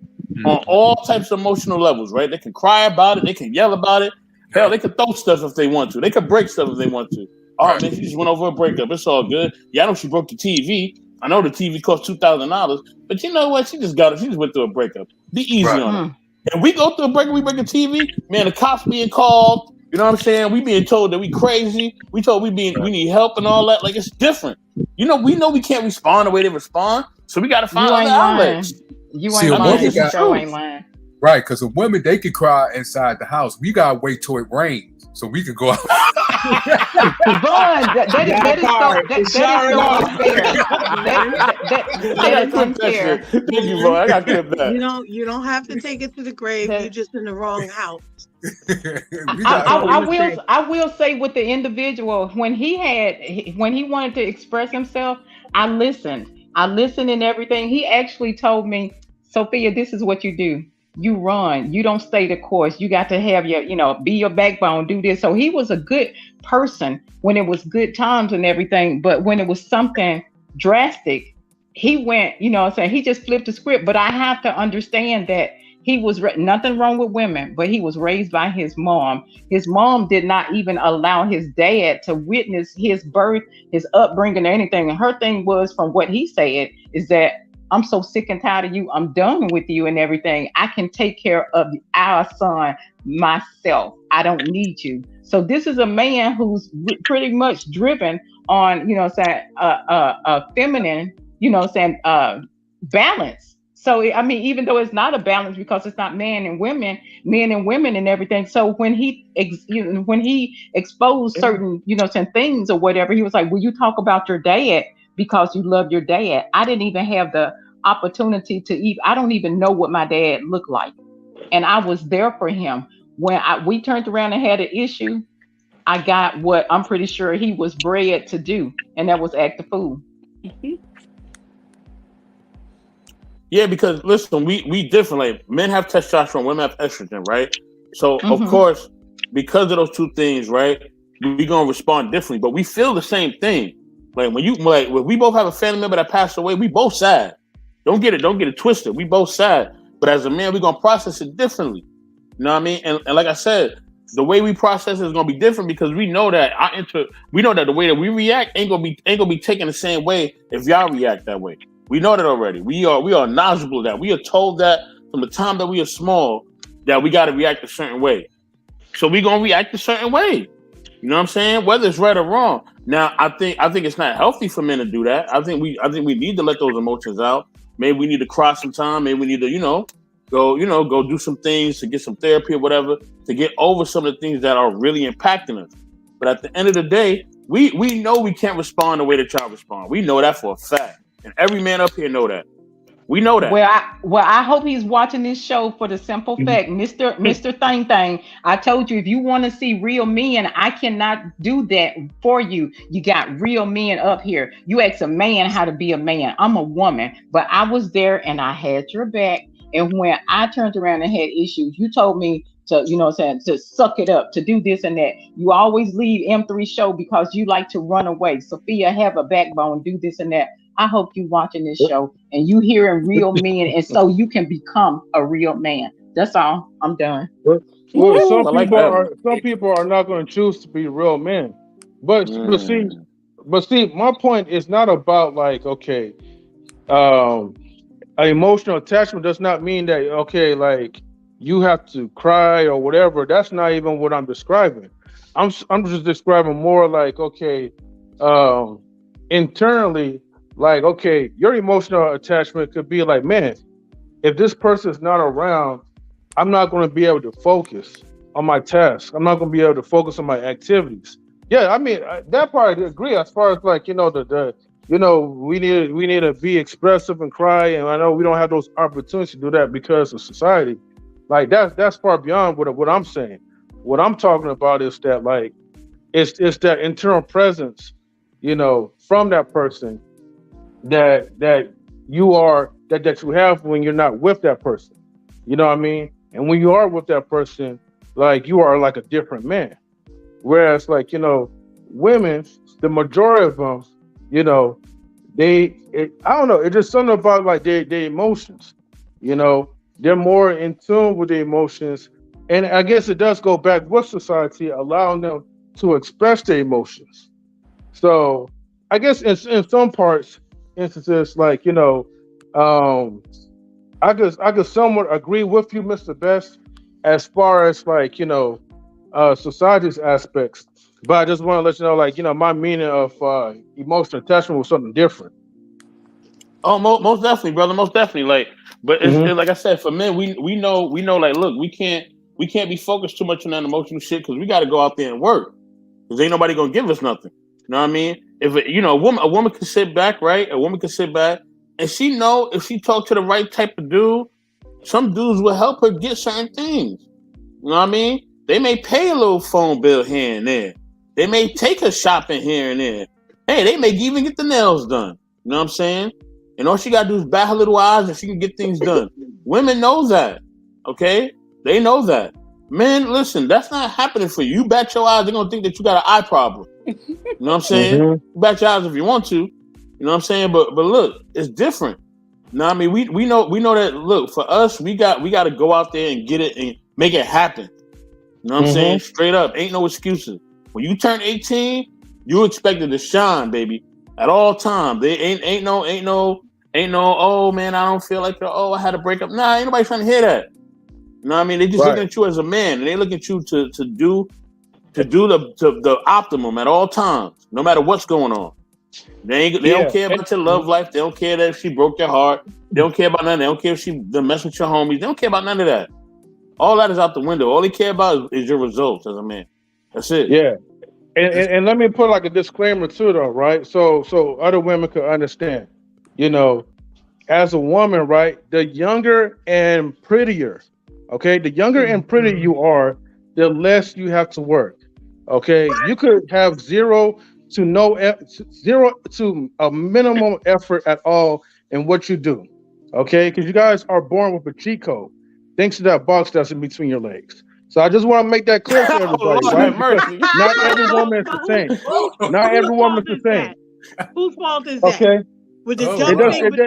on all types of emotional levels, right? They can cry about it, they can yell about it. Hell, they could throw stuff if they want to. They could break stuff if they want to. Oh man, she just went over a breakup. It's all good. Yeah, I know she broke the TV. I know the TV cost $2,000, but you know what? She just went through a breakup. Be easy on her. And we go through a breakup, we break a TV. Man, the cops being called. You know what I'm saying? We being told that we crazy. We told we need help and all that. Like, it's different. We know we can't respond the way they respond, so we got to find other outlets. You ain't lying. Right, because the women, they can cry inside the house. We gotta wait till it rains so we can go out. That is unfair. Thank you, boy. I got to clip that. You don't have to take it to the grave. You're just in the wrong house. I will say with the individual, when he wanted to express himself, I listened and everything. He actually told me, Sophia, this is what you do. You run. You don't stay the course. You got to have be your backbone, do this. So he was a good person when it was good times and everything. But when it was something drastic, he went, he just flipped the script. But I have to understand that He was nothing wrong with women, but he was raised by his mom. His mom did not even allow his dad to witness his birth, his upbringing, or anything. And her thing was, from what he said, is that I'm so sick and tired of you. I'm done with you and everything. I can take care of our son myself. I don't need you. So this is a man who's pretty much driven on, you know, saying feminine, you know, saying balance. So, I mean, even though it's not a balance because it's not men and women and everything. So when he exposed certain, you know, certain things or whatever, he was like, will you talk about your dad because you love your dad? I didn't even have the opportunity to I don't even know what my dad looked like. And I was there for him. When we turned around and had an issue, I got what I'm pretty sure he was bred to do. And that was act the fool. Mhm. Yeah, because listen, we different. Like men have testosterone, women have estrogen, right? So of course, because of those two things, right, we gonna respond differently. But we feel the same thing. Like when we both have a family member that passed away, we both sad. Don't get it twisted. We both sad. But as a man, we gonna process it differently. You know what I mean? And like I said, the way we process it is gonna be different because we know that the way that we react ain't gonna be taken the same way if y'all react that way. We know that already. We are knowledgeable of that. We are told that from the time that we are small that we got to react a certain way. So we gonna react a certain way. You know what I'm saying? Whether it's right or wrong. Now, I think it's not healthy for men to do that. I think we need to let those emotions out. Maybe we need to cry sometime. Maybe we need to, go do some things to get some therapy or whatever to get over some of the things that are really impacting us. But at the end of the day, we know we can't respond the way that y'all respond. We know that for a fact. And every man up here know that. We know that. Well, I hope he's watching this show for the simple fact, Mr. Thing. I told you, if you want to see real men, I cannot do that for you. You got real men up here. You ask a man how to be a man. I'm a woman, but I was there and I had your back. And when I turned around and had issues, you told me to, to suck it up, to do this and that. You always leave M3 show because you like to run away. Sophia, have a backbone, do this and that. I hope you watching this show and you hearing real men, and so you can become a real man. That's all. I'm done. Well, some people are not going to choose to be real men. But see, my point is not about like, okay, an emotional attachment does not mean that, okay, like you have to cry or whatever. That's not even what I'm describing. I'm just describing more like, okay, internally. Like, okay, your emotional attachment could be like, man, if this person is not around, I'm not going to be able to focus on my task. I'm not going to be able to focus on my activities. Yeah, I mean, that part I agree. As far as like, we need to be expressive and cry. And I know we don't have those opportunities to do that because of society. Like that's far beyond what I'm saying. What I'm talking about is that like, it's that internal presence, from that person that you have when you're not with that person. You know what I mean? And when you are with that person, like you are like a different man. Whereas like, women, the majority of them, I don't know, it's just something about like their emotions. They're more in tune with the emotions. And I guess it does go back with society, allowing them to express their emotions. So I guess in some instances, like, I could somewhat agree with you, Mr. Best, as far as like, society's aspects. But I just want to let you know, like, my meaning of emotional attachment was something different. Oh, most definitely, brother, most definitely. Like, but it's like I said, for men, we know, like, look, we can't be focused too much on that emotional shit because we got to go out there and work because ain't nobody gonna give us nothing. You know what I mean? If a woman can sit back, right? A woman can sit back and she know if she talk to the right type of dude, some dudes will help her get certain things. You know what I mean? They may pay a little phone bill here and there. They may take her shopping here and there. Hey, they may even get the nails done. You know what I'm saying? And all she gotta do is bat her little eyes and she can get things done. Women know that. Okay? They know that. Men, listen, that's not happening for you. You bat your eyes, they're gonna think that you got an eye problem. You know what I'm saying? You bat your eyes if you want to. You know what I'm saying? But look, it's different. No, I mean we know that. Look, for us, we got to go out there and get it and make it happen. You know what I'm saying? Straight up, ain't no excuses. When you turn 18, you expected to shine, baby, at all times. They ain't no. Oh man, I don't feel like I had to break up. Nah, ain't nobody trying to hear that. You know what I mean? They just looking at you as a man, and they looking at you to do the optimum at all times, no matter what's going on. They don't care about your love life. They don't care that if she broke your heart. They don't care about nothing. They don't care if she mess with your homies. They don't care about none of that. All that is out the window. All they care about is your results as a man. That's it. Yeah. And let me put like a disclaimer too, though, right? So other women could understand. You know, as a woman, right, the younger and prettier, okay, the younger and prettier you are, the less you have to work. Okay, you could have zero to a minimum effort at all in what you do. Okay, because you guys are born with a cheat code, thanks to that box that's in between your legs. So I just want to make that clear to everybody, right? Not every woman is the same. Not every woman is the same. Whose fault is that? Okay. With the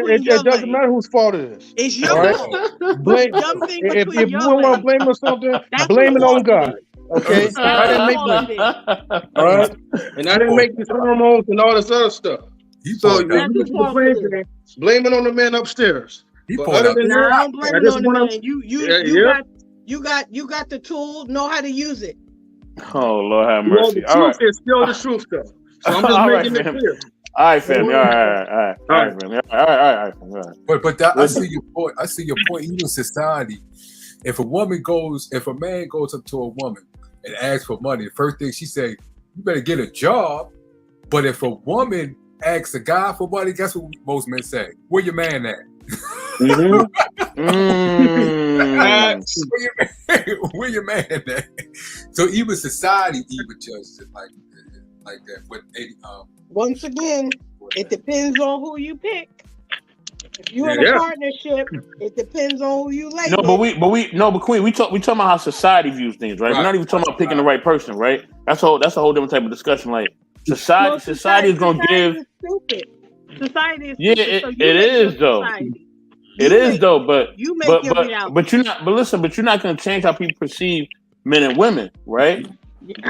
it doesn't matter whose fault it is. It's your fault. If you want to blame on something, blame it on God. Okay, I didn't make this. All right, and I didn't make these hormones and all this other stuff. So blame it on the man upstairs. But other than that, I don't blame it on the man. You got the tool. Know how to use it. Oh Lord have mercy. The truth is still the truth, though. So I'm just making it clear. All right, family. All right, family. All right. But I see your point. I see your point. Even society, if a man goes up to a woman and asks for money, the first thing she say, you better get a job. But if a woman asks a guy for money, guess what most men say? Where your man at? Where your man at? So even society even judges it like that. But once again, it depends on who you pick. If you're in a partnership, it depends on who you like. But Queen, we talking about how society views things, right? We're not even talking about picking the right person, right? That's a whole different type of discussion. Like society is gonna give. Stupid. Society is stupid. It is though. It is though, but you make your reality. But you're not gonna change how people perceive men and women, right?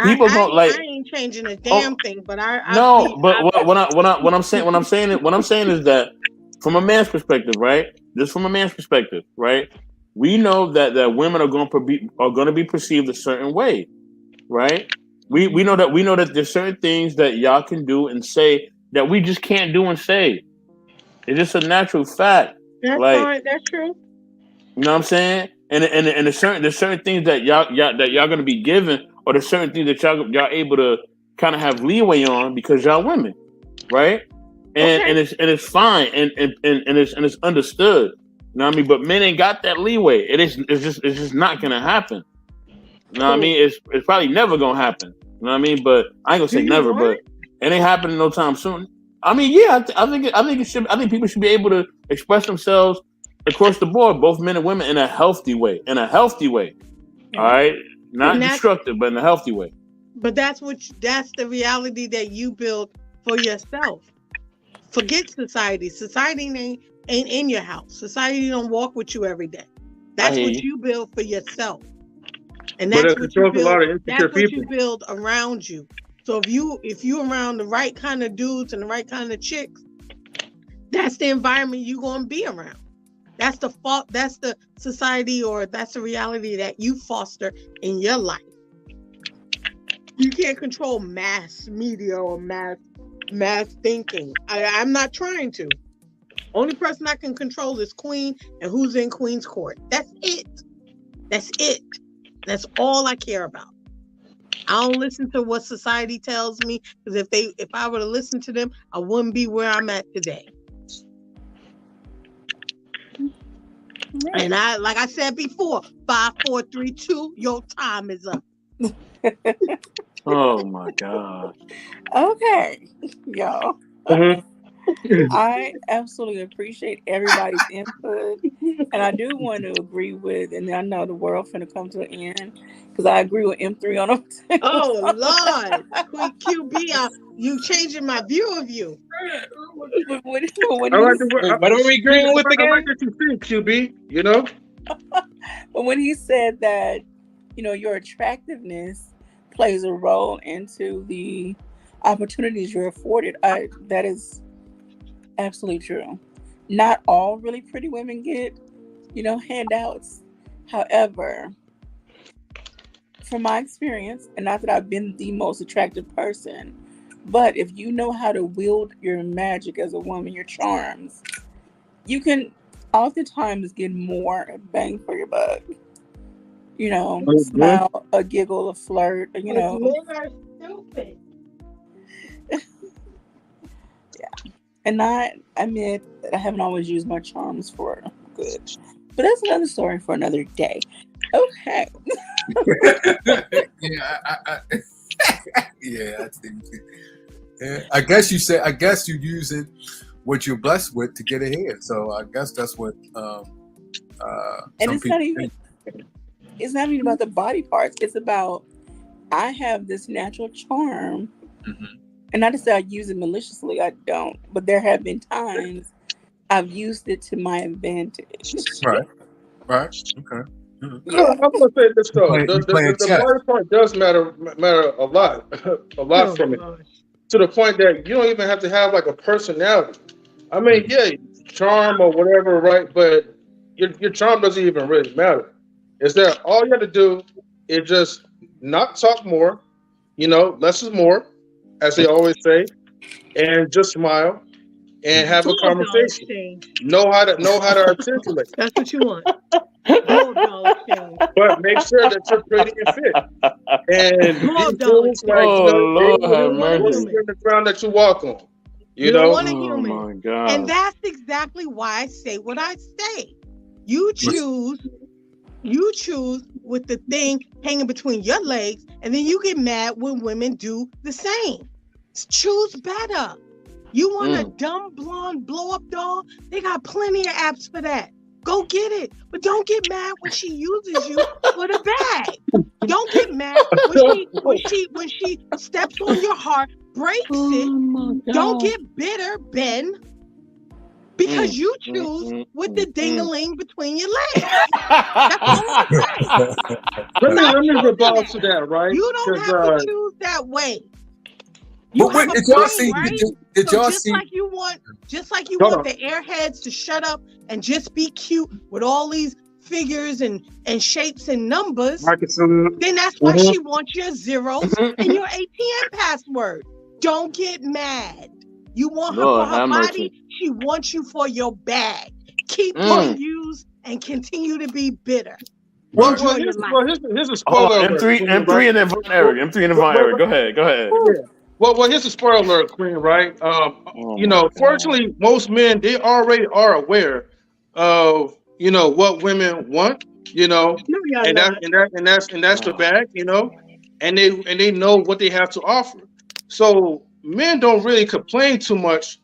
People don't like. I ain't changing a damn thing, but what I'm saying is that from a man's perspective, right? Just from a man's perspective, right? We know that women are going to be perceived a certain way, right? We know that there's certain things that y'all can do and say that we just can't do and say. It's just a natural fact. That's fine. That's true. You know what I'm saying? And there's certain things that y'all going to be given, or there's certain things that y'all able to kind of have leeway on because y'all women, right? And it's fine and it's understood. You know what I mean? But men ain't got that leeway. It's just not gonna happen. You know what I mean? It's probably never gonna happen. You know what I mean? But I ain't gonna say never, but it ain't happening no time soon. I mean, yeah, I think people should be able to express themselves across the board, both men and women, in a healthy way. All right, not destructive, but in a healthy way. But that's the reality that you build for yourself. Forget society. Society ain't in your house. Society don't walk with you every day. That's what you build for yourself, and that's what you build. That's what you build around you. So if you around the right kind of dudes and the right kind of chicks, that's the environment you're going to be around. That's the fault. That's the society, or that's the reality that you foster in your life. You can't control mass media or mass thinking. I'm not trying to. Only person I can control is Queen and who's in Queen's court. That's it. That's all I care about. I don't listen to what society tells me, because if I were to listen to them, I wouldn't be where I'm at today. Right. And like I said before, 5, 4, 3, 2, your time is up. Oh my God. Okay, y'all. I absolutely appreciate everybody's input, and I do want to agree with, and I know the world finna come to an end, because I agree with M3 on them. Oh Lord, QB, you changing my view of you. when I like he, the What are we agreeing with I like again? that you think, QB. You know. but when he said that, your attractiveness plays a role into the opportunities you're afforded, that is absolutely true. Not all really pretty women get, handouts. However, from my experience, and not that I've been the most attractive person, but if you know how to wield your magic as a woman, your charms, you can oftentimes get more bang for your buck. Smile, a giggle, a flirt, Men are stupid. And I admit that I haven't always used my charms for good. But that's another story for another day. Okay. Yeah, I think. Yeah, I guess you using what you're blessed with to get ahead. So I guess that's what. And some it's people not even. It's not even about the body parts. It's about I have this natural charm, and not to say I use it maliciously. I don't. But there have been times I've used it to my advantage. Right. Okay. No, I'm gonna say this though. You playing The chess. body part does matter a lot, a lot for me. To the point that you don't even have to have like a personality. I mean, yeah, charm or whatever, right? But your charm doesn't even really matter. Is that all you have to do is just not talk more, less is more, as they always say, and just smile and have a conversation. Know how to articulate. That's what you want. But make sure that you're pretty and fit. And these dudes, like, Lord they have want mercy. you in the ground that you walk on. You don't know? want a Oh human. my God. And that's exactly why I say what I say. You choose with the thing hanging between your legs, and then you get mad when women do the same. Choose better. You want a dumb blonde blow up doll? They got plenty of apps for that. Go get it. But don't get mad when she uses you for the bag. Don't get mad when she steps on your heart, breaks it. Don't get bitter, Ben. Because you choose with the ding-a-ling between your legs. That's all I'm saying. Let me rebuttal to that, right? You don't have to choose that way. But wait, did y'all see? Right? Did So y'all just see? like you want Hold on. the airheads to shut up and just be cute with all these figures and shapes and numbers, then that's why she wants your zeros and your ATM password. Don't get mad. You want her Lord for her have body. mercy. She wants you for your bag. Keep on use and continue to be bitter. Well, Enjoy here's your life. a spoiler alert. M3 and then Von Eric. M3 and then Von Eric. Go ahead. Yeah. Well, here's a spoiler alert, Queen, right? Fortunately, most men, they already are aware of, what women want, No, y'all and not. that's the bag, and they know what they have to offer. So men don't really complain too much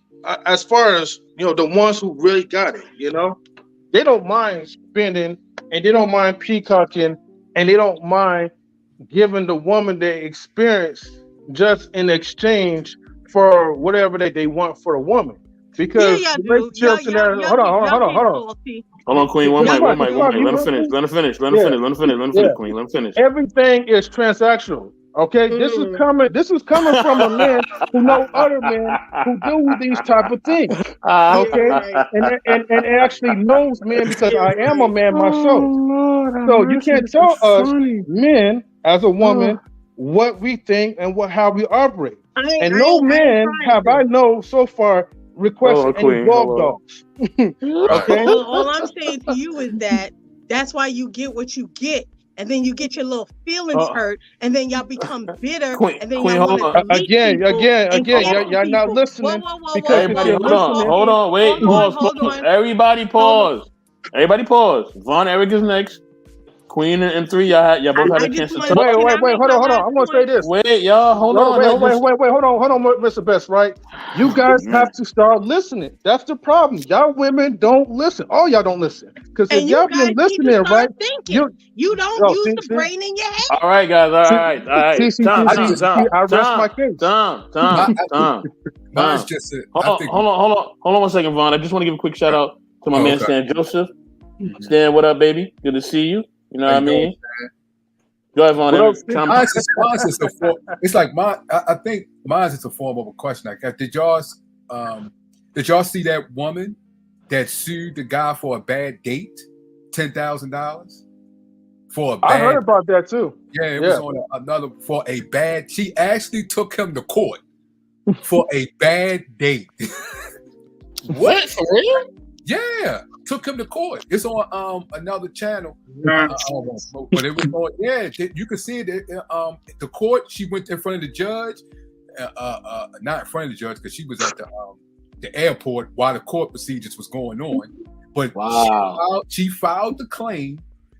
as far as, the ones who really got it, They don't mind spending, and they don't mind peacocking, and they don't mind giving the woman the experience just in exchange for whatever they want for a woman. Because Yeah, the y'all do. relationships in there, hold on. Salty. Hold on, Queen. One Yeah, mic. Let him you finish. know? Let him finish, Yeah. Queen. Let him finish. Everything is transactional. Okay, this is coming from a man who know other men who do these type of things. Okay, right. and actually knows men because I am a man myself. Lord, So you can't tell us men as a woman what we think and how we operate. And no man have I know so far requested any Queen, dog hold dogs. Okay. All I'm saying to you is that's why you get what you get. And then you get your little feelings hurt, and then y'all become bitter, and then y'all want to delete again, cancel y'all not people. listening. Whoa, Because Everybody, if you're listening, hold on, wait, Hold pause. on. Everybody pause. Everybody pause. Von Eric is next. Queen and M3, y'all both had a chance to talk. Wait, hold on. I'm gonna say this. Wait, y'all, hold on. Wait, hold on, Mr. Best, right? You guys Man. have to start listening. That's the problem. Y'all women don't listen. All y'all don't listen. Because if And you y'all guys been need to listening, start right? thinking. You don't Oh, use the brain in your head. All right, guys. All See, right. see, Tom. I rest my case. Mine's just a, Hold on 1 second, Vaughn. I just want to give a quick shout out to my man okay. Stan Joseph. Stan, what up, baby? Good to see you. You know what I mean? Go ahead, Vaughn. Mine's is a form. It's like mine. I think mine's is a form of a question. Like, did y'all see that woman that sued the guy for a bad date, $10,000 for a bad? I heard about that too. Yeah, it was on another for a bad. She actually took him to court for a bad date. What? For real? Yeah, took him to court. It's on another channel. But it was on. Yeah, you can see it. The court. She went in front of the judge. Not in front of the judge because she was at the airport while the court procedures was going on. But she filed the claim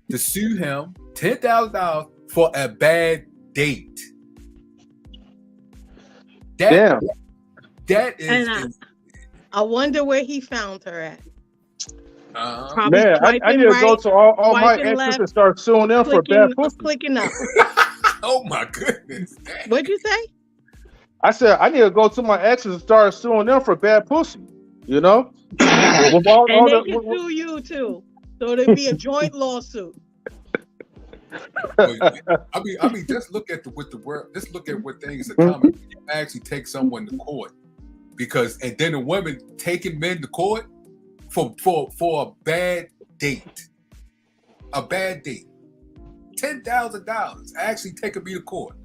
to sue him $10,000 for a bad date. Damn. That is. And I wonder where he found her at. Man, I need to go to all my exes left, and start suing them for bad pussy. Clicking up. Oh my goodness. What'd you say? I said I need to go to my exes and start suing them for bad pussy. You know? And they can sue you too. So there'd be a joint lawsuit. I mean, just look at just look at what things are coming. You actually take someone to court and then the women taking men to court for a bad date. A bad date. $10,000 actually taking me to court.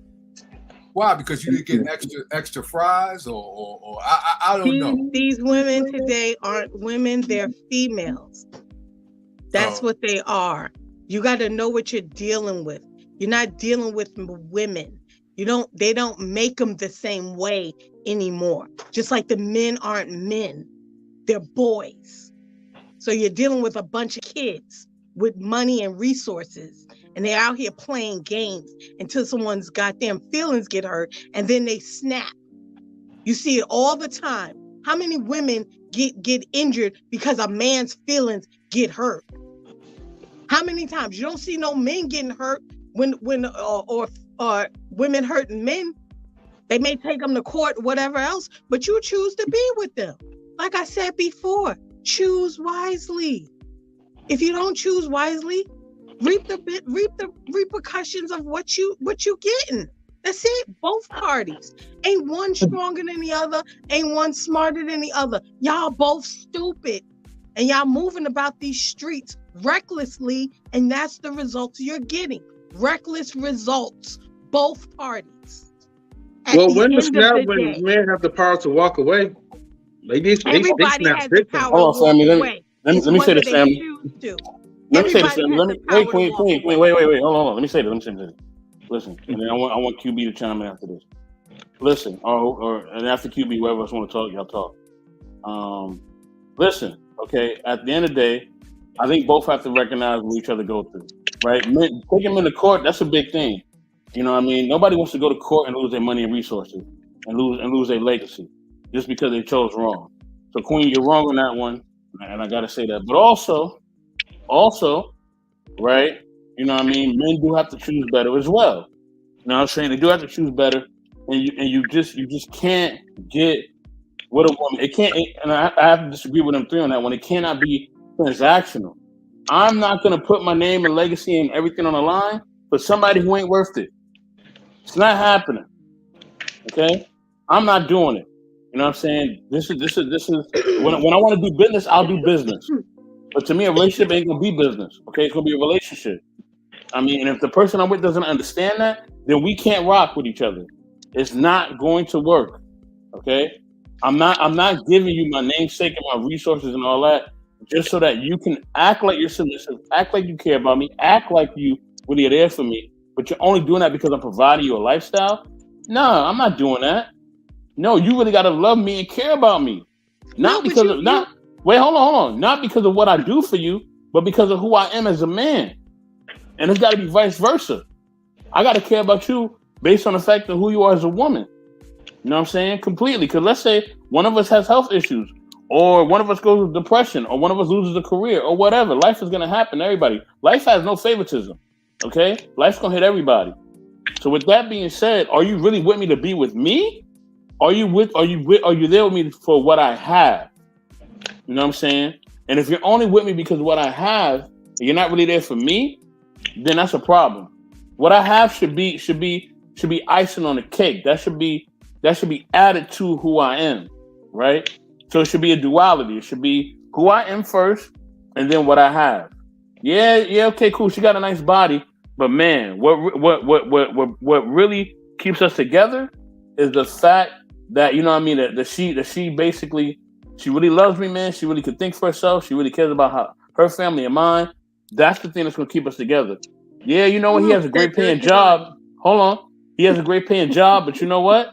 Why? Because you didn't get extra fries or I don't know. These women today aren't women, they're females. That's what they are. You got to know what you're dealing with. You're not dealing with women. They don't make them the same way anymore. Just like the men aren't men, they're boys. So you're dealing with a bunch of kids with money and resources, and they're out here playing games until someone's goddamn feelings get hurt, and then they snap. You see it all the time. How many women get injured because a man's feelings get hurt? How many times? You don't see no men getting hurt when women hurting men. They may take them to court, whatever else, but you choose to be with them. Like I said before, choose wisely. If you don't choose wisely, reap the repercussions of what you getting. That's it. Both parties. Ain't one stronger than the other. Ain't one smarter than the other. Y'all both stupid. And y'all moving about these streets recklessly, and that's the results you're getting. Reckless results. Both parties. Well, when men have the power to walk away, everybody has the power Hold on, family. Let me say this, family. Let me say this. Wait. Hold on. Let me say this. Listen, and then I want QB to chime in after this. Listen, and after QB, whoever else want to talk, y'all talk. Listen, okay. At the end of the day, I think both have to recognize what each other go through, right? Taking men to court, that's a big thing. You know what I mean? Nobody wants to go to court and lose their money and resources and lose their legacy just because they chose wrong. So Queen, you're wrong on that one, and I gotta say that. But also, right? You know what I mean? Men do have to choose better as well. You know what I'm saying? They do have to choose better, and you just can't get with a woman. It can't, and I have to disagree with them three on that one. It cannot be transactional. I'm not gonna put my name and legacy and everything on the line for somebody who ain't worth it. It's not happening. Okay? I'm not doing it. You know what I'm saying? This is when I want to do business, I'll do business. But to me, a relationship ain't gonna be business. Okay, it's gonna be a relationship. I mean, and if the person I'm with doesn't understand that, then we can't rock with each other. It's not going to work. Okay? I'm not giving you my namesake and my resources and all that just so that you can act like you're submissive, act like you care about me, act like you really are there for me. But you're only doing that because I'm providing you a lifestyle? No, I'm not doing that. No, you really gotta love me and care about me. Not because of wait, hold on. Not because of what I do for you, but because of who I am as a man. And it's gotta be vice versa. I gotta care about you based on the fact of who you are as a woman. You know what I'm saying? Completely. Because let's say one of us has health issues, or one of us goes with depression, or one of us loses a career, or whatever. Life is going to happen to everybody. Life has no favoritism. Okay? Life's going to hit everybody. So with that being said, are you really with me to be with me? Are you there with me for what I have? You know what I'm saying? And if you're only with me because of what I have, and you're not really there for me, then that's a problem. What I have should be icing on the cake. That should be added to who I am, right? So it should be a duality. It should be who I am first, and then what I have. Yeah, okay, cool. She got a nice body, but man, what really keeps us together is the fact that, you know what I mean, that she basically, she really loves me, man. She really could think for herself. She really cares about her family and mine. That's the thing that's gonna keep us together. Yeah, you know what? He has a great paying job. Hold on. He has a great paying job, but you know what?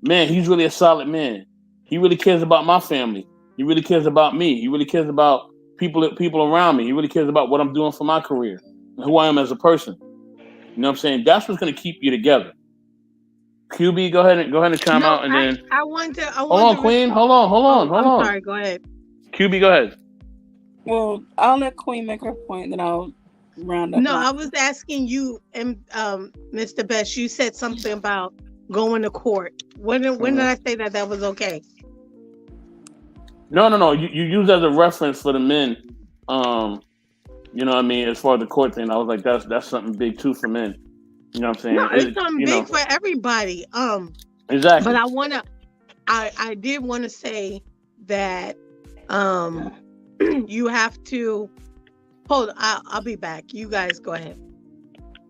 Man, he's really a solid man. He really cares about my family. He really cares about me. He really cares about people around me. He really cares about what I'm doing for my career and who I am as a person. You know what I'm saying? That's what's gonna keep you together. QB, go ahead and chime out, and then I want to. Hold on, Queen. Hold on. I'm sorry. Go ahead. QB, go ahead. Well, I'll let Queen make her point, then I'll round up. No, I was asking you, and Mr. Best, you said something about going to court. When did I say that was okay? No. You use as a reference for the men. You know what I mean, as far as the court thing. I was like, that's something big too for men. You know what I'm saying? No, it's something big for everybody. Exactly. But I did want to say that you have to hold on, I'll be back. You guys go ahead.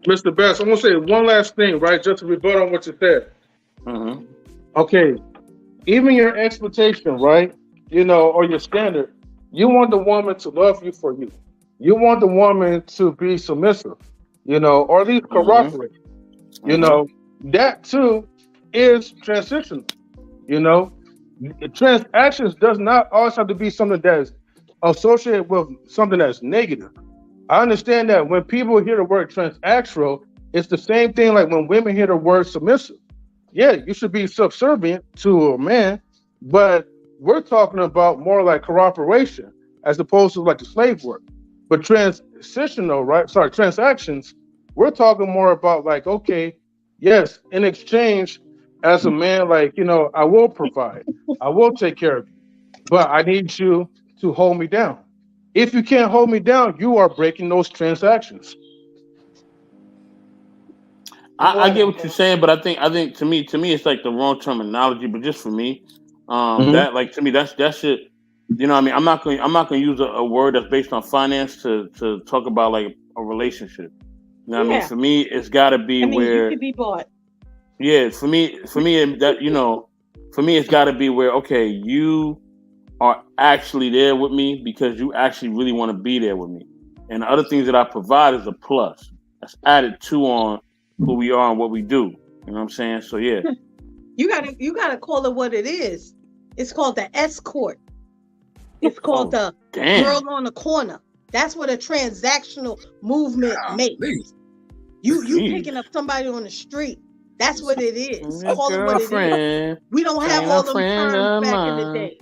Mr. Best, I'm gonna say one last thing, right? Just to rebut on what you said. Mm-hmm. Okay, even your expectation, right? You know, or your standard, you want the woman to love you for you. You want the woman to be submissive, you know, or at least cooperate. Mm-hmm. You know, that too is transitional. You know, transactions does not always have to be something that is associated with something that's negative. I understand that when people hear the word transactional, it's the same thing like when women hear the word submissive. Yeah, you should be subservient to a man, but we're talking about more like cooperation as opposed to like the slave work. But transactions, we're talking more about like, okay, yes, in exchange, as a man, like, you know, I will provide, I will take care of you, but I need you to hold me down. If you can't hold me down, you are breaking those transactions. I get what you're saying, but I think to me it's like the wrong terminology. But just for me, that like to me that shit. You know what I mean? I'm not going to use a word that's based on finance to talk about like a relationship. You know what I mean? For me, it's got to be where you could be bought. Yeah, for me that, you know, for me it's got to be where, okay, you are actually there with me because you actually really want to be there with me, and the other things that I provide is a plus that's added to on who we are and what we do. You know what I'm saying? So yeah, you gotta call it what it is. It's called the escort. It's called the girl on the corner. That's what a transactional movement makes. You picking up somebody on the street. That's what it is. Call it what it is. We don't have all them terms back in the day.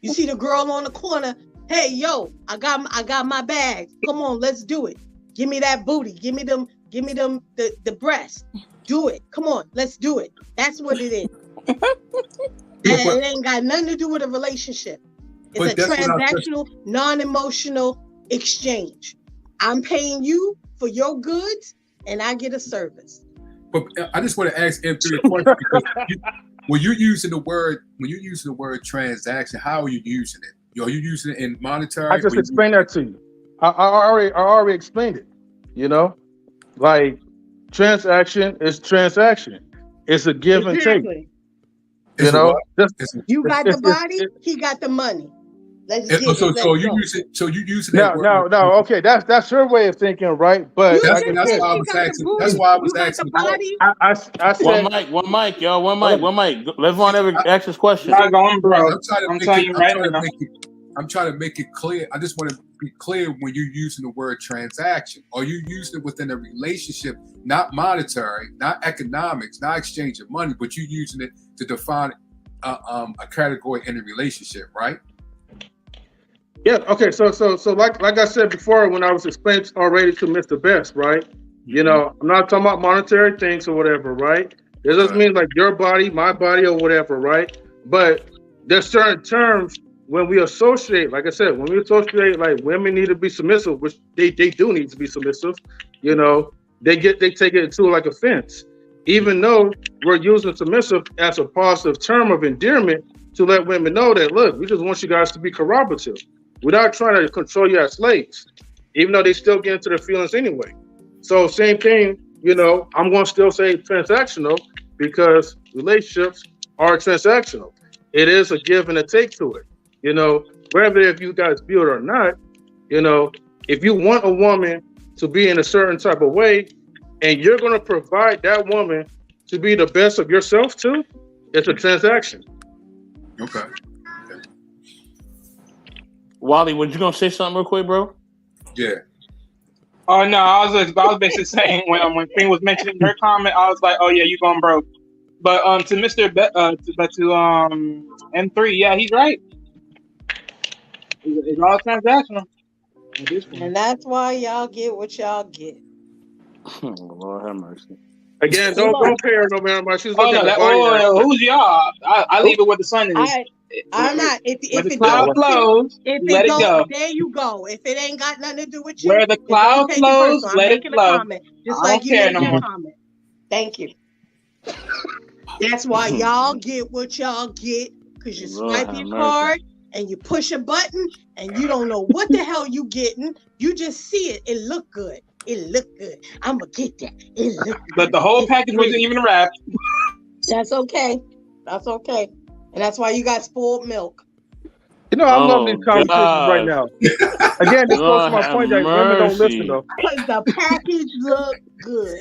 You see the girl on the corner. Hey, yo, I got my bags. Come on, let's do it. Give me that booty. Give me them the breast. Do it. Come on, let's do it. That's what it is. It ain't got nothing to do with a relationship. It's a transactional, non-emotional exchange. I'm paying you for your goods, and I get a service. But I just want to ask M3 a question. When you're using the word transaction, how are you using it? Are you using it in monetary? I just explained that to you. I already explained it. You know, like transaction is transaction. It's a give and take. You know, you got the body, he got the money. Let's get it. So you using that word. No. Okay, that's your way of thinking, right? But that's why I was asking. That's why I was asking. I said one mic, y'all. One mic. Let's ever ask this question. I'm telling you right now. I'm trying to make it clear. I just want to be clear when you're using the word transaction. Are you using it within a relationship, not monetary, not economics, not exchange of money, but you're using it to define a category in a relationship, right? Yeah. Okay. So like I said before, when I was explaining already to Mr. Best, right? You know, I'm not talking about monetary things or whatever, right? It doesn't mean like your body, my body, or whatever, right? But there's certain terms when we associate, like I said, when we associate, like women need to be submissive, which they do need to be submissive. You know, they take it to like offense, even though we're using submissive as a positive term of endearment to let women know that, look, we just want you guys to be corroborative without trying to control you as slaves, even though they still get into their feelings anyway. So same thing, you know, I'm going to still say transactional because relationships are transactional. It is a give and a take to it. You know, whether if you guys feel it or not, you know, if you want a woman to be in a certain type of way and you're going to provide that woman to be the best of yourself too, it's a transaction. Okay. Wally, was you going to say something real quick, bro? Yeah. Oh no, I was basically saying when Queen was mentioning her comment, I was like, oh yeah, you going broke. But to Mr. M3, yeah, he's right. It's all transactional. And that's why y'all get what y'all get. Lord have mercy. Again, don't pay her no matter what. She's looking at the body. Who's y'all? I leave it where the sun is. I'm not. If the cloud flows, let it go. There you go. If it ain't got nothing to do with you, where the cloud flows, let it flow. Just like you made your comment. Thank you. That's why y'all get what y'all get, because you swipe your card and you push a button and you don't know what the hell you getting. You just see it. It look good. It look good. I'm gonna get that. It look good. But the whole package wasn't even wrapped. That's okay. That's okay. And that's why you got spoiled milk. You know, I love these conversations right now. Again, this goes to my point that women don't listen, though. Because the package look good.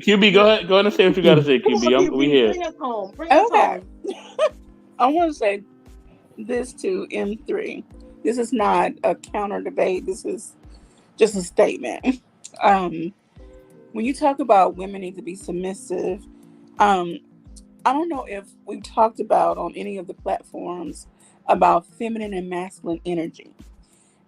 QB, go ahead and say what you got to say, QB. We here. Bring us home. Bring us home. I want to say this to M3. This is not a counter debate. This is just a statement. When you talk about women need to be submissive, I don't know if we've talked about on any of the platforms about feminine and masculine energy.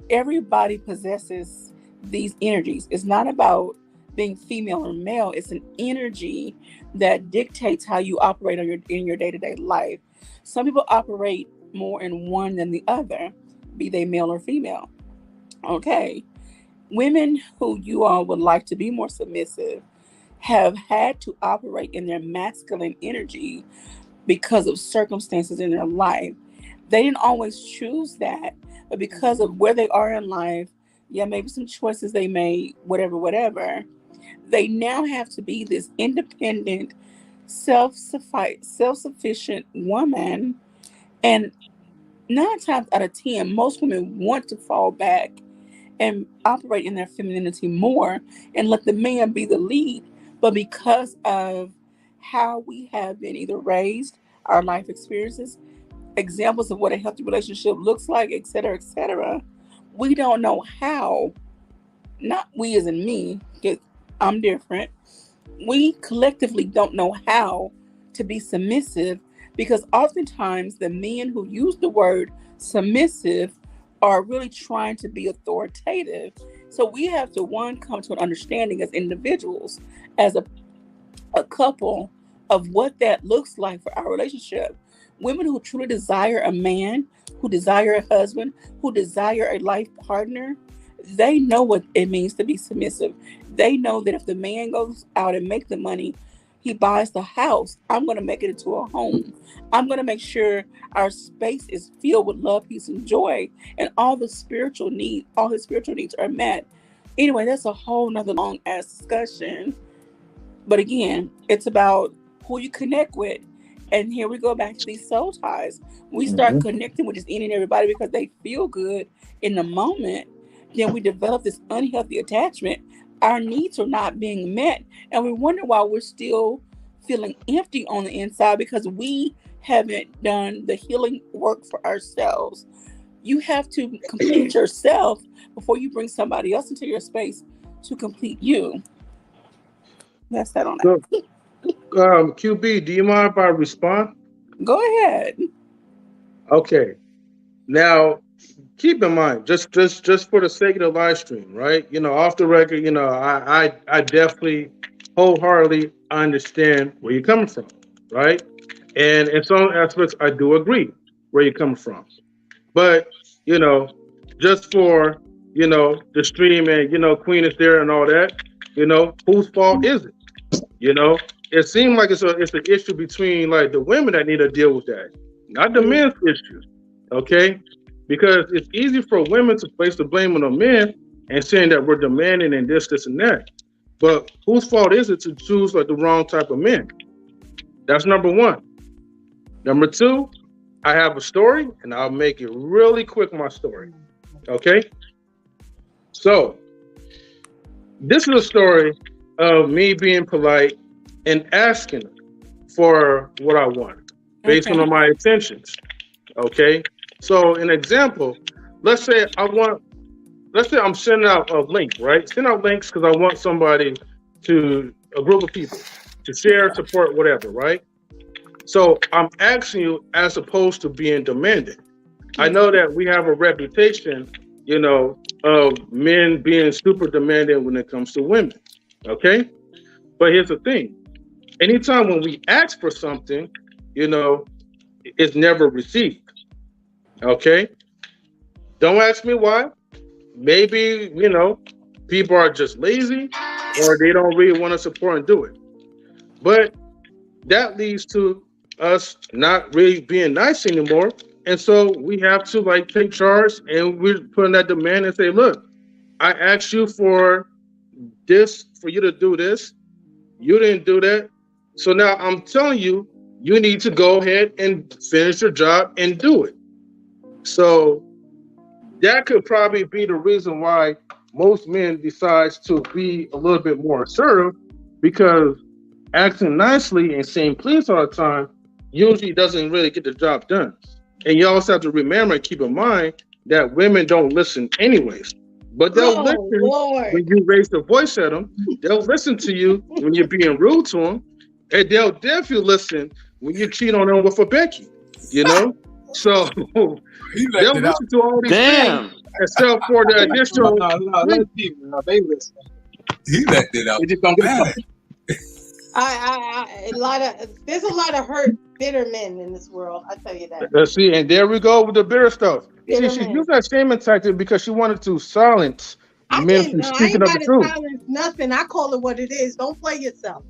Everybody possesses these energies. It's not about being female or male. It's an energy that dictates how you operate in your day-to-day life. Some people operate more in one than the other, be they male or female. Okay. Women who you all would like to be more submissive have had to operate in their masculine energy because of circumstances in their life. They didn't always choose that, but because of where they are in life, maybe some choices they made, whatever, they now have to be this independent, self-sufficient woman. And 9 times out of 10, most women want to fall back and operate in their femininity more and let the man be the lead. But because of how we have been either raised, our life experiences, examples of what a healthy relationship looks like, et cetera, we don't know how, not we as in me, because I'm different, we collectively don't know how to be submissive, because oftentimes the men who use the word submissive are really trying to be authoritative. So we have to, come to an understanding as individuals, as a couple, of what that looks like for our relationship. Women who truly desire a man, who desire a husband, who desire a life partner, they know what it means to be submissive. They know that if the man goes out and makes the money, he buys the house, I'm going to make it into a home. I'm going to make sure our space is filled with love, peace, and joy, and all his spiritual needs are met. Anyway, that's a whole nother long ass discussion. But again, it's about who you connect with. And here we go back to these soul ties. We start connecting with just any and everybody because they feel good in the moment. Then we develop this unhealthy attachment. Our needs are not being met. And we wonder why we're still feeling empty on the inside, because we haven't done the healing work for ourselves. You have to complete yourself before you bring somebody else into your space to complete you. That's that on that. So, QB, do you mind if I respond? Go ahead. Okay. Now, keep in mind, just for the sake of the live stream, right? Off the record, I definitely wholeheartedly understand where you're coming from, right? And in some aspects, I do agree where you're coming from. But, just for, the stream and, Queen is there and all that, whose fault is it? It seems like it's an issue between like the women that need to deal with that, not the men's issues. Okay? Because it's easy for women to place the blame on the men and saying that we're demanding and this, and that. But whose fault is it to choose like the wrong type of men? That's number one. Number two, I have a story and I'll make it really quick, my story. Okay? So, this is a story of me being polite and asking for what I want based on my intentions. Okay? So, an example, let's say I'm sending out a link, right? Send out links because I want somebody a group of people to share, support, whatever, right? So I'm asking you as opposed to being demanding. I know that we have a reputation, of men being super demanding when it comes to women, okay? But here's the thing. Anytime when we ask for something, it's never received. Okay, don't ask me why. Maybe, people are just lazy or they don't really want to support and do it. But that leads to us not really being nice anymore. And so we have to like take charge and we're putting that demand and say, look, I asked you for this, for you to do this. You didn't do that. So now I'm telling you, you need to go ahead and finish your job and do it. So that could probably be the reason why most men decides to be a little bit more assertive, because acting nicely and saying please all the time usually doesn't really get the job done. And you also have to remember and keep in mind that women don't listen anyways. But they'll listen when you raise the voice at them. They'll listen to you when you're being rude to them. And they'll definitely listen when you cheat on them with a Becky, So they'll listen to all these things except for the additional. No, they listen. He let it out. They just don't get it. There's a lot of hurt, bitter men in this world. I tell you that. See, and there we go with the bitter stuff. She used that shaming tactic because she wanted to silence men from speaking of the truth. Silence nothing. I call it what it is. Don't play yourself.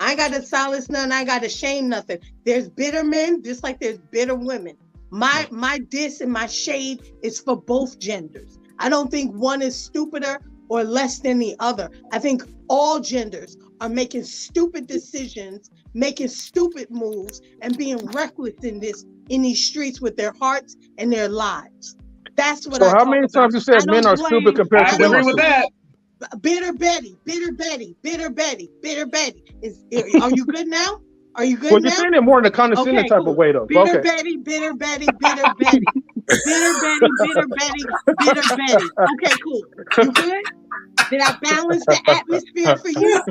I ain't got to silence nothing. I ain't got to shame nothing. There's bitter men, just like there's bitter women. My diss and my shade is for both genders. I don't think one is stupider or less than the other. I think all genders are making stupid decisions, making stupid moves, and being reckless in these streets with their hearts and their lives. That's what. So how many times you said men are stupid compared to women? I agree with that. Bitter Betty. Are you good now? Are you good now? Well, you're saying it more in a condescending type of way, though. Bitter Betty. Bitter Betty. Okay, cool. You good? Did I balance the atmosphere for you?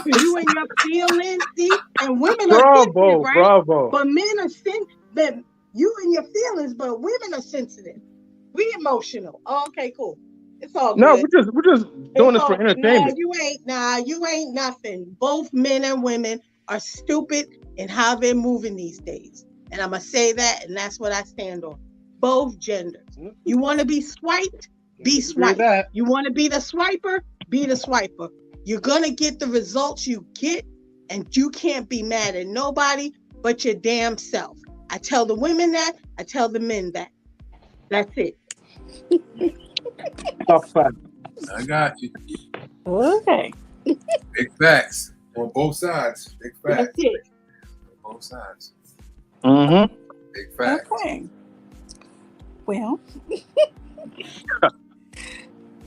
For you and your feelings, see? And women are sensitive, right? Bravo. But men are sensitive. You and your feelings, but women are sensitive. We emotional. Oh, okay, cool. It's all good. No, we're just doing this for entertainment. No, you ain't nothing. Both men and women are stupid in how they're moving these days. And I'm going to say that, and that's what I stand on. Both genders. You want to be swiped? Be swiped. You want to be the swiper? Be the swiper. You're going to get the results you get, and you can't be mad at nobody but your damn self. I tell the women that. I tell the men that. That's it. I got you. Okay. Big facts on both sides. Big facts. That's it. On both sides. Mm-hmm. Big facts. Okay. Well,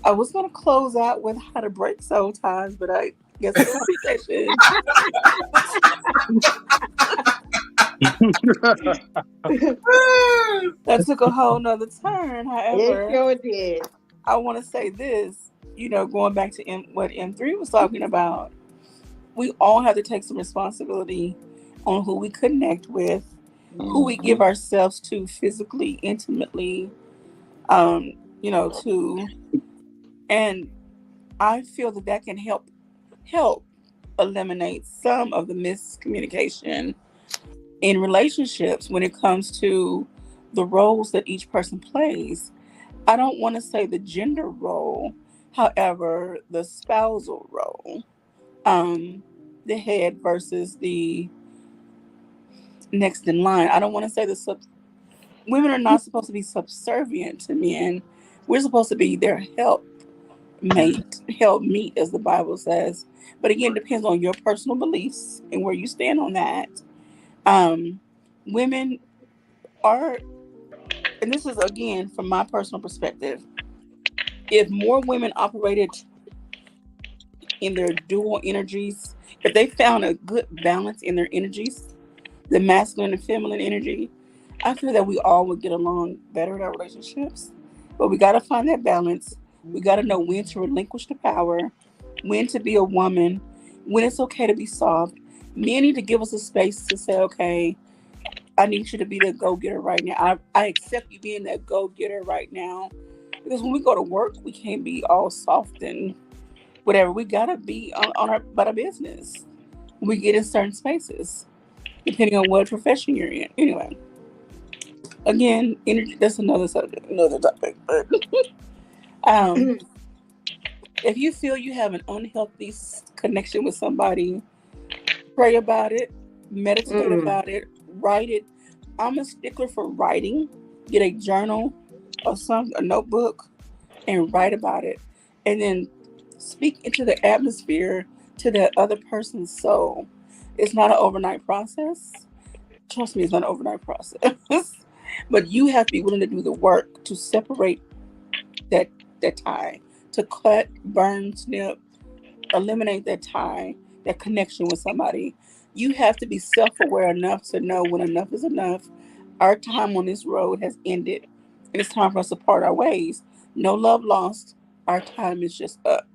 I was going to close out with how to break soul ties, but I guess the conversation. That took a whole nother turn. It However, sure did. I want to say this, going back to what M3 was talking about, we all have to take some responsibility on who we connect with, who we give ourselves to physically, intimately, to, and I feel that can help eliminate some of the miscommunication in relationships when it comes to the roles that each person plays. I don't want to say the gender role, however, the spousal role, the head versus the next in line. I don't want to say women are not supposed to be subservient to men. We're supposed to be their help meet, as the Bible says. But again, it depends on your personal beliefs and where you stand on that. Women are, and this is again from my personal perspective, if more women operated in their dual energies, if they found a good balance in their energies, the masculine and feminine energy, I feel that we all would get along better in our relationships. But we got to find that balance. We got to know when to relinquish the power, when to be a woman, when it's okay to be soft. Men need to give us a space to say, okay, I need you to be the go-getter right now. I accept you being that go-getter right now. Because when we go to work, we can't be all soft and whatever. We got to be about our business. We get in certain spaces, depending on what profession you're in. Anyway, again, energy, that's another subject, another topic. But if you feel you have an unhealthy connection with somebody, pray about it, meditate about it, write it. I'm a stickler for writing. Get a journal or a notebook and write about it. And then speak into the atmosphere to that other person's soul. It's not an overnight process. Trust me, it's not an overnight process. But you have to be willing to do the work to separate that tie, to cut, burn, snip, eliminate that tie, that connection with somebody. You have to be self-aware enough to know when enough is enough. Our time on this road has ended, and it's time for us to part our ways. No love lost. Our time is just up.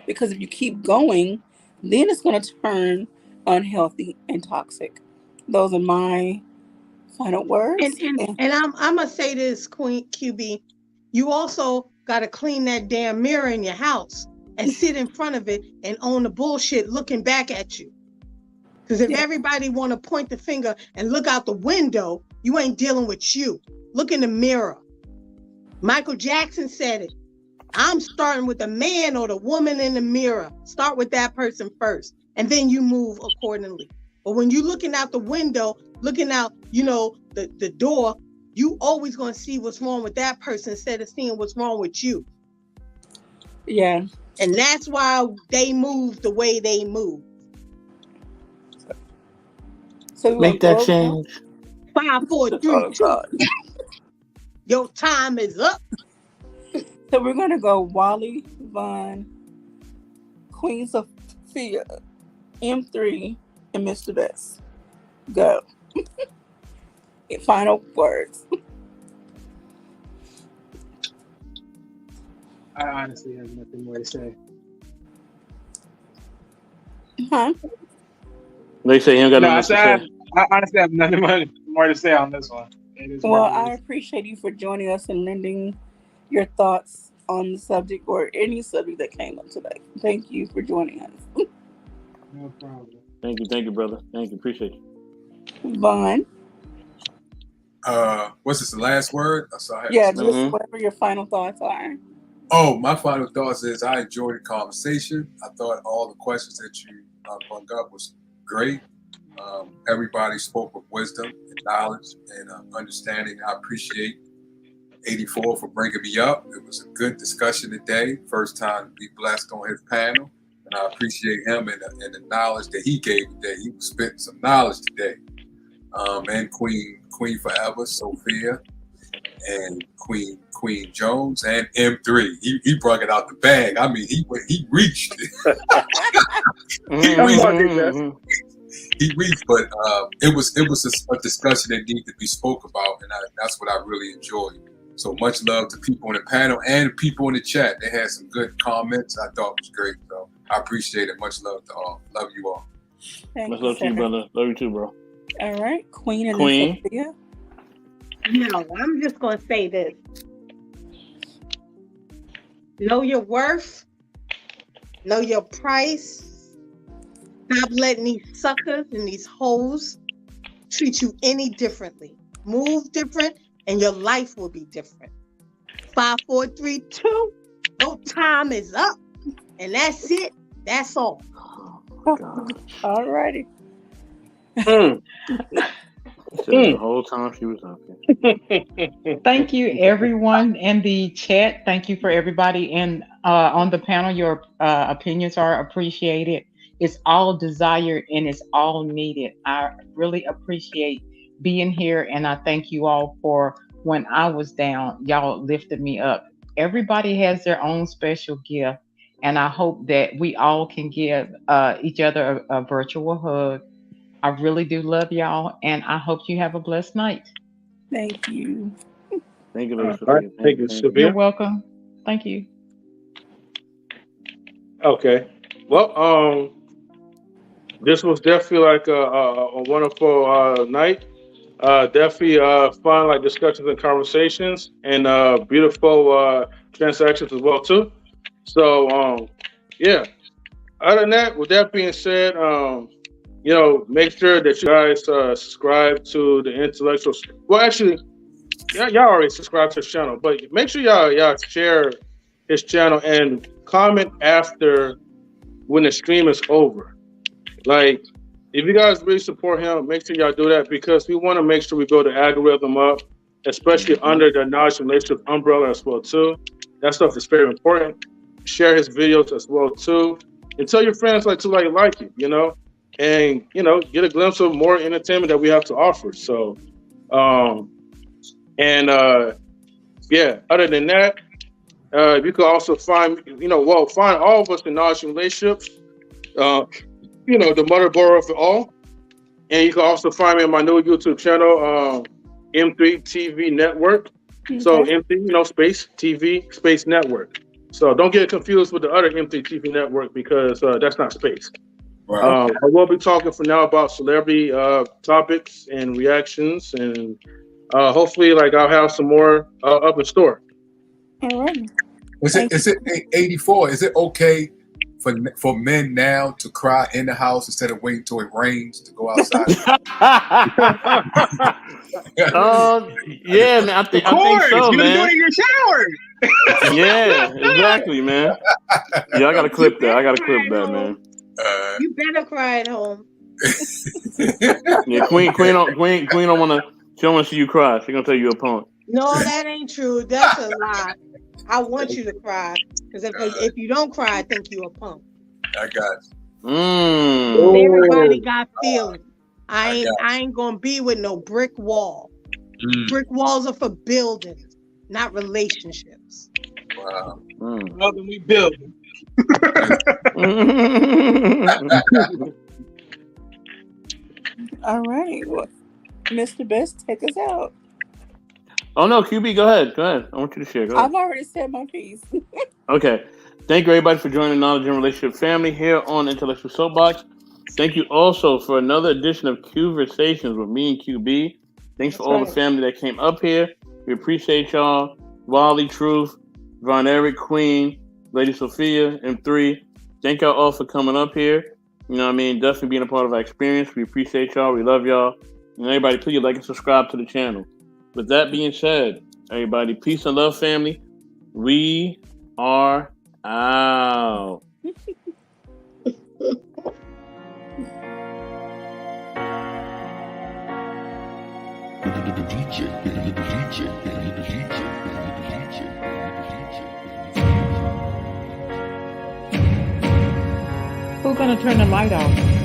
Because if you keep going, then it's going to turn unhealthy and toxic. Those are my final words. And I'm gonna say this, Queen QB, you also got to clean that damn mirror in your house and sit in front of it and own the bullshit looking back at you. Because if everybody want to point the finger and look out the window, you ain't dealing with you. Look in the mirror. Michael Jackson said it. I'm starting with the man or the woman in the mirror. Start with that person first, and then you move accordingly. But when you're looking out the window, looking out, the door, you always going to see what's wrong with that person instead of seeing what's wrong with you. Yeah. And that's why they move the way they move. So make that change. 5, 4, 3, 2. Your time is up. So we're going to go Wally, Vaughn, Queen Sophia, M3, and Mr. Best. Go. Final words. I honestly have nothing more to say. Huh? They say you ain't got No, nothing to say. I honestly have nothing more to say on this one. Well, I appreciate you for joining us and lending your thoughts on the subject or any subject that came up today. Thank you for joining us. No problem. Thank you, brother. Thank you. Appreciate you. Vaughn. What's this, the last word? Yeah, just whatever your final thoughts are. Oh, my final thoughts is I enjoyed the conversation. I thought all the questions that you brought up was great. Everybody spoke with wisdom and knowledge and understanding. I appreciate 84 for bringing me up. It was a good discussion today. First time to be blessed on his panel. And I appreciate him and the knowledge that he gave today. He was spitting some knowledge today. And Queen Forever, Sophia, and Queen Jones, and M3. He brought it out the bag. I mean, he reached. he reached, but it was a discussion that needed to be spoke about, and that's what I really enjoyed. So much love to people on the panel and people in the chat. They had some good comments. I thought it was great. So I appreciate it. Much love to all. Love you all. Much love to you, brother. Love you too, bro. All right, Queen and Queen. Sophia. No, I'm just gonna say this. Know your worth. Know your price. Stop letting these suckers and these hoes treat you any differently. Move different, and your life will be different. 5, 4, 3, 2. No time is up, and that's it. That's all. All righty. The whole time she was up here. Thank you, everyone in the chat. Thank you for everybody on the panel. Your opinions are appreciated. It's all desired and it's all needed. I really appreciate being here, and I thank you all for when I was down, y'all lifted me up. Everybody has their own special gift, and I hope that we all can give each other a virtual hug. I really do love y'all, and I hope you have a blessed night. Thank you. Thank you, All right. Thank you, Sophia. You're welcome. Thank you. Okay. Well, this was definitely like a wonderful night. Definitely fun, like discussions and conversations, and beautiful transactions as well too. So, yeah. Other than that, with that being said, make sure that you guys subscribe to the Intellectual. Well, actually, y'all already subscribe to his channel, but make sure y'all share his channel and comment after when the stream is over. Like, if you guys really support him, make sure y'all do that, because we want to make sure we build the algorithm up, especially under the Knowledge Relationship umbrella as well too. That stuff is very important. Share his videos as well too, and tell your friends like it, and get a glimpse of more entertainment that we have to offer. So, yeah. Other than that, you can also find all of us in Knowledge and Relationships. The motherboard of it all. And you can also find me on my new YouTube channel, M3 TV Network. Okay. So M3, space TV, space network. So don't get confused with the other M3 TV Network, because that's not space. Wow. I will be talking for now about celebrity topics and reactions, and hopefully, I'll have some more up in store. All right. Is it 84? Is it okay for men now to cry in the house instead of waiting till it rains to go outside? Yeah, man. I think so, man. You do it in your shower. Yeah, exactly, man. Yeah, I gotta clip that. Man. You better cry at home. Yeah, Queen don't wanna. She don't wanna see you cry. She gonna tell you a punk. No, that ain't true. That's a lie. I want you to cry, because if you don't cry, I think you a punk. I got you. Everybody got feelings. I ain't gonna be with no brick wall. Brick walls are for buildings, not relationships. Wow. Well, then we build. All right. Well, Mr. Best, take us out. Oh no, QB, go ahead. I want you to share. Go ahead. I've already said my piece. Okay. Thank you, everybody, for joining the Knowledge and Relationship family here on Intellectual Soapbox. Thank you also for another edition of Conversations with me and QB. Thanks for all the family that came up here. We appreciate y'all. Wally, Truth, Von Eric, Queen, Lady Sophia, M3. Thank y'all all for coming up here. Definitely being a part of our experience. We appreciate y'all. We love y'all. And everybody, please like and subscribe to the channel. With that being said, everybody, peace and love, family. We are out. Who's gonna turn the light off?